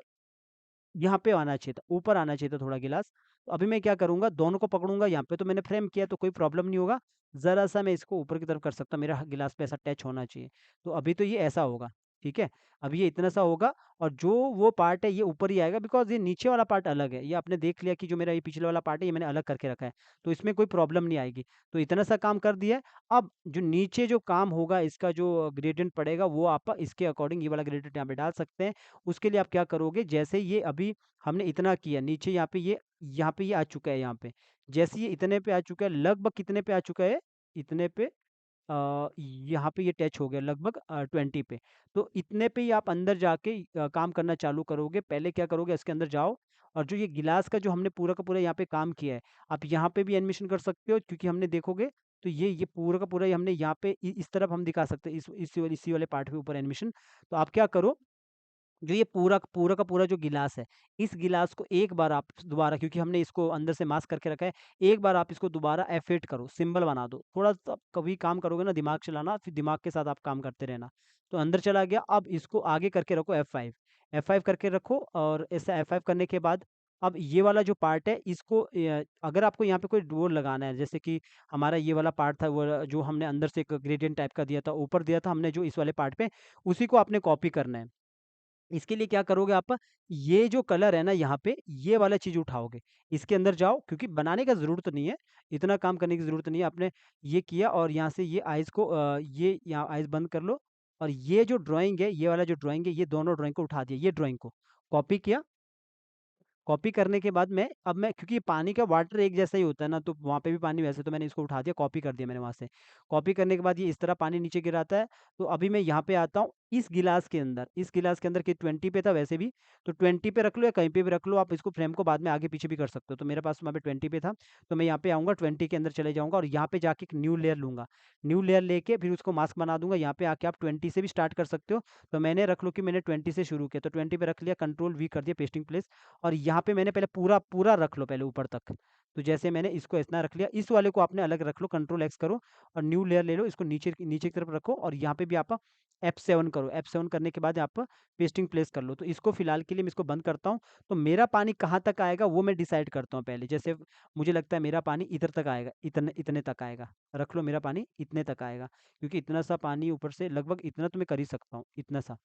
यहाँ पे आना चाहिए था, ऊपर आना चाहिए था थोड़ा गिलास। तो अभी मैं क्या करूँगा, दोनों को पकड़ूँगा, यहाँ पे तो मैंने फ्रेम किया तो कोई प्रॉब्लम नहीं होगा। ज़रा-सा मैं इसको ऊपर की तरफ कर सकता हूँ, मेरा गिलास पे ऐसा टच होना चाहिए। तो अभी तो ये ऐसा होगा, ठीक है? अभी ये इतना सा होगा, और जो वो पार्ट है ये ऊपर ही आएगा, बिकॉज़ ये नीचे वाला पार्ट अलग है। ये आपने देख लिया कि जो मेरा ये पिछले वाला पार्ट है ये मैंने अलग करके रखा है, तो इसमें कोई प्रॉब्लम नहीं आएगी। तो इतना सा काम कर दिया है। अब जो नीचे जो काम होगा, इसका जो ग्रेडिएंट पड़ेगा, वो आप इसके अकॉर्डिंग ये वाला ग्रेडिएंट यहाँ पे डाल सकते हैं। उसके लिए आप क्या करोगे, जैसे ये अभी हमने इतना किया, नीचे यहाँ पे ये आ चुका है यहाँ पे। जैसे ये इतने पे आ चुका है, लगभग कितने पे आ चुका है? इतने पे यहाँ पे ये टच हो गया लगभग 20 पे। तो इतने पे ही आप अंदर जाके काम करना चालू करोगे। पहले क्या करोगे, इसके अंदर जाओ, और जो ये गिलास का जो हमने पूरा का पूरा यहाँ पे काम किया है, आप यहाँ पे भी एनिमेशन कर सकते हो, क्योंकि हमने देखोगे तो ये पूरा का पूरा ये हमने यहाँ पे इस तरफ हम दिखा सकते हैं, इसी वाले पार्ट के ऊपर एनिमेशन। तो आप क्या करो, जो ये पूरा का पूरा जो गिलास है, इस गिलास को एक बार आप दोबारा, क्योंकि हमने इसको अंदर से मास्क करके रखा है, एक बार आप इसको दोबारा एफ़ेट करो, सिंबल बना दो। थोड़ा-सा कभी काम करोगे ना, दिमाग चलाना, फिर दिमाग के साथ आप काम करते रहना। तो अंदर चला गया, अब इसको आगे करके रखो F5, F5 करके रखो, और ऐसा F5 करने के बाद अब ये वाला जो पार्ट है इसको अगर आपको यहाँ पे कोई वो लगाना है, जैसे कि हमारा ये वाला पार्ट था, वो जो हमने अंदर से एक ग्रेडिएंट टाइप का दिया था, ऊपर दिया था हमने जो इस वाले पार्ट पे, उसी को आपने कॉपी करना है। इसके लिए क्या करोगे आप, ये जो कलर है ना यहाँ पे, ये वाला चीज़ उठाओगे। इसके अंदर जाओ, क्योंकि बनाने का ज़रूरत नहीं है, इतना काम करने की ज़रूरत नहीं है। आपने ये किया, और यहाँ से ये आइज़ को ये यहाँ आइज़ बंद कर लो, और ये जो ड्राइंग है, ये वाला जो ड्राइंग है, ये दोनों ड्राइंग को उठा दिया, ये ड्राइंग को कॉपी किया। कॉपी करने के बाद मैं क्योंकि पानी का वाटर एक जैसा ही होता है ना, तो वहाँ पे भी पानी वैसे, तो मैंने इसको उठा दिया, कॉपी कर दिया मैंने वहाँ से। कॉपी करने के बाद ये इस तरह पानी नीचे गिराता है, तो अभी मैं यहाँ पे आता हूँ, इस गिलास के अंदर कि 20 पे था वैसे भी, तो 20 पे रख लो या कहीं पे भी रख लो, आप इसको फ्रेम को बाद में आगे-पीछे भी कर सकते हो। तो मेरे पास वहाँ पे 20 पे था, तो मैं यहाँ पे आऊँगा 20 के अंदर चले जाऊँगा और यहाँ पे जाके एक न्यू लेयर लूँगा। न्यू लेयर लेके फिर उसको मास्क बना दूँगा, यहाँ पे आके आप 20 से भी स्टार्ट कर सकते हो। तो मैंने रख लो कि मैंने 20 से शुरू किया, तो 20 पे रख लिया, कंट्रोल वी कर दिया पेस्टिंग प्लेस और यहाँ पे मैंने पहले पूरा रख लो पहले ऊपर तक। तो जैसे मैंने इसको इतना रख लिया, इस वाले को आपने अलग रख लो, कंट्रोल एक्स करो और न्यू लेयर ले लो, इसको नीचे की तरफ रखो और यहाँ पे भी आप F7 करो। F7 करने के बाद आप पेस्टिंग प्लेस कर लो। तो इसको फिलहाल के लिए मैं इसको बंद करता हूँ। तो मेरा पानी कहाँ तक आएगा वो मैं डिसाइड करता हूँ पहले। जैसे मुझे लगता है मेरा पानी इधर तक आएगा, इतने इतने तक आएगा। रख लो मेरा पानी इतने तक आएगा, क्योंकि इतना सा पानी ऊपर से लगभग इतना तो मैं कर ही सकता हूँ, इतना सा।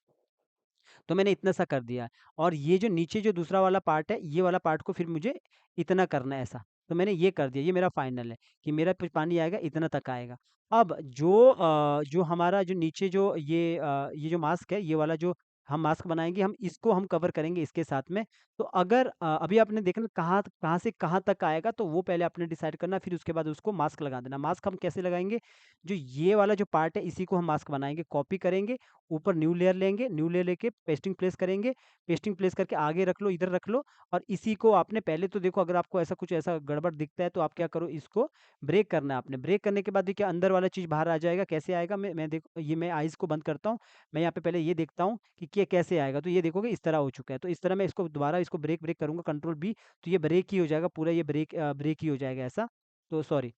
तो मैंने इतना सा कर दिया है और ये जो नीचे जो दूसरा वाला पार्ट है, ये वाला पार्ट को फिर मुझे इतना करना है ऐसा। तो मैंने ये कर दिया, ये मेरा फाइनल है कि मेरा पानी आएगा इतना तक आएगा। अब जो हमारा जो नीचे जो ये जो मास्क है, ये वाला जो हम मास्क बनाएंगे, हम इसको हम कवर करेंगे इसके साथ में। तो अगर अभी आपने देखना कहाँ कहाँ से कहाँ तक आएगा, तो वो पहले आपने डिसाइड करना, फिर उसके बाद उसको मास्क लगा देना। मास्क हम कैसे लगाएंगे, जो ये वाला जो पार्ट है इसी को हम मास्क बनाएंगे, कॉपी करेंगे, ऊपर न्यू लेयर लेंगे, न्यू लेयर लेके पेस्टिंग प्लेस करेंगे, पेस्टिंग प्लेस करके आगे रख लो, इधर रख लो और इसी को आपने पहले तो देखो, अगर आपको ऐसा कुछ ऐसा गड़बड़ दिखता है तो आप क्या करो, इसको ब्रेक करना है आपने। ब्रेक करने के बाद देखिए अंदर वाला चीज़ बाहर आ जाएगा, कैसे आएगा, मैं देखो, ये मैं आइज़ को बंद करता हूँ, मैं यहाँ पे पहले ये देखता हूँ कि ये कैसे आएगा, तो ये देखोगे इस तरह हो चुका है। तो इस तरह मैं इसको दोबारा इसको ब्रेक ब्रेक करूँगा, कंट्रोल बी, तो ये ब्रेक ही हो जाएगा पूरा, ये ब्रेक ही हो जाएगा ऐसा। तो सॉरी,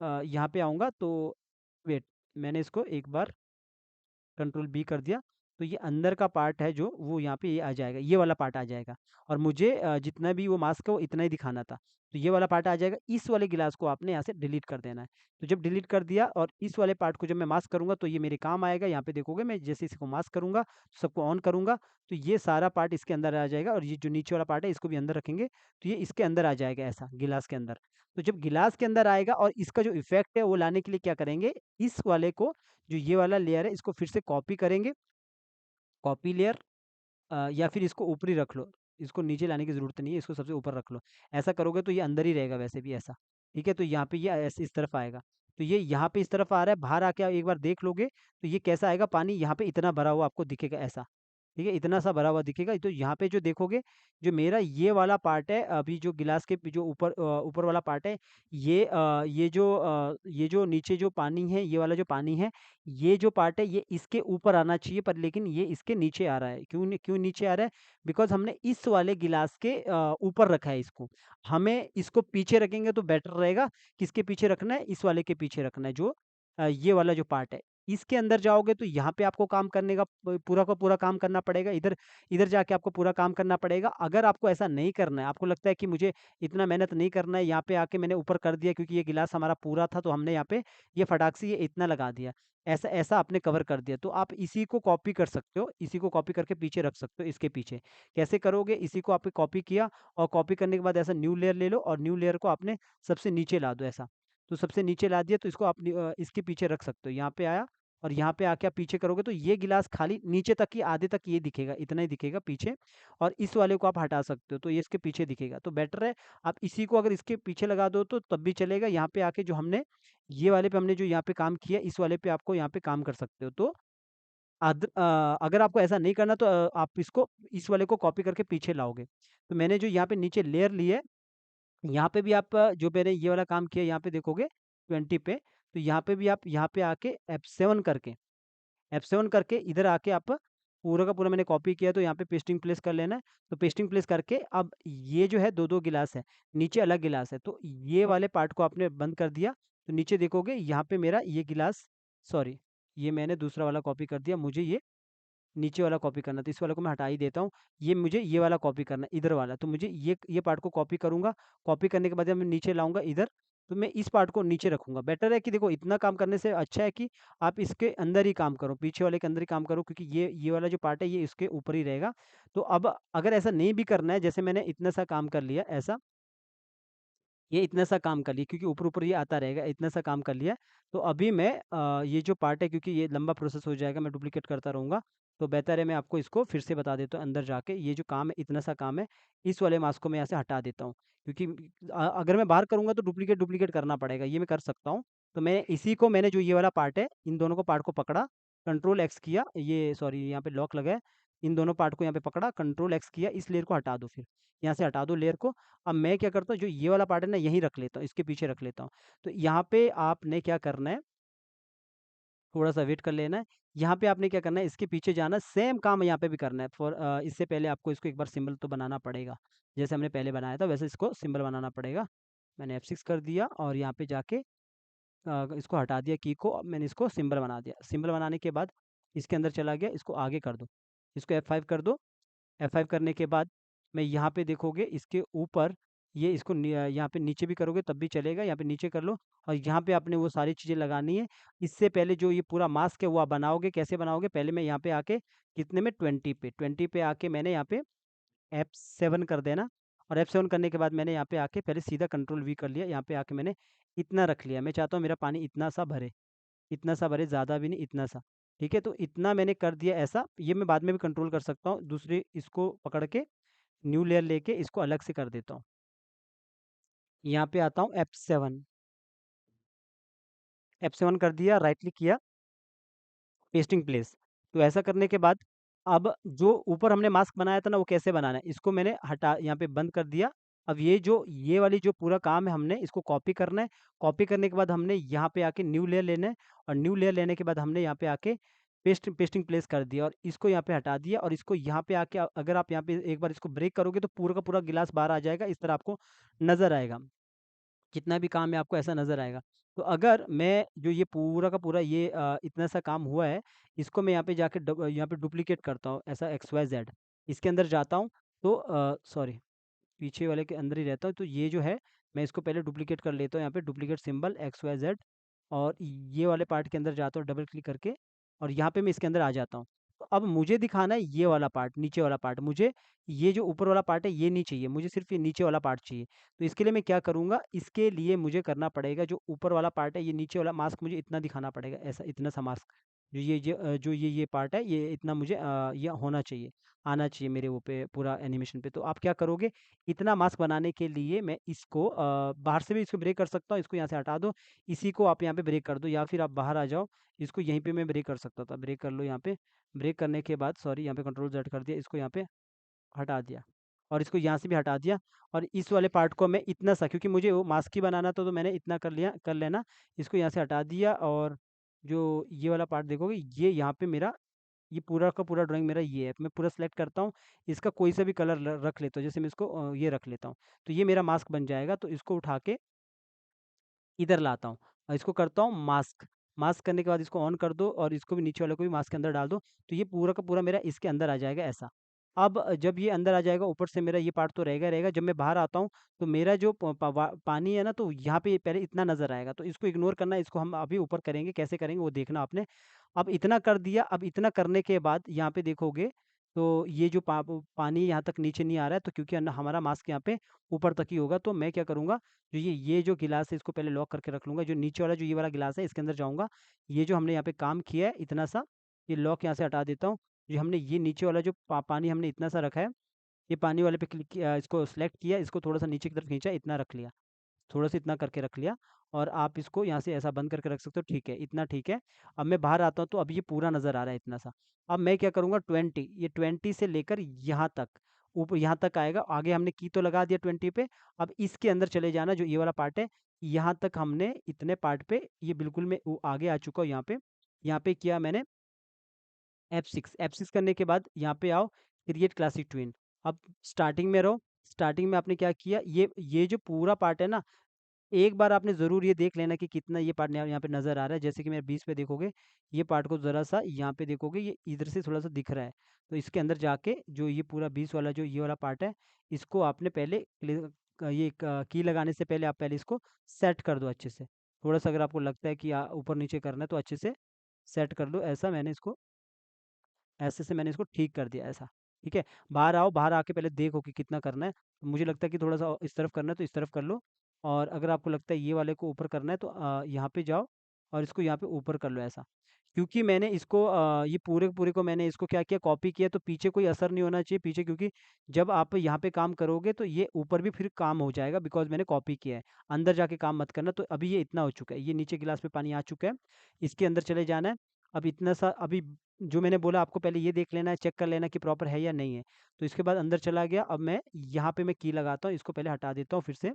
यहाँ पे आऊँगा तो वेट, मैंने इसको एक बार कंट्रोल बी कर दिया, तो ये अंदर का पार्ट है जो वो यहाँ पे ये आ जाएगा, ये वाला पार्ट आ जाएगा और मुझे जितना भी वो मास्क है वो इतना ही दिखाना था। तो ये वाला पार्ट आ जाएगा, इस वाले गिलास को आपने यहाँ से डिलीट कर देना है। तो जब डिलीट कर दिया और इस वाले पार्ट को जब मैं मास्क करूँगा तो ये मेरे काम आएगा, यहाँ पे देखोगे मैं जैसे इसको मास्क करूँगा, सबको ऑन करूँगा, तो ये सारा पार्ट इसके अंदर आ जाएगा और ये जो नीचे वाला पार्ट है इसको भी अंदर रखेंगे, तो ये इसके अंदर आ जाएगा ऐसा गिलास के अंदर। तो जब गिलास के अंदर आएगा और इसका जो इफ़ेक्ट है वो लाने के लिए क्या करेंगे, इस वाले को, जो ये वाला लेयर है इसको फिर से कॉपी करेंगे, कॉपी लेयर, या फिर इसको ऊपर ही रख लो, इसको नीचे लाने की ज़रूरत नहीं है, इसको सबसे ऊपर रख लो। ऐसा करोगे तो ये अंदर ही रहेगा वैसे भी ऐसा, ठीक है? तो यहाँ पे ये ऐसे इस तरफ आएगा। तो ये यहाँ पे इस तरफ आ रहा है, बाहर आके आप एक बार देख लोगे, तो ये कैसा आएगा, पानी यहाँ पे इतना भरा हुआ आपको दिखेगा ऐसा, ठीक है? इतना सा भरा हुआ दिखेगा। तो यहाँ पे जो देखोगे, जो मेरा ये वाला पार्ट है, अभी जो गिलास के जो ऊपर वाला पार्ट है, ये जो नीचे जो पानी है, ये वाला जो पानी है, ये जो पार्ट है ये इसके ऊपर आना चाहिए, पर लेकिन ये इसके नीचे आ रहा है। क्यों नीचे आ रहा है? बिकॉज़ हमने इस वाले गिलास के ऊपर रखा है इसको। हमें इसको पीछे रखेंगे तो बेटर रहेगा। किसके पीछे रखना है? इस वाले के पीछे रखना है, जो ये वाला जो पार्ट है। इसके अंदर जाओगे तो यहाँ पे आपको काम करने का पूरा का पूरा काम करना पड़ेगा। इधर इधर जाके आपको पूरा काम करना पड़ेगा। अगर आपको ऐसा नहीं करना है, आपको लगता है कि मुझे इतना मेहनत नहीं करना है, यहाँ पे आके मैंने ऊपर कर दिया क्योंकि ये गिलास हमारा पूरा था, तो हमने यहाँ पे ये फटाक से ये इतना लगा दिया। ऐसा ऐसा आपने कवर कर दिया, तो आप इसी को कॉपी कर सकते हो, इसी को कॉपी करके पीछे रख सकते हो, इसके पीछे। कैसे करोगे? इसी को आपने कॉपी किया और कॉपी करने के बाद ऐसा न्यू लेयर ले लो और न्यू लेयर को आपने सबसे नीचे ला दो ऐसा। तो सबसे नीचे ला दिया, तो इसको आप इसके पीछे रख सकते हो। यहाँ पे आया और यहाँ पे आके आप पीछे करोगे तो ये गिलास खाली नीचे तक ही, आधे तक ये दिखेगा, इतना ही दिखेगा पीछे, और इस वाले को आप हटा सकते हो, तो ये इसके पीछे दिखेगा। तो बेटर है आप इसी को अगर इसके पीछे लगा दो तो तब भी चलेगा। यहाँ पे आके जो हमने ये वाले पे हमने जो यहाँ पे काम किया, इस वाले पे आपको यहाँ पे काम कर सकते हो। तो अगर आपको ऐसा नहीं करना तो आप इसको, इस वाले को कॉपी करके पीछे लाओगे। तो मैंने जो यहाँ पे नीचे लेयर ली है, यहाँ पे भी आप जो मैंने ये वाला काम किया, यहाँ पे देखोगे 20 पे, तो यहाँ पे भी आप यहाँ पे आके F7 करके इधर आके आप पूरा का पूरा मैंने कॉपी किया, तो यहाँ पे पेस्टिंग प्लेस कर लेना है। तो पेस्टिंग प्लेस करके अब ये जो है 2-2 गिलास है, नीचे अलग गिलास है, तो ये वाले पार्ट को आपने बंद कर दिया, तो नीचे देखोगे यहाँ पे मेरा ये गिलास, सॉरी, ये मैंने दूसरा वाला कॉपी कर दिया, मुझे ये नीचे वाला कॉपी करना, तो इस वाले को मैं हटा ही देता हूँ। ये मुझे ये वाला कॉपी करना है, इधर वाला, तो मुझे ये पार्ट को कॉपी करूँगा, कॉपी करने के बाद जब मैं नीचे लाऊँगा इधर, तो मैं इस पार्ट को नीचे रखूँगा। बेटर है कि देखो, इतना काम करने से अच्छा है कि आप इसके अंदर ही काम करो, पीछे वाले के अंदर ही काम करो, क्योंकि ये वाला जो पार्ट है ये इसके ऊपर ही रहेगा। तो अब अगर ऐसा नहीं भी करना है, जैसे मैंने इतना सा काम कर लिया ऐसा, ये इतना सा काम कर लिया क्योंकि ऊपर-ऊपर ये आता रहेगा, इतना सा काम कर लिया। तो अभी मैं ये जो पार्ट है, क्योंकि ये लंबा प्रोसेस हो जाएगा, मैं डुप्लीकेट करता रहूँगा, तो बेहतर है मैं आपको इसको फिर से बता देता हूँ अंदर जाके। ये जो काम है, इतना सा काम है, इस वाले मास्क को मैं यहाँ से हटा देता हूँ, क्योंकि अगर मैं बाहर करूँगा तो डुप्लीकेट करना पड़ेगा, ये मैं कर सकता हूँ। तो मैं इसी को, मैंने जो ये वाला पार्ट है, इन दोनों को पार्ट को पकड़ा कंट्रोल एक्स किया, ये सॉरी यहाँ पे लॉक लगा है, इन दोनों पार्ट को यहाँ पे पकड़ा, कंट्रोल एक्स किया, इस लेयर को हटा दो फिर, यहाँ से हटा दो लेयर को। अब मैं क्या करता हूँ, जो ये वाला पार्ट है ना यहीं रख लेता हूँ, इसके पीछे रख लेता हूँ। तो यहाँ पे आपने क्या करना है, थोड़ा सा वेट कर लेना है। यहाँ पे आपने क्या करना है, इसके पीछे जाना है, सेम काम यहाँ पे भी करना है। इससे पहले आपको इसको एक बार सिंबल तो बनाना पड़ेगा, जैसे हमने पहले बनाया था वैसे इसको सिंबल बनाना पड़ेगा। मैंने F6 कर दिया और यहाँ पे जाके इसको हटा दिया की को, अब मैंने इसको सिंबल बना दिया। सिंबल बनाने के बाद इसके अंदर चला गया, इसको आगे कर दो, इसको F5 कर दो। F5 करने के बाद मैं यहाँ पे देखोगे इसके ऊपर, ये इसको यहाँ पे नीचे भी करोगे तब भी चलेगा, यहाँ पे नीचे कर लो। और यहाँ पे आपने वो सारी चीज़ें लगानी है। इससे पहले जो ये पूरा मास्क है वो आप बनाओगे, कैसे बनाओगे, पहले मैं यहाँ पे आके कितने में 20 पे आके मैंने यहाँ पे F7 कर देना। और F7 करने के बाद मैंने यहाँ पे आके पहले सीधा कंट्रोल V कर लिया, यहाँ पे आके मैंने इतना रख लिया। मैं चाहता हूँ मेरा पानी इतना सा भरे, इतना सा भरे, ज़्यादा भी नहीं, इतना सा। ठीक है, तो इतना मैंने कर दिया ऐसा। ये मैं बाद में भी कंट्रोल कर सकता हूँ, दूसरे इसको पकड़ के न्यू लेयर लेके इसको अलग से कर देता हूँ। यहाँ पे आता हूँ F7, F7 कर दिया, राइट क्लिक किया, पेस्टिंग प्लेस। तो ऐसा करने के बाद अब जो ऊपर हमने मास्क बनाया था ना वो कैसे बनाना है, इसको मैंने हटा यहाँ पे बंद कर दिया। अब ये वाली जो पूरा काम है हमने इसको कॉपी करना है। कॉपी करने के बाद हमने यहाँ पे आके न्यू लेयर लेना है, और न्यू लेयर लेने के बाद हमने यहाँ पे आके पेस्टिंग प्लेस कर दिया और इसको यहाँ पे हटा दिया। और इसको यहाँ पे आके अगर आप यहाँ पे एक बार इसको ब्रेक करोगे तो पूरा का पूरा गिलास बाहर आ जाएगा, इस तरह आपको नज़र आएगा। जितना भी काम है आपको ऐसा नज़र आएगा। तो अगर मैं जो ये पूरा का पूरा ये इतना सा काम हुआ है, इसको मैं यहाँ पे जाके यहाँ पे डुप्लीकेट करता हूँ, ऐसा XYZ। इसके अंदर जाता हूँ, तो सॉरी, पीछे वाले के अंदर ही रहता हूँ। तो ये जो है मैं इसको पहले डुप्लीकेट कर लेता हूँ, यहाँ पे डुप्लीकेट सिंबल XYZ। और ये वाले पार्ट के अंदर जाता हूँ डबल क्लिक करके, और यहाँ पे मैं इसके अंदर आ जाता हूँ। तो अब मुझे दिखाना है ये वाला पार्ट, नीचे वाला पार्ट। मुझे ये जो ऊपर वाला पार्ट है ये नहीं चाहिए, मुझे सिर्फ ये नीचे वाला पार्ट चाहिए। तो इसके लिए मैं क्या करूँगा, इसके लिए मुझे करना पड़ेगा जो ऊपर वाला पार्ट है, ये नीचे वाला मास्क मुझे इतना दिखाना पड़ेगा, ऐसा इतना सा मास्क। जो ये पार्ट है ये इतना मुझे ये होना चाहिए, आना चाहिए मेरे वो पे पूरा एनिमेशन पे। तो आप क्या करोगे, इतना मास्क बनाने के लिए मैं इसको बाहर से भी इसको ब्रेक कर सकता हूँ, इसको यहाँ से हटा दो, इसी को आप यहाँ पे ब्रेक कर दो, या फिर आप बाहर आ जाओ, इसको यहीं पे मैं ब्रेक कर सकता था, ब्रेक कर लो यहाँ पे। ब्रेक करने के बाद सॉरी यहाँ पे कंट्रोल Z कर दिया, इसको यहाँ पे हटा दिया, और इसको यहाँ से भी हटा दिया। और इस वाले पार्ट को मैं इतना सा, क्योंकि मुझे वो मास्क ही बनाना था तो मैंने इतना कर लिया, कर लेना, इसको यहाँ से हटा दिया। और जो ये वाला पार्ट देखोगे, ये यहाँ पे मेरा ये पूरा का पूरा ड्राइंग मेरा ये है। मैं पूरा सेलेक्ट करता हूँ, इसका कोई सा भी कलर रख लेता हूँ, जैसे मैं इसको ये रख लेता हूँ। तो ये मेरा मास्क बन जाएगा। तो इसको उठा के इधर लाता हूँ और इसको करता हूँ मास्क। मास्क करने के बाद इसको ऑन कर दो और इसको भी नीचे वाले को भी मास्क के अंदर डाल दो, तो ये पूरा का पूरा मेरा इसके अंदर आ जाएगा ऐसा। अब जब ये अंदर आ जाएगा, ऊपर से मेरा ये पार्ट तो रहेगा ही रहेगा। जब मैं बाहर आता हूँ तो मेरा जो पानी है ना, तो यहाँ पे पहले इतना नज़र आएगा, तो इसको इग्नोर करना है, इसको हम अभी ऊपर करेंगे, कैसे करेंगे वो देखना आपने। अब इतना कर दिया, अब इतना करने के बाद यहाँ पे देखोगे तो ये जो पानी यहाँ तक नीचे नहीं आ रहा है, तो क्योंकि हमारा मास्क यहाँ पे ऊपर तक ही होगा। तो मैं क्या करूँगा, जो ये जो गिलास है इसको पहले लॉक करके रख लूँगा। जो नीचे वाला जो ये वाला गिलास है इसके अंदर जाऊँगा, ये जो हमने यहाँ पे काम किया है इतना सा, ये लॉक यहाँ से हटा देता हूँ। जो हमने ये नीचे वाला जो पानी हमने इतना सा रखा है, ये पानी वाले पे क्लिक किया, इसको सेलेक्ट किया, इसको थोड़ा सा नीचे की तरफ खींचा, इतना रख लिया, थोड़ा सा इतना करके रख लिया। और आप इसको यहाँ से ऐसा बंद करके रख सकते हो, ठीक है, इतना ठीक है। अब मैं बाहर आता हूँ तो अब ये पूरा नज़र आ रहा है इतना सा। अब मैं क्या करूँगा, 20, ये 20 से लेकर यहाँ तक, ऊपर यहाँ तक आएगा। आगे हमने की तो लगा दिया 20 पे। अब इसके अंदर चले जाना, जो ये वाला पार्ट है, यहाँ तक हमने इतने पार्ट पे, ये बिल्कुल मैं आगे आ चुका हूँ। यहाँ पे किया मैंने F6 करने के बाद यहाँ पे आओ, क्रिएट क्लासिक ट्विन। अब स्टार्टिंग में रहो। स्टार्टिंग में आपने क्या किया, ये जो पूरा पार्ट है ना, एक बार आपने ज़रूर ये देख लेना कि कितना ये पार्ट यहाँ पे नज़र आ रहा है। जैसे कि मेरे 20 पे देखोगे, ये पार्ट को ज़रा सा यहाँ पे देखोगे, ये इधर से थोड़ा सा दिख रहा है। तो इसके अंदर जाके जो ये पूरा 20 वाला जो ये वाला पार्ट है, इसको आपने पहले ये की लगाने से पहले आप पहले इसको सेट कर दो अच्छे से। थोड़ा सा अगर आपको लगता है कि ऊपर नीचे करना है तो अच्छे से सेट कर दो। ऐसा मैंने इसको, ऐसे से मैंने इसको ठीक कर दिया ऐसा। ठीक है, बाहर आओ, बाहर आके पहले देखो कि कितना करना है। मुझे लगता है कि थोड़ा सा इस तरफ करना है तो इस तरफ कर लो। और अगर आपको लगता है ये वाले को ऊपर करना है तो यहाँ पे जाओ और इसको यहाँ पे ऊपर कर लो ऐसा। क्योंकि मैंने इसको ये पूरे के पूरे को मैंने इसको क्या किया, कॉपी किया, तो पीछे कोई असर नहीं होना चाहिए पीछे, क्योंकि जब आप यहाँ पे काम करोगे तो ये ऊपर भी फिर काम हो जाएगा, बिकॉज मैंने कॉपी किया है। अंदर जाके काम मत करना। तो अभी ये इतना हो चुका है, ये नीचे गिलास में पानी आ चुका है, इसके अंदर चले जाना है। अब इतना सा अभी जो मैंने बोला आपको पहले ये देख लेना है, चेक कर लेना कि प्रॉपर है या नहीं है। तो इसके बाद अंदर चला गया, अब मैं यहाँ पे मैं की लगाता हूँ, इसको पहले हटा देता हूँ फिर से,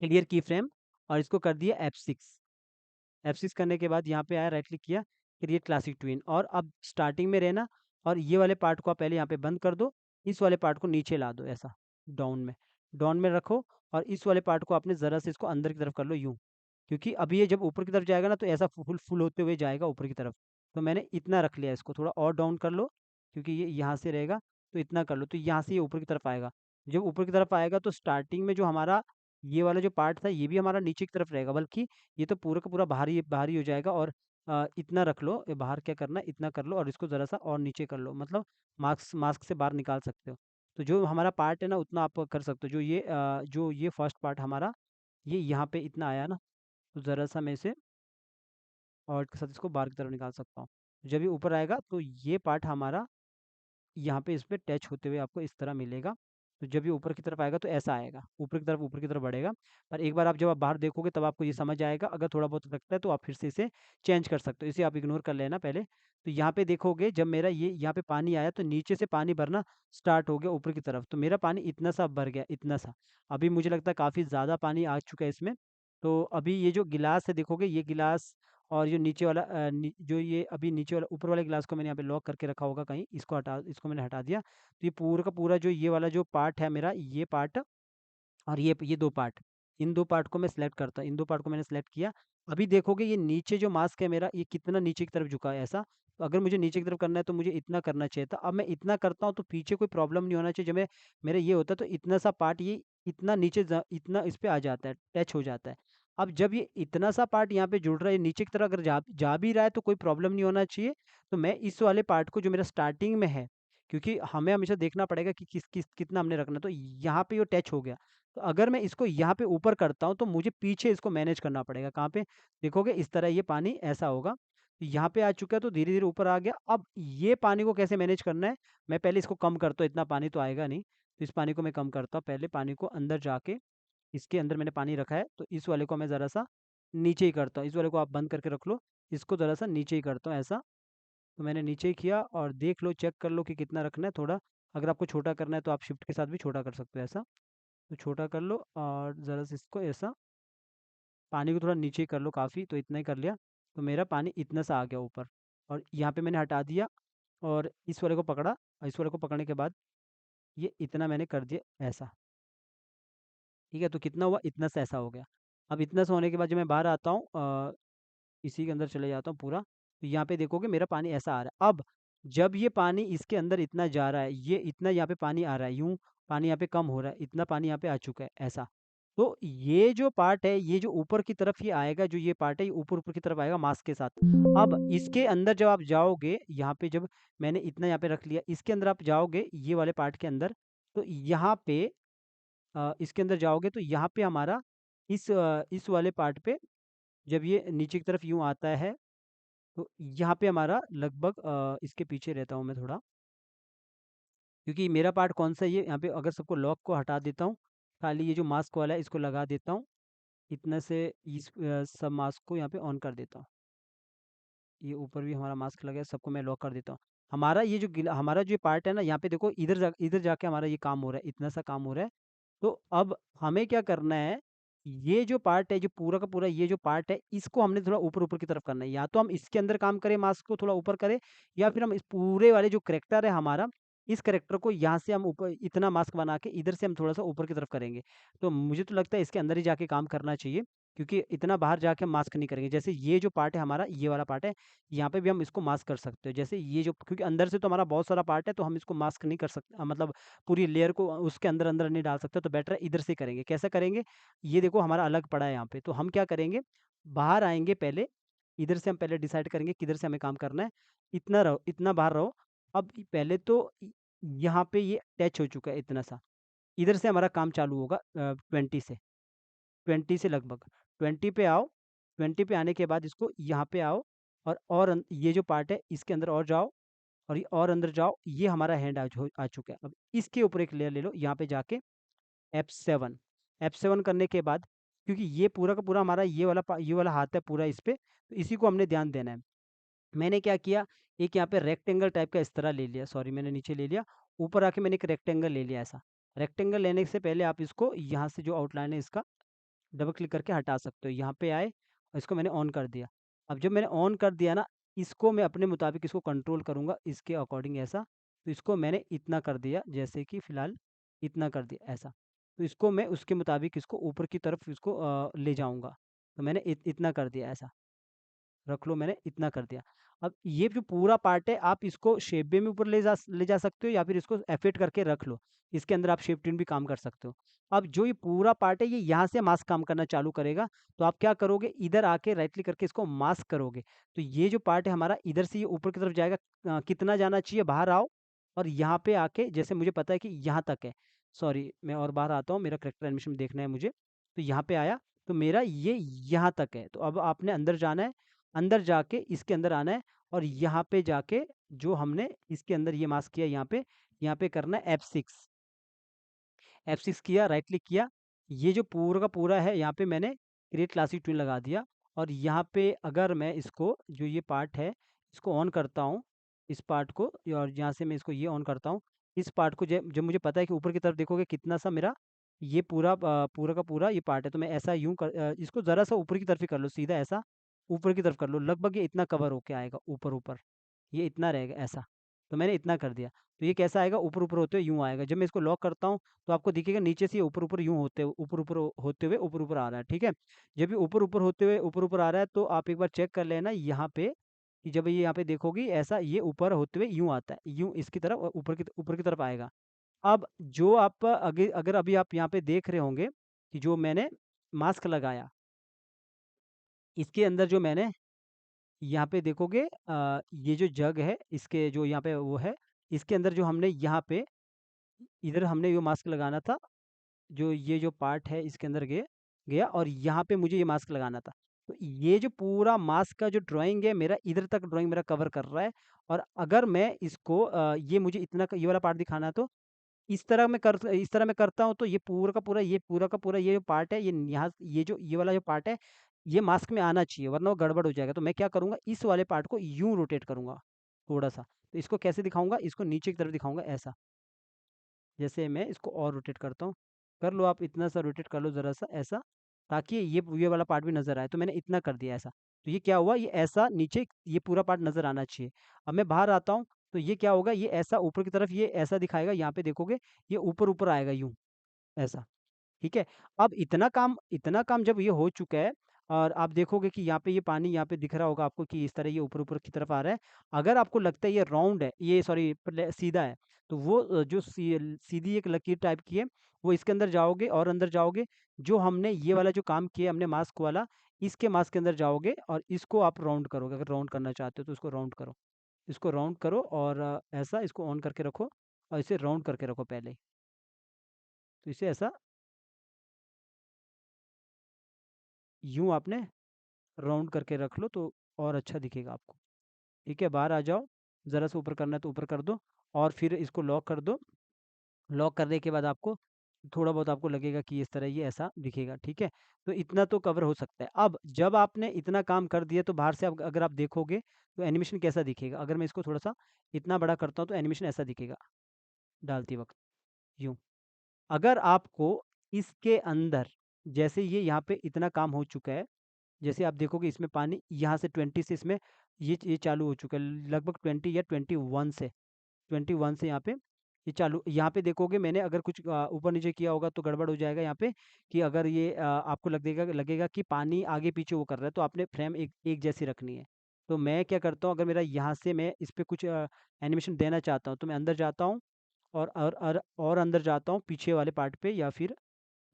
क्लियर की फ्रेम, और इसको कर दिया F6। F6 करने के बाद यहाँ पे आया, राइट क्लिक किया, क्रिएट क्लासिक ट्विन, और अब स्टार्टिंग में रहना, और ये वाले पार्ट को आप पहले यहाँ पे बंद कर दो, इस वाले पार्ट को नीचे ला दो, ऐसा डाउन में रखो, और इस वाले पार्ट को आपने ज़रा से इसको अंदर की तरफ कर लो यूँ, क्योंकि अभी ये जब ऊपर की तरफ जाएगा ना तो ऐसा फुल फुल होते हुए जाएगा ऊपर की तरफ। तो मैंने इतना रख लिया, इसको थोड़ा और डाउन कर लो, क्योंकि ये यहाँ से रहेगा, तो इतना कर लो, तो यहाँ से ये ऊपर की तरफ आएगा। जब ऊपर की तरफ आएगा तो स्टार्टिंग में जो हमारा ये वाला जो पार्ट था, ये भी हमारा नीचे की तरफ रहेगा, बल्कि ये तो पूरा का पूरा बाहर ही हो जाएगा। और इतना रख लो, ये बाहर क्या करना है, इतना कर लो, और इसको ज़रा सा और नीचे कर लो, मतलब मास्क मास्क से बाहर निकाल सकते हो। तो जो हमारा पार्ट है ना, उतना आप कर सकते हो। जो ये फर्स्ट पार्ट हमारा, ये यहाँ पे इतना आया ना, तो ज़रा सा मैं इसे और के साथ इसको बाहर की तरफ निकाल सकता हूँ। जब ये ऊपर आएगा तो ये पार्ट हमारा यहाँ पे इस पे टच होते हुए आपको इस तरह मिलेगा। तो जब ये ऊपर की तरफ आएगा तो ऐसा आएगा, ऊपर की तरफ बढ़ेगा। पर एक बार आप जब आप बाहर देखोगे तब आपको ये समझ आएगा, अगर थोड़ा बहुत लगता है तो आप फिर से इसे चेंज कर सकते हो, इसे आप इग्नोर कर लेना पहले। तो यहाँ पे देखोगे, जब मेरा ये यहाँ पे पानी आया तो नीचे से पानी भरना स्टार्ट हो गया ऊपर की तरफ, तो मेरा पानी इतना सा भर गया, इतना सा। अभी मुझे लगता है काफ़ी ज़्यादा पानी आ चुका है इसमें। तो अभी ये जो गिलास है देखोगे, ये गिलास और जो नीचे वाला जो ये अभी नीचे वाला ऊपर वाले गिलास को मैंने यहाँ पे लॉक करके रखा होगा कहीं, इसको मैंने हटा दिया। तो ये पूरा का पूरा जो ये वाला जो पार्ट है मेरा, ये पार्ट और ये 2 पार्ट, इन 2 पार्ट को मैं सिलेक्ट करता हूँ, इन 2 पार्ट को मैंने सिलेक्ट किया। अभी देखोगे ये नीचे जो मास्क है मेरा, ये कितना नीचे की तरफ झुका है ऐसा। तो अगर मुझे नीचे की तरफ करना है तो मुझे इतना करना चाहिए था। अब मैं इतना करता हूँ तो पीछे कोई प्रॉब्लम नहीं होना चाहिए। जब मैं मेरा ये होता है तो इतना सा पार्ट ये इतना इतना इस पे आ जाता है, टच हो जाता है। अब जब ये इतना सा पार्ट यहाँ पे जुड़ रहा है, नीचे की तरफ अगर जा जा भी रहा है तो कोई प्रॉब्लम नहीं होना चाहिए। तो मैं इस वाले पार्ट को जो मेरा स्टार्टिंग में है, क्योंकि हमें हमेशा देखना पड़ेगा कि कितना हमने रखना है, तो यहाँ पे ये टच हो गया। तो अगर मैं इसको यहाँ पे ऊपर करता हूँ तो मुझे पीछे इसको मैनेज करना पड़ेगा, कहाँ पे देखोगे इस तरह ये पानी ऐसा होगा। तो यहाँ पे आ चुका है तो धीरे धीरे ऊपर आ गया। अब ये पानी को कैसे मैनेज करना है, मैं पहले इसको कम करता हूँ, इतना पानी तो आएगा नहीं, तो इस पानी को मैं कम करता हूँ। पहले पानी को अंदर जाके, इसके अंदर मैंने पानी रखा है तो इस वाले को मैं ज़रा सा नीचे ही करता हूँ, इस वाले को आप बंद करके रख लो, इसको ज़रा सा नीचे ही करता हूँ ऐसा। तो मैंने नीचे ही किया, और देख लो, चेक कर लो कि कितना रखना है थोड़ा। अगर आपको छोटा करना है तो आप शिफ्ट के साथ भी छोटा कर सकते हो ऐसा। तो छोटा कर लो, और ज़रा सा इसको ऐसा पानी को थोड़ा नीचे कर लो, काफ़ी, तो इतना ही कर लिया। तो मेरा पानी इतना सा आ गया ऊपर, और यहाँ पे मैंने हटा दिया, और इस वाले को पकड़ा, और इस वाले को पकड़ने के बाद ये इतना मैंने कर दिया ऐसा। ठीक है, तो कितना हुआ, इतना सा ऐसा हो गया। अब इतना सा होने के बाद जब मैं बाहर आता हूँ, इसी के अंदर चले जाता हूँ पूरा, तो यहाँ पे देखोगे मेरा पानी ऐसा आ रहा है। अब जब ये पानी इसके अंदर इतना जा रहा है, ये इतना यहाँ पे पानी आ रहा है, यूँ पानी यहाँ पे कम हो रहा है, इतना पानी यहाँ पे आ चुका है ऐसा। तो ये जो पार्ट है, ये जो ऊपर की तरफ ये आएगा, जो ये पार्ट है, ये ऊपर-ऊपर की तरफ आएगा मास्क के साथ। अब इसके अंदर जब आप जाओगे, यहाँ पे जब मैंने इतना यहाँ पे रख लिया, इसके अंदर आप जाओगे, ये वाले पार्ट के अंदर, तो यहाँ पे इसके अंदर जाओगे तो यहाँ पे हमारा इस वाले पार्ट पे जब ये नीचे की तरफ यूँ आता है, तो यहाँ पे हमारा लगभग इसके पीछे रहता हूँ मैं थोड़ा, क्योंकि मेरा पार्ट कौन-सा है ये, यहाँ पे अगर सबको लॉक को हटा देता हूँ, खाली ये जो मास्क वाला है इसको लगा देता हूँ, इतना से सब मास्क को यहाँ पे ऑन कर देता हूँ। ये ऊपर भी हमारा मास्क लगा है, सबको मैं लॉक कर देता हूँ। हमारा जो पार्ट है ना, यहाँ पे देखो, इधर जाके हमारा ये काम हो रहा है, इतना सा काम हो रहा है। तो अब हमें क्या करना है, ये जो पार्ट है, जो पूरा का पूरा ये जो पार्ट है, इसको हमने थोड़ा ऊपर-ऊपर की तरफ करना है। या तो हम इसके अंदर काम करें, मास्क को थोड़ा ऊपर करें, या फिर हम इस पूरे वाले जो करैक्टर है हमारा, इस करैक्टर को यहाँ से हम ऊपर इतना मास्क बना के इधर से हम थोड़ा-सा ऊपर की तरफ करेंगे। तो मुझे तो लगता है इसके अंदर ही जाके काम करना चाहिए, क्योंकि इतना बाहर जाके हम मास्क नहीं करेंगे। जैसे ये जो पार्ट है हमारा, ये वाला पार्ट है, यहाँ पे भी हम इसको मास्क कर सकते हो। जैसे ये जो, क्योंकि अंदर से तो हमारा बहुत सारा पार्ट है, तो हम इसको मास्क नहीं कर सकते, मतलब पूरी लेयर को उसके अंदर-अंदर नहीं डाल सकते, तो बेटर है इधर से करेंगे। कैसे करेंगे? ये देखो हमारा अलग पड़ा है यहाँ पे, तो हम क्या करेंगे, बाहर आएँगे पहले, इधर से हम पहले डिसाइड करेंगे किधर से हमें काम करना है। इतना बाहर रहो। अब पहले तो यहाँ पे ये टच हो चुका है इतना सा। इधर से हमारा काम चालू होगा 20 से। 20 से लगभग 20 पे आओ, 20 पे आने के बाद इसको यहाँ पे आओ, ये जो पार्ट है इसके अंदर और जाओ, और ये और अंदर जाओ, ये हमारा हैंड आ चुका है। अब इसके ऊपर एक लेयर ले लो, यहाँ पे जाके F7, F7 करने के बाद, क्योंकि ये पूरा का पूरा हमारा ये वाला हाथ है पूरा इस पे, तो इसी को हमने ध्यान देना है। मैंने क्या किया, एक यहाँ पे रेक्टेंगल टाइप का इस तरह ले लिया, सॉरी मैंने नीचे ले लिया, ऊपर आके मैंने एक रेक्टेंगल ले लिया ऐसा। रेक्टेंगल लेने से पहले आप इसको यहाँ से जो आउटलाइन है इसका डबल क्लिक करके हटा सकते हो। यहाँ पे आए और इसको मैंने ऑन कर दिया। अब जब मैंने ऑन कर दिया ना, इसको मैं अपने मुताबिक इसको कंट्रोल करूँगा इसके अकॉर्डिंग ऐसा। तो इसको मैंने इतना कर दिया, जैसे कि फ़िलहाल इतना कर दिया ऐसा। तो इसको मैं उसके मुताबिक इसको ऊपर की तरफ इसको ले जाऊँगा। तो मैंने इतना कर दिया ऐसा। रख लो, मैंने इतना कर दिया। अब ये जो पूरा पार्ट है आप इसको शेप वे में ऊपर ले जा सकते हो या फिर इसको एफेक्ट करके रख लो। इसके अंदर आप शेप ट्यून भी काम कर सकते हो। अब जो ये पूरा पार्ट है ये यहाँ से मास्क काम करना चालू करेगा। तो आप क्या करोगे, इधर आके राइट क्लिक करके इसको मास्क करोगे। तो ये जो पार्ट है हमारा इधर से ये ऊपर की तरफ जाएगा। कितना जाना चाहिए, बाहर आओ और यहाँ पे आके जैसे मुझे पता है कि यहाँ तक है। सॉरी मैं और बाहर आता हूँ, मेरा करेक्टर एनिमेशन देखना है मुझे। तो यहाँ पे आया, तो मेरा ये यहाँ तक है। तो अब आपने अंदर जाना है, अंदर जाके इसके अंदर आना है और यहाँ पे जाके जो हमने इसके अंदर ये मास्क किया यहाँ पे करना है F6। F6 किया, राइट क्लिक किया। ये जो पूरा का पूरा है यहाँ पे मैंने क्रिएट क्लासिक ट्यून लगा दिया। और यहाँ पे अगर मैं इसको जो ये पार्ट है इसको ऑन करता हूँ, इस पार्ट को, और यहाँ से मैं इसको ये ऑन करता हूँ। इस पार्ट को जब जब मुझे पता है कि ऊपर की तरफ देखोगे कितना सा मेरा ये पूरा पूरा का पूरा ये पार्ट है, तो मैं ऐसा इसको ज़रा सा ऊपर की तरफ ही कर लो, सीधा ऐसा ऊपर की तरफ कर लो। लगभग ये इतना कवर होके आएगा ऊपर ऊपर, ये इतना रहेगा ऐसा। तो मैंने इतना कर दिया। तो ये कैसा आएगा, ऊपर ऊपर होते हुए यूँ आएगा। जब मैं इसको लॉक करता हूँ तो आपको दिखेगा नीचे से ये ऊपर ऊपर यूँ होते ऊपर ऊपर होते हुए ऊपर ऊपर आ रहा है, ठीक है। जब ये ऊपर ऊपर होते हुए ऊपर ऊपर आ रहा है तो आप एक बार चेक कर लेना यहाँ पे कि जब ये यहाँ पे देखोगी ऐसा ये ऊपर होते हुए यूँ आता है, यूँ इसकी तरफ ऊपर की तरफ आएगा। अब जो आप अगर अभी आप यहाँ पे देख रहे होंगे कि जो मैंने मास्क लगाया, इसके अंदर जो मैंने यहाँ पे देखोगे ये जो जग है इसके जो यहाँ पे वो है, इसके अंदर जो हमने यहाँ पे इधर हमने ये मास्क लगाना था, जो ये जो पार्ट है इसके अंदर गया और यहाँ पे मुझे ये मास्क लगाना था। तो ये जो पूरा मास्क का जो ड्राइंग है मेरा, इधर तक ड्राइंग मेरा कवर कर रहा है। और अगर मैं इसको ये मुझे इतना ये वाला पार्ट दिखाना है तो इस तरह मैं करता हूँ, तो ये पूरा का पूरा ये जो पार्ट है ये यहाँ ये वाला जो पार्ट है ये मास्क में आना चाहिए, वरना वो गड़बड़ हो जाएगा। तो मैं क्या करूँगा, इस वाले पार्ट को यूँ रोटेट करूँगा थोड़ा सा। तो इसको कैसे दिखाऊंगा, इसको नीचे की तरफ दिखाऊंगा ऐसा। जैसे मैं इसको और रोटेट करता हूँ, कर लो आप इतना सा रोटेट कर लो ज़रा सा ऐसा, ताकि ये वाला पार्ट भी नज़र आए। तो मैंने इतना कर दिया ऐसा। तो ये क्या हुआ, ये ऐसा नीचे ये पूरा पार्ट नज़र आना चाहिए। अब मैं बाहर आता हूँ तो ये क्या होगा, ये ऐसा ऊपर की तरफ ये ऐसा दिखाएगा, यहाँ पे देखोगे ये ऊपर ऊपर आएगा यूँ ऐसा। ठीक है। अब इतना काम जब ये हो चुका है और आप देखोगे कि यहाँ पे ये पानी यहाँ पे दिख रहा होगा आपको कि इस तरह ये ऊपर-ऊपर की तरफ आ रहा है। अगर आपको लगता है ये राउंड है, ये सॉरी सीधा है, तो वो जो सीधी एक लकीर टाइप की है, वो इसके अंदर जाओगे और अंदर जाओगे। जो हमने ये वाला जो काम किया हमने मास्क वाला, इसके मास्क के अंदर जाओगे और इसको आप राउंड करोगे। अगर राउंड करना चाहते हो तो इसको राउंड करो। इसको राउंड करो और ऐसा इसको ऑन करके रखो और इसे राउंड करके रखो पहले। तो इसे ऐसा यूँ आपने राउंड करके रख लो तो और अच्छा दिखेगा आपको। ठीक है, बाहर आ जाओ, ज़रा सा ऊपर करना है तो ऊपर कर दो और फिर इसको लॉक कर दो। लॉक करने के बाद आपको थोड़ा बहुत आपको लगेगा कि इस तरह ये ऐसा दिखेगा, ठीक है। तो इतना तो कवर हो सकता है। अब जब आपने इतना काम कर दिया तो बाहर से अगर आप देखोगे तो एनिमेशन कैसा दिखेगा। अगर मैं इसको थोड़ा सा इतना बड़ा करता हूँ तो एनिमेशन ऐसा दिखेगा डालते वक्त, यूँ। अगर आपको इसके अंदर जैसे ये यहाँ पे इतना काम हो चुका है, जैसे आप देखोगे इसमें पानी यहाँ से 20 से इसमें ये चालू हो चुका है, लगभग 20 या 21 से यहाँ पे ये चालू। यहाँ पे देखोगे मैंने अगर कुछ ऊपर नीचे किया होगा तो गड़बड़ हो जाएगा यहाँ पे, कि अगर ये आपको लगेगा लगेगा कि पानी आगे पीछे वो कर रहा है, तो आपने फ्रेम एक एक जैसी रखनी है। तो मैं क्या करता हूँ, अगर मेरा यहाँ से मैं इस पे कुछ एनिमेशन देना चाहता हूँ तो मैं अंदर जाता हूँ और अंदर जाता हूँ पीछे वाले पार्ट पे या फिर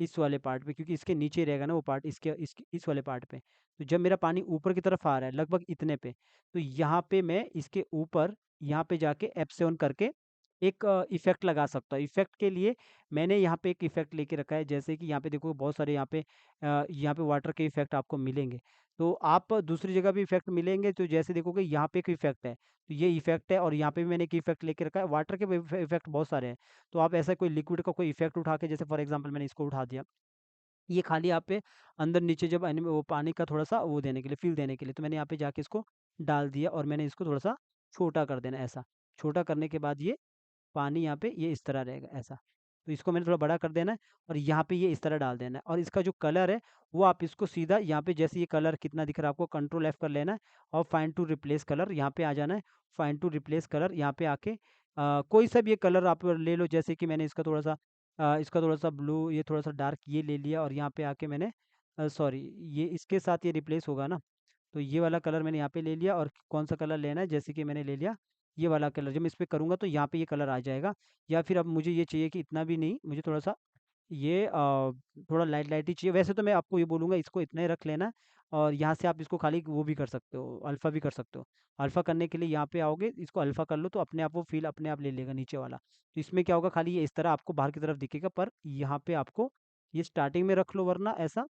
इस वाले पार्ट पे, क्योंकि इसके नीचे ही रहेगा ना वो पार्ट, इसके इस वाले पार्ट पे। तो जब मेरा पानी ऊपर की तरफ आ रहा है लगभग इतने पे, तो यहाँ पे मैं इसके ऊपर यहाँ पे जाके F7 करके एक इफ़ेक्ट लगा सकता हूँ। इफ़ेक्ट के लिए मैंने यहाँ पे एक इफ़ेक्ट लेके रखा है, जैसे कि यहाँ पे देखो बहुत सारे यहाँ पे वाटर के इफ़ेक्ट आपको मिलेंगे। तो आप दूसरी जगह भी इफ़ेक्ट मिलेंगे, तो जैसे देखोगे यहाँ पे एक इफ़ेक्ट है, तो ये इफ़ेक्ट है और यहाँ पे भी मैंने एक इफ़ेक्ट लेके रखा है। वाटर के भी इफ़ेक्ट बहुत सारे हैं। तो आप ऐसा कोई लिक्विड का कोई इफ़ेक्ट उठा के, जैसे फॉर एग्ज़ाम्पल मैंने इसको उठा दिया। ये खाली आप पे अंदर नीचे जब वो पानी का थोड़ा-सा वो देने के लिए, फ़ील देने के लिए, तो मैंने यहाँ पे जाके इसको डाल दिया और मैंने इसको थोड़ा-सा छोटा कर देना ऐसा। छोटा करने के बाद ये पानी यहाँ पे ये इस तरह रहेगा ऐसा। तो इसको मैंने थोड़ा बड़ा कर देना है और यहाँ पे ये इस तरह डाल देना है और इसका जो कलर है वो आप इसको सीधा यहाँ पे जैसे ये कलर कितना दिख रहा है आपको कंट्रोल F कर लेना है और फाइंड टू रिप्लेस कलर यहाँ पे आ जाना है। फाइंड टू रिप्लेस कलर यहाँ पे आके कोई सा भी ये कलर आप ले लो जैसे कि मैंने इसका थोड़ा-सा ब्लू ये थोड़ा-सा डार्क ये ले लिया और यहाँ पे आके मैंने सॉरी ये इसके साथ ये रिप्लेस होगा ना, तो ये वाला कलर मैंने यहाँ पे ले लिया और कौन सा कलर लेना है जैसे कि मैंने ले लिया ये वाला कलर। जब मैं इस पे करूँगा तो यहाँ पे ये कलर आ जाएगा या फिर अब मुझे ये चाहिए कि इतना भी नहीं, मुझे थोड़ा-सा ये थोड़ा लाइट लाइट ही चाहिए। वैसे तो मैं आपको ये बोलूँगा इसको इतना ही रख लेना और यहाँ से आप इसको खाली वो भी कर सकते हो, अल्फ़ा भी कर सकते हो। अल्फ़ा करने के लिए यहाँ पे आओगे, इसको अल्फ़ा कर लो तो अपने आप वो फ़ील अपने आप ले लेगा नीचे वाला। तो इसमें क्या होगा खाली ये इस तरह आपको बाहर की तरफ दिखेगा पर यहाँ पे आपको ये स्टार्टिंग में रख लो वरना ऐसा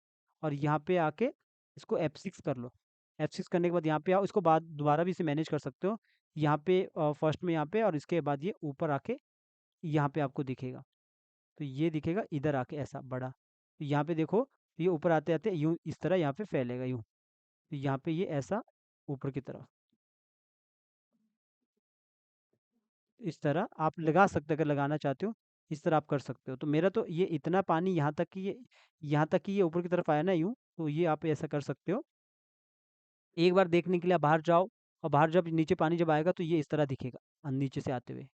और यहाँ पे आके इसको F6 कर लो। F6 करने के बाद यहाँ पे आओ, इसको बाद दोबारा भी इसे मैनेज कर सकते हो। यहाँ पे फर्स्ट में यहाँ पे और इसके बाद ये ऊपर आके यहाँ पे आपको दिखेगा। तो ये दिखेगा इधर आके ऐसा बड़ा। तो यहाँ पे देखो ये ऊपर आते-आते यूँ इस तरह यहाँ पे फैलेगा यूँ। तो यहाँ पे ये ऐसा ऊपर की तरफ, इस तरह आप लगा सकते हो अगर लगाना चाहते हो, इस तरह आप कर सकते हो। तो मेरा तो ये इतना पानी यहाँ तक कि ये ऊपर की तरफ आया ना यूँ, तो ये आप ऐसा कर सकते हो। एक बार देखने के लिए आप बाहर जाओ और बाहर जब नीचे पानी जब आएगा तो ये इस तरह दिखेगा, नीचे से आते हुए।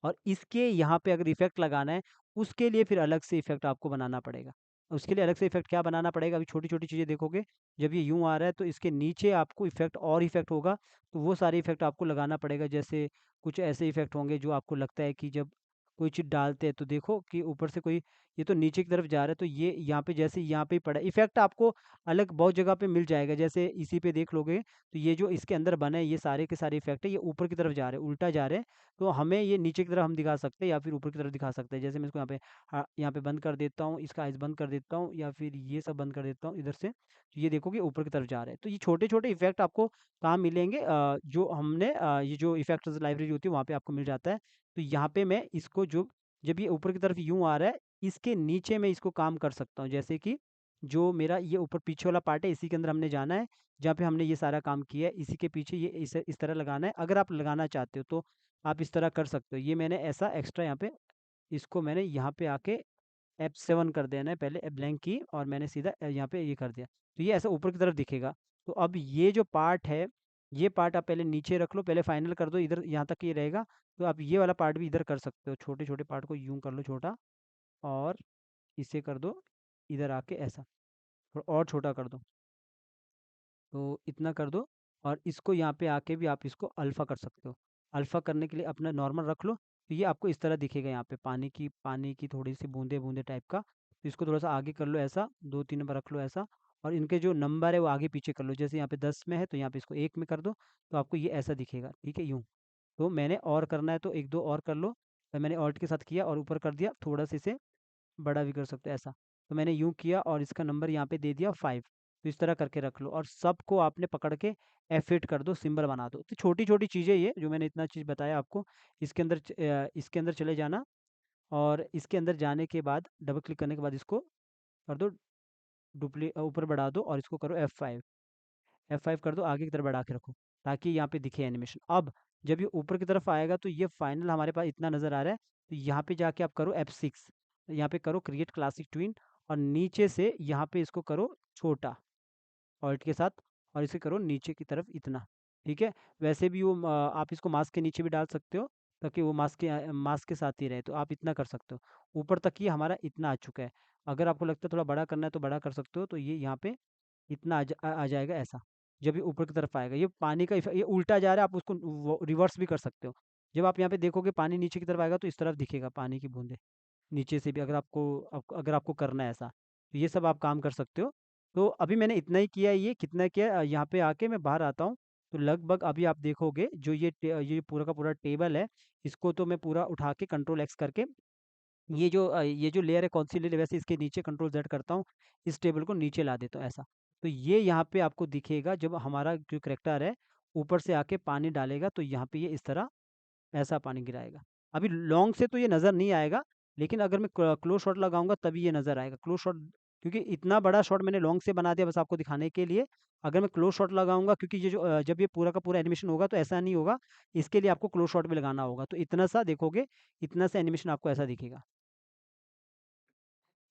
और इसके यहाँ पे अगर इफ़ेक्ट लगाना है, उसके लिए फिर अलग से इफ़ेक्ट आपको बनाना पड़ेगा। उसके लिए अलग से इफ़ेक्ट क्या बनाना पड़ेगा, अभी छोटी-छोटी चीज़ें देखोगे, जब ये यूँ आ रहा है तो इसके नीचे आपको इफ़ेक्ट और इफ़ेक्ट होगा, तो वो सारे इफ़ेक्ट आपको लगाना पड़ेगा। जैसे कुछ ऐसे इफ़ेक्ट होंगे जो आपको लगता है कि जब कोई चीज़ डालते हैं तो देखो कि ऊपर से कोई ये तो नीचे की तरफ जा रहा है, तो ये यहाँ पे जैसे यहाँ पे ही पड़ा है। इफ़ेक्ट आपको अलग बहुत जगह पे मिल जाएगा, जैसे इसी पे देख लोगे, तो ये जो इसके अंदर बना है, ये सारे के सारे इफ़ेक्ट है, ये ऊपर की तरफ जा रहे हैं, उल्टा जा रहे हैं। तो हमें ये नीचे की तरफ हम दिखा सकते हैं या फिर ऊपर की तरफ दिखा सकते हैं। जैसे मैं इसको यहाँ पे बंद कर देता हूँ, इसका आइज़ बंद कर देता हूँ या फिर ये सब बंद कर देता हूँ इधर से। तो ये देखो कि ऊपर की तरफ जा रहे हैं। तो ये छोटे-छोटे इफ़ेक्ट आपको कहाँ मिलेंगे जो हमने ये जो इफ़ेक्ट्स लाइब्रेरी होती है वहाँ पे आपको मिल जाता है। तो यहाँ पे मैं इसको जो जब ये ऊपर की तरफ यूँ आ रहा है, इसके नीचे मैं इसको काम कर सकता हूँ। जैसे कि जो मेरा ये ऊपर पीछे वाला पार्ट है इसी के अंदर हमने जाना है, जहाँ पे हमने ये सारा काम किया है, इसी के पीछे ये इस तरह लगाना है। अगर आप लगाना चाहते हो तो आप इस तरह कर सकते हो। ये मैंने ऐसा एक्स्ट्रा यहाँ पे इसको मैंने यहाँ पे आके F7 कर देना है पहले ब्लैंक की और मैंने सीधा यहाँ पे ये कर दिया। तो ये ऐसा ऊपर की तरफ दिखेगा। तो अब ये जो पार्ट है, ये पार्ट आप पहले नीचे रख लो, पहले फाइनल कर दो इधर यहाँ तक ये रहेगा। तो आप ये वाला पार्ट भी इधर कर सकते हो। छोटे-छोटे पार्ट को यूँ कर लो छोटा और इसे कर दो इधर आके ऐसा, थोड़ा और छोटा कर दो। तो इतना कर दो और इसको यहाँ पे आके भी आप इसको अल्फ़ा कर सकते हो। अल्फ़ा करने के लिए अपना नॉर्मल रख लो, तो ये आपको इस तरह दिखेगा यहाँ पे पानी की थोड़ी-सी बूँदे-बूँदे टाइप का। तो इसको थोड़ा-सा आगे कर लो ऐसा, 2-3 नंबर रख लो ऐसा और इनके जो नंबर है वो आगे-पीछे कर लो। जैसे यहाँ पे 10 में है तो यहाँ पे इसको 1 में कर दो, तो आपको ये ऐसा दिखेगा, ठीक है? यूँ। तो मैंने और करना है तो 1-2 और कर लो। मैंने ऑल्ट के साथ किया और ऊपर कर दिया, थोड़ा-सा इसे बड़ा भी कर सकते हो ऐसा। तो मैंने यूँ किया और इसका नंबर यहाँ पे दे दिया 5। तो इस तरह करके रख लो और सबको आपने पकड़ के F8 कर दो, सिंबल बना दो। तो छोटी-छोटी चीज़ें ये जो मैंने इतना चीज़ बताया आपको, इसके अंदर चले जाना और इसके अंदर जाने के बाद डबल क्लिक करने के बाद इसको कर दो ऊपर बढ़ा दो और इसको करो F5। F5 कर दो, आगे की तरफ बढ़ा के रखो, ताकि यहाँ पे दिखे एनिमेशन। अब जब ये ऊपर की तरफ आएगा तो ये फाइनल हमारे पास इतना नज़र आ रहा है, तो यहाँ पे जाके आप करो F6, यहाँ पे करो क्रिएट क्लासिक ट्विन और नीचे से यहाँ पे इसको करो छोटा, ऑल्ट के साथ और इसे करो नीचे की तरफ इतना, ठीक है? वैसे भी वो आप इसको मास्क के नीचे भी डाल सकते हो, ताकि वो मास्क के साथ ही रहे, तो आप इतना कर सकते हो। ऊपर तक ये हमारा इतना आ चुका है। अगर आपको लगता है थोड़ा बड़ा करना है तो बड़ा कर सकते हो, तो ये यहाँ पे इतना आ जाएगा ऐसा। जब ये ऊपर की तरफ आएगा, ये पानी का ये उल्टा जा रहा है, आप उसको वो रिवर्स भी कर सकते हो। जब आप यहाँ पे देखोगे पानी नीचे की तरफ आएगा तो इस तरफ दिखेगा पानी की बूंदें। नीचे से भी अगर आपको करना है ऐसा, तो ये सब आप काम कर सकते हो। तो अभी मैंने इतना ही किया है, ये कितना किया है, यहाँ पे आके मैं बाहर आता हूँ, तो लगभग अभी आप देखोगे जो ये पूरा का पूरा टेबल है, इसको तो मैं पूरा उठा के कंट्रोल X करके ये जो लेयर है कौन-सी ले ली वैसे इसके नीचे कंट्रोल ज़ेड करता हूँ, इस टेबल को नीचे ला देता हूँ ऐसा। तो ये यहाँ पे आपको दिखेगा जब हमारा जो करैक्टर है, ऊपर से आके पानी डालेगा तो यहाँ पे ये इस तरह ऐसा पानी गिराएगा। अभी लॉन्ग से तो ये नज़र नहीं आएगा, लेकिन अगर मैं क्लोज़ शॉट लगाऊँगा तभी ये नज़र आएगा। क्लोज़ शॉट क्योंकि इतना बड़ा शॉट मैंने लॉन्ग से बना दिया बस आपको दिखाने के लिए। अगर मैं क्लोज शॉट लगाऊंगा, क्योंकि ये जो जब ये पूरा का पूरा एनिमेशन होगा तो ऐसा नहीं होगा, इसके लिए आपको क्लोज शॉट भी लगाना होगा। तो इतना सा देखोगे, इतना सा एनिमेशन आपको ऐसा दिखेगा,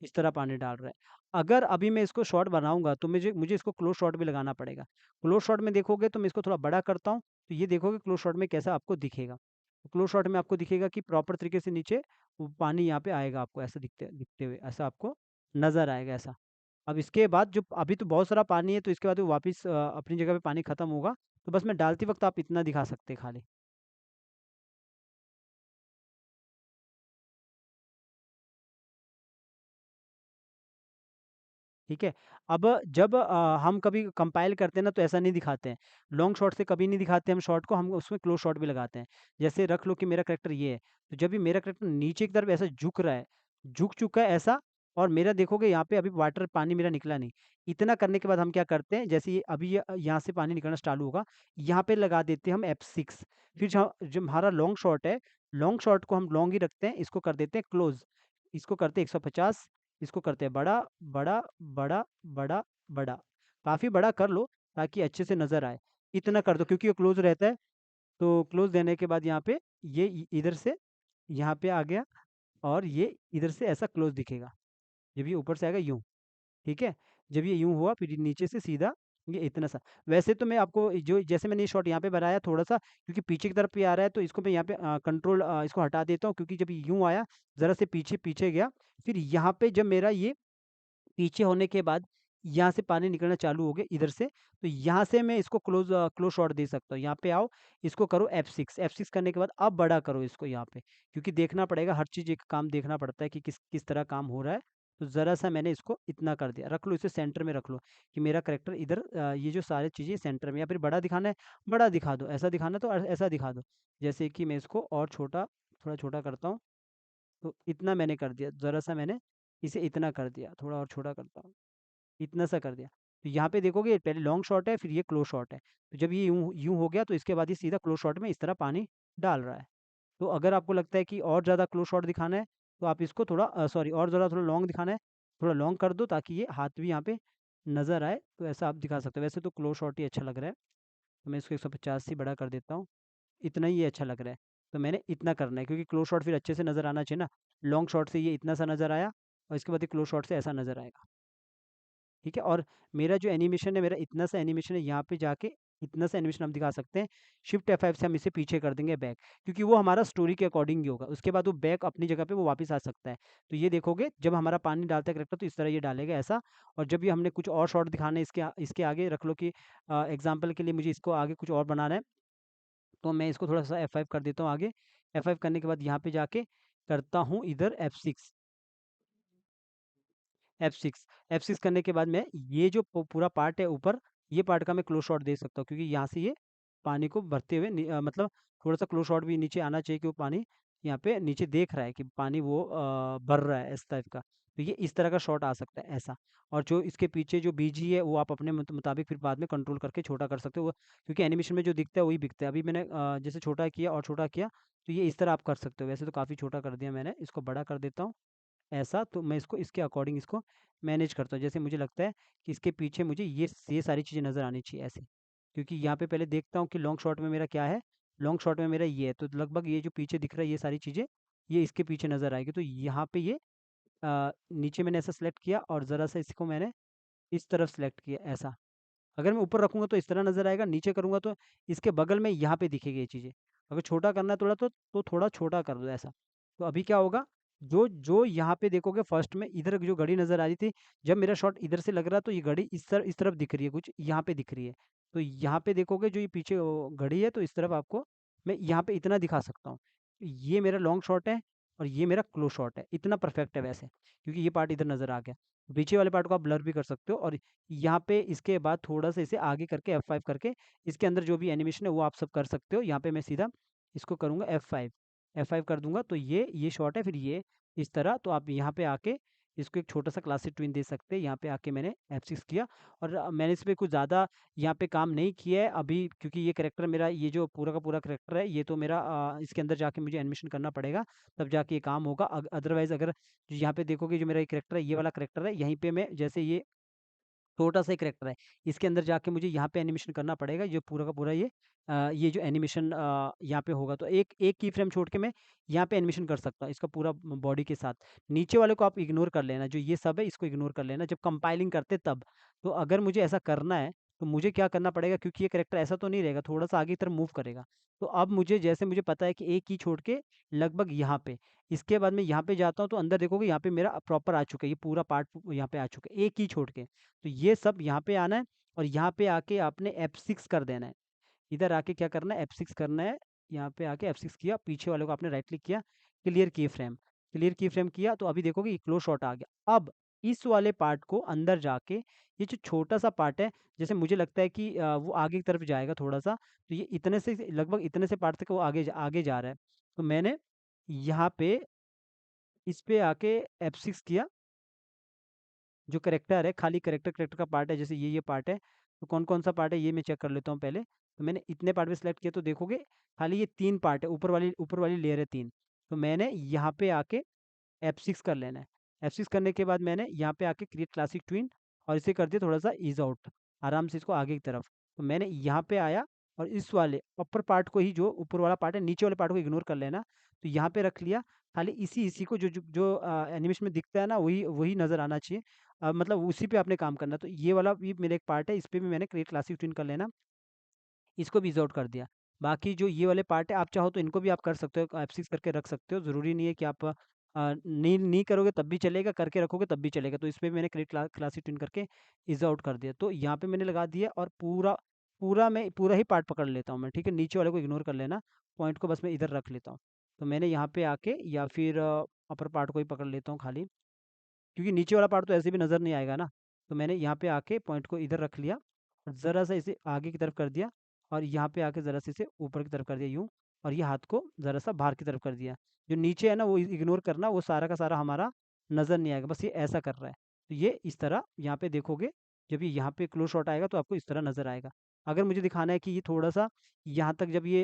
इस तरह पानी डाल रहा है। अगर अभी मैं इसको शॉर्ट बनाऊंगा तो मुझे मुझे इसको क्लोज शॉट भी लगाना पड़ेगा। क्लोज शॉट में देखोगे तो मैं इसको थोड़ा बड़ा करता हूँ, तो ये देखोगे क्लोज शॉट में कैसा आपको दिखेगा। क्लोज शॉट में आपको दिखेगा कि प्रॉपर तरीके से नीचे वो पानी यहाँ पे आएगा, आपको ऐसा दिखते दिखते हुए ऐसा आपको नजर आएगा ऐसा। अब इसके बाद जो अभी तो बहुत सारा पानी है, तो इसके बाद वो वापस अपनी जगह पे पानी खत्म होगा। तो बस मैं डालते वक्त आप इतना दिखा सकते हैं खाली। ठीक है। अब जब हम कभी कंपाइल करते हैं ना, तो ऐसा नहीं दिखाते हैं। लॉन्ग शॉट से कभी नहीं दिखाते हम शॉट को, हम उसमें क्लोज शॉट भी लगाते हैं। जैसे रख लो कि मेरा करैक्टर ये है, तो जब भी मेरा करैक्टर नीचे की तरफ ऐसा झुक रहा है, झुक चुका है ऐसा, और मेरा देखोगे यहाँ पे अभी वाटर पानी मेरा निकला नहीं। इतना करने के बाद हम क्या करते हैं, जैसे ये अभी यहाँ से पानी निकलना चालू होगा, यहाँ पे लगा देते हैं हम F6। फिर जो हमारा लॉन्ग शॉट है, लॉन्ग शॉट को हम लॉन्ग ही रखते हैं, इसको कर देते हैं क्लोज, इसको करते हैं 150, इसको करते हैं बड़ा, बड़ा, बड़ा, बड़ा, बड़ा। काफ़ी बड़ा कर लो ताकि अच्छे से नज़र आए। इतना कर दो क्योंकि ये क्लोज़ रहता है, तो क्लोज़ देने के बाद यहाँ पे ये इधर से यहाँ पे आ गया, और ये इधर से ऐसा क्लोज़ दिखेगा। जब ये ऊपर से आएगा यूँ, ठीक है? जब ये यूँ हुआ, फिर ये नीचे से सीधा ये इतना सा। वैसे तो मैं आपको जो जैसे मैंने ये शॉट यहाँ पे बनाया थोड़ा-सा, क्योंकि पीछे की तरफ भी आ रहा है, तो इसको मैं यहाँ पे कंट्रोल इसको हटा देता हूँ, क्योंकि जब यूँ आया, ज़रा से पीछे गया, फिर यहाँ पे जब मेरा ये पीछे होने के बाद यहाँ से पानी निकलना चालू हो गया इधर से, तो यहाँ से मैं इसको क्लोज़ शॉट दे सकता हूँ। यहाँ पे आओ, इसको करो F6, F6 करने के बाद अब बड़ा करो इसको यहाँ पे, क्योंकि देखना पड़ेगा हर चीज़, एक काम देखना पड़ता है कि किस किस तरह काम हो रहा है। तो ज़रा-सा मैंने इसको इतना कर दिया, रख लो इसे सेंटर में रख लो, कि मेरा करैक्टर इधर ये जो सारी चीज़ें सेंटर में, या फिर बड़ा दिखाना है, बड़ा दिखा दो, ऐसा दिखाना है तो ऐसा दिखा दो। जैसे कि मैं इसको और छोटा, थोड़ा छोटा करता हूँ, तो इतना मैंने कर दिया, ज़रा-सा मैंने इसे इतना कर दिया, थोड़ा और छोटा करता हूँ। इतना सा कर दिया। तो यहाँ पे देखोगे पहले लॉन्ग शॉट है, फिर ये क्लोज़ शॉट है। तो जब ये यूँ यूँ हो गया, तो इसके बाद ये सीधा क्लोज़ शॉट में इस तरह पानी डाल रहा है। तो अगर आपको लगता है कि और ज़्यादा क्लोज़ शॉट दिखाना है, तो आप इसको थोड़ा सॉरी और ज़्यादा थोड़ा लॉन्ग दिखाना है, थोड़ा लॉन्ग कर दो ताकि ये हाथ भी यहाँ पे नज़र आए, तो ऐसा आप दिखा सकते हो। वैसे तो क्लोज़ शॉट ही अच्छा लग रहा है, तो मैं इसको 150 से बड़ा कर देता हूँ। इतना ही ये अच्छा लग रहा है, तो मैंने इतना करना है, क्योंकि क्लोज़ शॉट फिर अच्छे से नज़र आना चाहिए ना। लॉन्ग शॉट से ये इतना सा नज़र आया, और इसके बाद ये क्लोज़ शॉट से ऐसा नज़र आएगा। ठीक है? और मेरा जो एनिमेशन है, मेरा इतना सा एनिमेशन है, यहाँ पे जाके इतना सा एनिमेशन हम दिखा सकते हैं। शिफ्ट F5 से हम इसे पीछे कर देंगे बैक, क्योंकि वो हमारा स्टोरी के अकॉर्डिंग ही होगा। उसके बाद वो बैक अपनी जगह पे वो वापस आ सकता है। तो ये देखोगे जब हमारा पानी डालता है करैक्टर, तो इस तरह ये डालेगा ऐसा। और जब भी हमने कुछ और शॉट दिखाने इसके इसके आगे रख लो कि एग्ज़ाम्पल के लिए मुझे इसको आगे कुछ और बनाना है, तो मैं इसको थोड़ा-सा F5 कर देता हूँ आगे। F5 करने के बाद यहाँ पे जाके करता हूँ इधर F6। F6 F6 करने के बाद मैं ये जो पूरा पार्ट है ऊपर, ये पार्ट का मैं क्लोज शॉट दे सकता हूँ, क्योंकि यहाँ से ये पानी को भरते हुए मतलब थोड़ा सा क्लोज शॉट भी नीचे आना चाहिए, कि वो पानी यहाँ पे नीचे देख रहा है कि पानी वो भर रहा है इस टाइप का। तो ये इस तरह का शॉट आ सकता है ऐसा। और जो इसके पीछे जो बीजी है, वो आप अपने मुताबिक फिर बाद में कंट्रोल करके छोटा कर सकते हो, क्योंकि एनिमेशन में जो दिखता है वही दिखता है। अभी मैंने जैसे छोटा किया और छोटा किया, तो ये इस तरह आप कर सकते हो। वैसे तो काफ़ी छोटा कर दिया मैंने, इसको बड़ा कर देता हूँ ऐसा। तो मैं इसको इसके अकॉर्डिंग इसको मैनेज करता हूँ। जैसे मुझे लगता है कि इसके पीछे मुझे ये सारी चीज़ें नज़र आनी चाहिए ऐसे, क्योंकि यहाँ पे पहले देखता हूँ कि लॉन्ग शॉट में मेरा क्या है। लॉन्ग शॉट में मेरा ये है, तो लगभग ये जो पीछे दिख रहा है ये सारी चीज़ें, ये इसके पीछे नज़र आएगी। तो यहाँ पे ये नीचे मैंने ऐसा सेलेक्ट किया, और ज़रा सा इसको मैंने इस तरफ सेलेक्ट किया ऐसा। अगर मैं ऊपर रखूँगा तो इस तरह नज़र आएगा, नीचे करूँगा तो इसके बगल में यहाँ पे दिखेगी ये चीज़ें। अगर छोटा करना है थोड़ा, तो थोड़ा छोटा कर दो ऐसा। तो अभी क्या होगा, जो जो यहाँ पे देखोगे फर्स्ट में इधर जो घड़ी नज़र आ रही थी, जब मेरा शॉट इधर से लग रहा है, तो ये घड़ी इस तरफ दिख रही है, कुछ यहाँ पे दिख रही है। तो यहाँ पे देखोगे जो ये पीछे घड़ी है, तो इस तरफ आपको मैं यहाँ पे इतना दिखा सकता हूँ। ये मेरा लॉन्ग शॉट है, और ये मेरा क्लोज शॉट है। इतना परफेक्ट है वैसे, क्योंकि ये पार्ट इधर नज़र आ गया। पीछे वाले पार्ट को आप ब्लर भी कर सकते हो, और यहाँ पे इसके बाद थोड़ा-सा इसे आगे करके F5 करके इसके अंदर जो भी एनिमेशन है वो आप सब कर सकते हो। यहाँ पे मैं सीधा इसको करूँगा F5, F5 कर दूँगा, तो ये शॉट है, फिर ये इस तरह। तो आप यहाँ पे आके इसको एक छोटा-सा क्लासिक ट्विन दे सकते हैं। यहाँ पे आके मैंने F6 किया और मैंने इस पे कुछ ज़्यादा यहाँ पे काम नहीं किया है अभी, क्योंकि ये कैरेक्टर मेरा, ये जो पूरा का पूरा कैरेक्टर है, ये तो मेरा इसके अंदर जाके मुझे एनिमेशन करना पड़ेगा, तब जाके ये काम होगा। अदरवाइज़ अगर जो यहाँ पे देखोगे, जो मेरा ये कैरेक्टर है, ये वाला कैरेक्टर है, यहीं पे मैं जैसे ये छोटा-सा ही कैरेक्टर है। इसके अंदर जाके मुझे यहाँ पे एनिमेशन करना पड़ेगा, जो पूरा का पूरा ये जो एनिमेशन यहाँ पे होगा, तो एक एक की फ्रेम छोड़ के मैं यहाँ पे एनिमेशन कर सकता हूँ, इसका पूरा बॉडी के साथ। नीचे वाले को आप इग्नोर कर लेना, जो ये सब है इसको इग्नोर कर लेना जब कंपाइलिंग करते तब। तो अगर मुझे ऐसा करना है, तो मुझे क्या करना पड़ेगा, क्योंकि ये कैरेक्टर ऐसा तो नहीं रहेगा, थोड़ा-सा आगे की तरफ मूव करेगा। तो अब मुझे, जैसे मुझे पता है कि एक की छोड़ के लगभग यहाँ पे, इसके बाद मैं यहाँ पे जाता हूँ, तो अंदर देखोगे यहाँ पे मेरा प्रॉपर आ चुका है, ये पूरा पार्ट यहाँ पे आ चुका है, एक की छोड़ के। तो ये सब यहाँ पे आना है और यहाँ पे आके आपने F6 कर देना है। इधर आके क्या करना है, F6 करना है। यहाँ पे आके F6 किया, पीछे वाले को आपने राइट क्लिक किया, क्लियर की फ्रेम। क्लियर की फ्रेम किया तो अभी देखोगे ये क्लोज शॉट आ गया। अब इस वाले पार्ट को अंदर जाके, ये जो छोटा-सा पार्ट है, जैसे मुझे लगता है कि वो आगे की तरफ जाएगा थोड़ा-सा, तो ये इतने से लगभग इतने से पार्ट तक वो आगे जा रहा है। तो मैंने यहाँ पे इस पे आके F6 किया। जो करैक्टर है, खाली करैक्टर का पार्ट है, जैसे ये पार्ट है, तो कौन-कौन सा पार्ट है ये मैं चेक कर लेता हूँ पहले। तो मैंने इतने पार्ट पे सिलेक्ट किया, तो देखोगे खाली ये 3 पार्ट है, ऊपर वाली लेयर है 3। तो मैंने यहाँ पे आके F6 कर लेना है। F6 करने के बाद मैंने यहाँ पे आके क्रिएट क्लासिक ट्विन और इसे कर दिया थोड़ा-सा ईज़ आउट, आराम से इसको आगे की तरफ। तो मैंने यहाँ पे आया और इस वाले अपर पार्ट को ही, जो ऊपर वाला पार्ट है, नीचे वाले पार्ट को इग्नोर कर लेना। तो यहाँ पे रख लिया, खाली इसी को जो एनिमेशन में दिखता है ना, वही वही नज़र आना चाहिए। मतलब उसी पे आपने काम करना है। तो ये वाला भी मेरा एक पार्ट है, इस पे भी मैंने क्रिएट क्लासिक ट्विन कर लेना। इसको भी ईज़ आउट कर दिया। बाकी जो ये वाले पार्ट है, आप चाहो तो इनको भी आप कर सकते हो, F6 करके रख सकते हो। ज़रूरी नहीं है कि आप नहीं करोगे तब भी चलेगा, करके रखोगे तब भी चलेगा। तो इसमें भी मैंने क्रिएट क्लासिक ट्विन करके ईज़ आउट कर दिया। तो यहाँ पे मैंने लगा दिया और पूरा ही पार्ट पकड़ लेता हूँ मैं, ठीक है? नीचे वाले को इग्नोर कर लेना, पॉइंट को बस मैं इधर रख लेता हूँ। तो मैंने यहाँ पे आके या फिर अपर पार्ट को ही पकड़ लेता हूँ खाली। क्योंकि नीचे वाला पार्ट तो ऐसे भी नज़र नहीं आएगा ना। तो मैंने यहाँ पे आके पॉइंट को इधर रख लिया और ज़रा-सा इसे आगे की तरफ कर दिया और यहाँ पे आके ज़रा-सा इसे ऊपर की तरफ कर दिया यूँ, और ये हाथ को ज़रा-सा बाहर की तरफ कर दिया। जो नीचे है ना, वो इग्नोर करना, वो सारा का सारा हमारा नज़र नहीं आएगा, बस ये ऐसा कर रहा है। तो ये इस तरह यहाँ पे देखोगे, जब ये यहाँ पे क्लोज़ शॉट आएगा तो आपको इस तरह नज़र आएगा। अगर मुझे दिखाना है कि ये थोड़ा-सा यहाँ तक, जब ये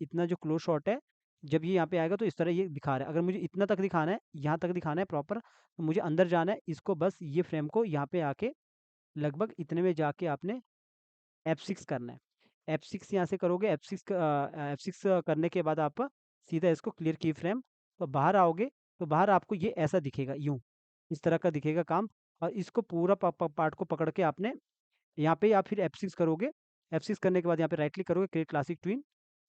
इतना जो क्लोज़ शॉट है, जब ये यहाँ पे आएगा तो इस तरह ये दिखा रहा है। अगर मुझे इतना तक दिखाना है, यहाँ तक दिखाना है प्रॉपर, तो मुझे अंदर जाना है, इसको बस ये फ्रेम को यहाँ पे आके लगभग इतने में जाके आपने F6 करना है। F6 यहाँ से करोगे, F6 करने के बाद आप सीधा इसको क्लियर की फ्रेम, तो बाहर आओगे, तो बाहर आपको ये ऐसा दिखेगा यूँ, इस तरह का दिखेगा काम। और इसको पूरा पार्ट को पकड़ के आपने यहाँ पे, या फिर F6 करोगे। F6 करने के बाद यहाँ पे राइट क्लिक करोगे, क्रिएट क्लासिक ट्विन,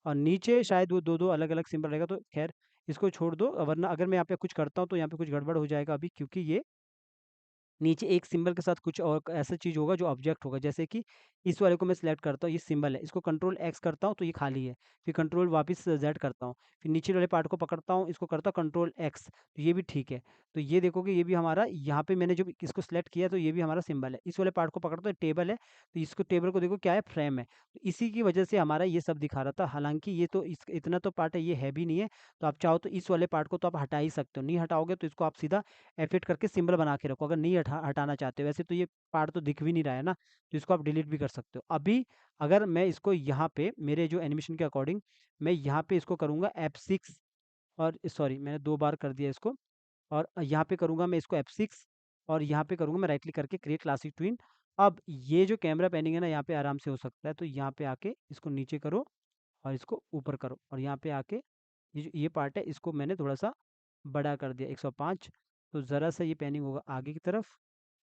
और नीचे शायद वो 2-2 अलग-अलग सिंबल रहेगा, तो ख़ैर इसको छोड़ दो। वरना अगर मैं यहाँ पे कुछ करता हूँ तो यहाँ पे कुछ गड़बड़ हो जाएगा अभी, क्योंकि ये नीचे एक सिंबल के साथ कुछ और ऐसा चीज़ होगा जो ऑब्जेक्ट होगा। जैसे कि इस वाले को मैं सिलेक्ट करता हूँ, ये सिंबल है, इसको कंट्रोल एक्स करता हूँ तो ये खाली है, फिर कंट्रोल वापस जेड करता हूँ, फिर नीचे वाले पार्ट को पकड़ता हूँ, इसको करता हूँ कंट्रोल एक्स, तो ये भी ठीक है। तो ये देखोगे, ये भी हमारा, यहाँ पे मैंने जो इसको सिलेक्ट किया तो ये भी हमारा सिंबल है। इस वाले पार्ट को पकड़ता हूँ, टेबल है, तो इसको टेबल को देखो क्या है, फ्रेम है। तो इसी की वजह से हमारा ये सब दिखा रहा था। हालांकि ये तो इतना तो पार्ट है, ये है भी नहीं है। तो आप चाहो तो इस वाले पार्ट को तो आप हटा ही सकते हो, नहीं हटाओगे तो इसको आप सीधा F8 करके सिंबल बना के रखो, अगर नहीं हटाना चाहते हो। वैसे तो ये पार्ट तो दिख भी नहीं रहा है ना, तो इसको आप डिलीट भी कर सकते हो। अभी अगर मैं इसको यहाँ पे मेरे जो एनिमेशन के अकॉर्डिंग, मैं यहाँ पे इसको करूँगा F6, और सॉरी मैंने 2 बार कर दिया इसको, और यहाँ पे करूँगा मैं इसको F6, और यहाँ पे करूँगा मैं राइट क्लिक करके क्रिएट क्लासिक ट्विन। अब ये जो कैमरा पैनिंग है ना, यहाँ पे आराम से हो सकता है, तो यहाँ पे आके इसको नीचे करो और इसको ऊपर करो, और यहाँ पे आके ये पार्ट है, इसको मैंने थोड़ा-सा बड़ा कर दिया 105। तो ज़रा-सा ये पैनिंग होगा आगे की तरफ।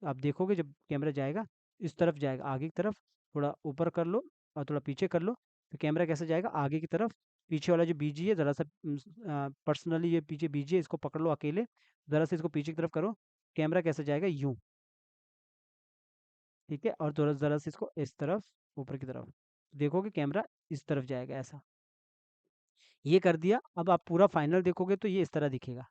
आप देखोगे जब कैमरा जाएगा, इस तरफ जाएगा आगे की तरफ, थोड़ा ऊपर कर लो और थोड़ा पीछे कर लो, तो कैमरा कैसे जाएगा आगे की तरफ। पीछे वाला जो बीजी है ज़रा-सा पर्सनली ये पीछे बीजी है, इसको पकड़ लो अकेले, ज़रा सा इसको पीछे की तरफ करो, कैमरा कैसे जाएगा यूँ, ठीक है? और थोड़ा ज़रा सा इसको इस तरफ, ऊपर की तरफ, देखोगे कैमरा इस तरफ जाएगा ऐसा। ये कर दिया, अब आप पूरा फाइनल देखोगे तो ये इस तरह दिखेगा,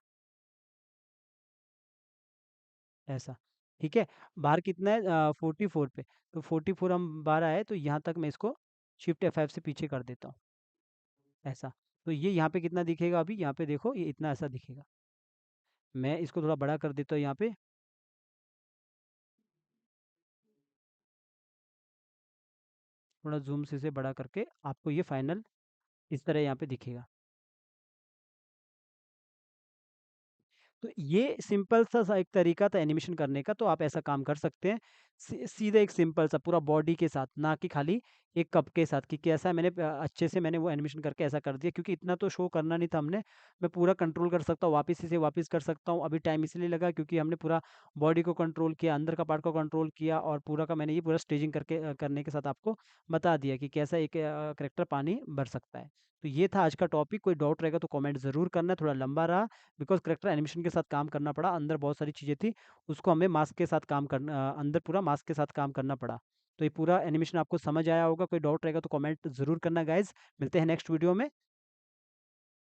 ऐसा, ठीक है? बाहर कितना है 44 पे, तो 44 हम बाहर आए, तो यहाँ तक मैं इसको शिफ्ट F5 से पीछे कर देता हूँ, ऐसा। तो ये यहाँ पे कितना दिखेगा अभी, यहाँ पे देखो ये इतना ऐसा दिखेगा। मैं इसको थोड़ा बड़ा कर देता हूँ यहाँ पे, थोड़ा ज़ूम से इसे बड़ा करके आपको ये फाइनल इस तरह यहाँ पे दिखेगा। तो ये सिंपल सा एक तरीका था एनिमेशन करने का, तो आप ऐसा काम कर सकते हैं। सीधे एक सिंपल सा पूरा बॉडी के साथ, ना कि खाली एक कप के साथ कि कैसा मैंने अच्छे से मैंने वो एनिमेशन करके ऐसा कर दिया, क्योंकि इतना तो शो करना नहीं था हमने। मैं पूरा कंट्रोल कर सकता हूँ, वापस इसे वापस कर सकता हूँ। अभी टाइम इसलिए लगा क्योंकि हमने पूरा बॉडी को कंट्रोल किया, अंदर का पार्ट को कंट्रोल किया, और पूरा का मैंने ये पूरा स्टेजिंग करके करने के साथ आपको बता दिया कि कैसा एक कैरेक्टर पानी भर सकता है। तो ये था आज का टॉपिक। कोई डाउट रहेगा तो कमेंट ज़रूर करना। थोड़ा लंबा रहा बिकॉज़ करैक्टर एनिमेशन के साथ काम करना पड़ा, अंदर बहुत सारी चीज़ें थी, उसको हमें मास्क के साथ काम करना, अंदर पूरा मास्क के साथ काम करना पड़ा। तो ये पूरा एनिमेशन आपको समझ आया होगा, कोई डाउट रहेगा तो कमेंट ज़रूर करना गाइज़। मिलते हैं नेक्स्ट वीडियो में।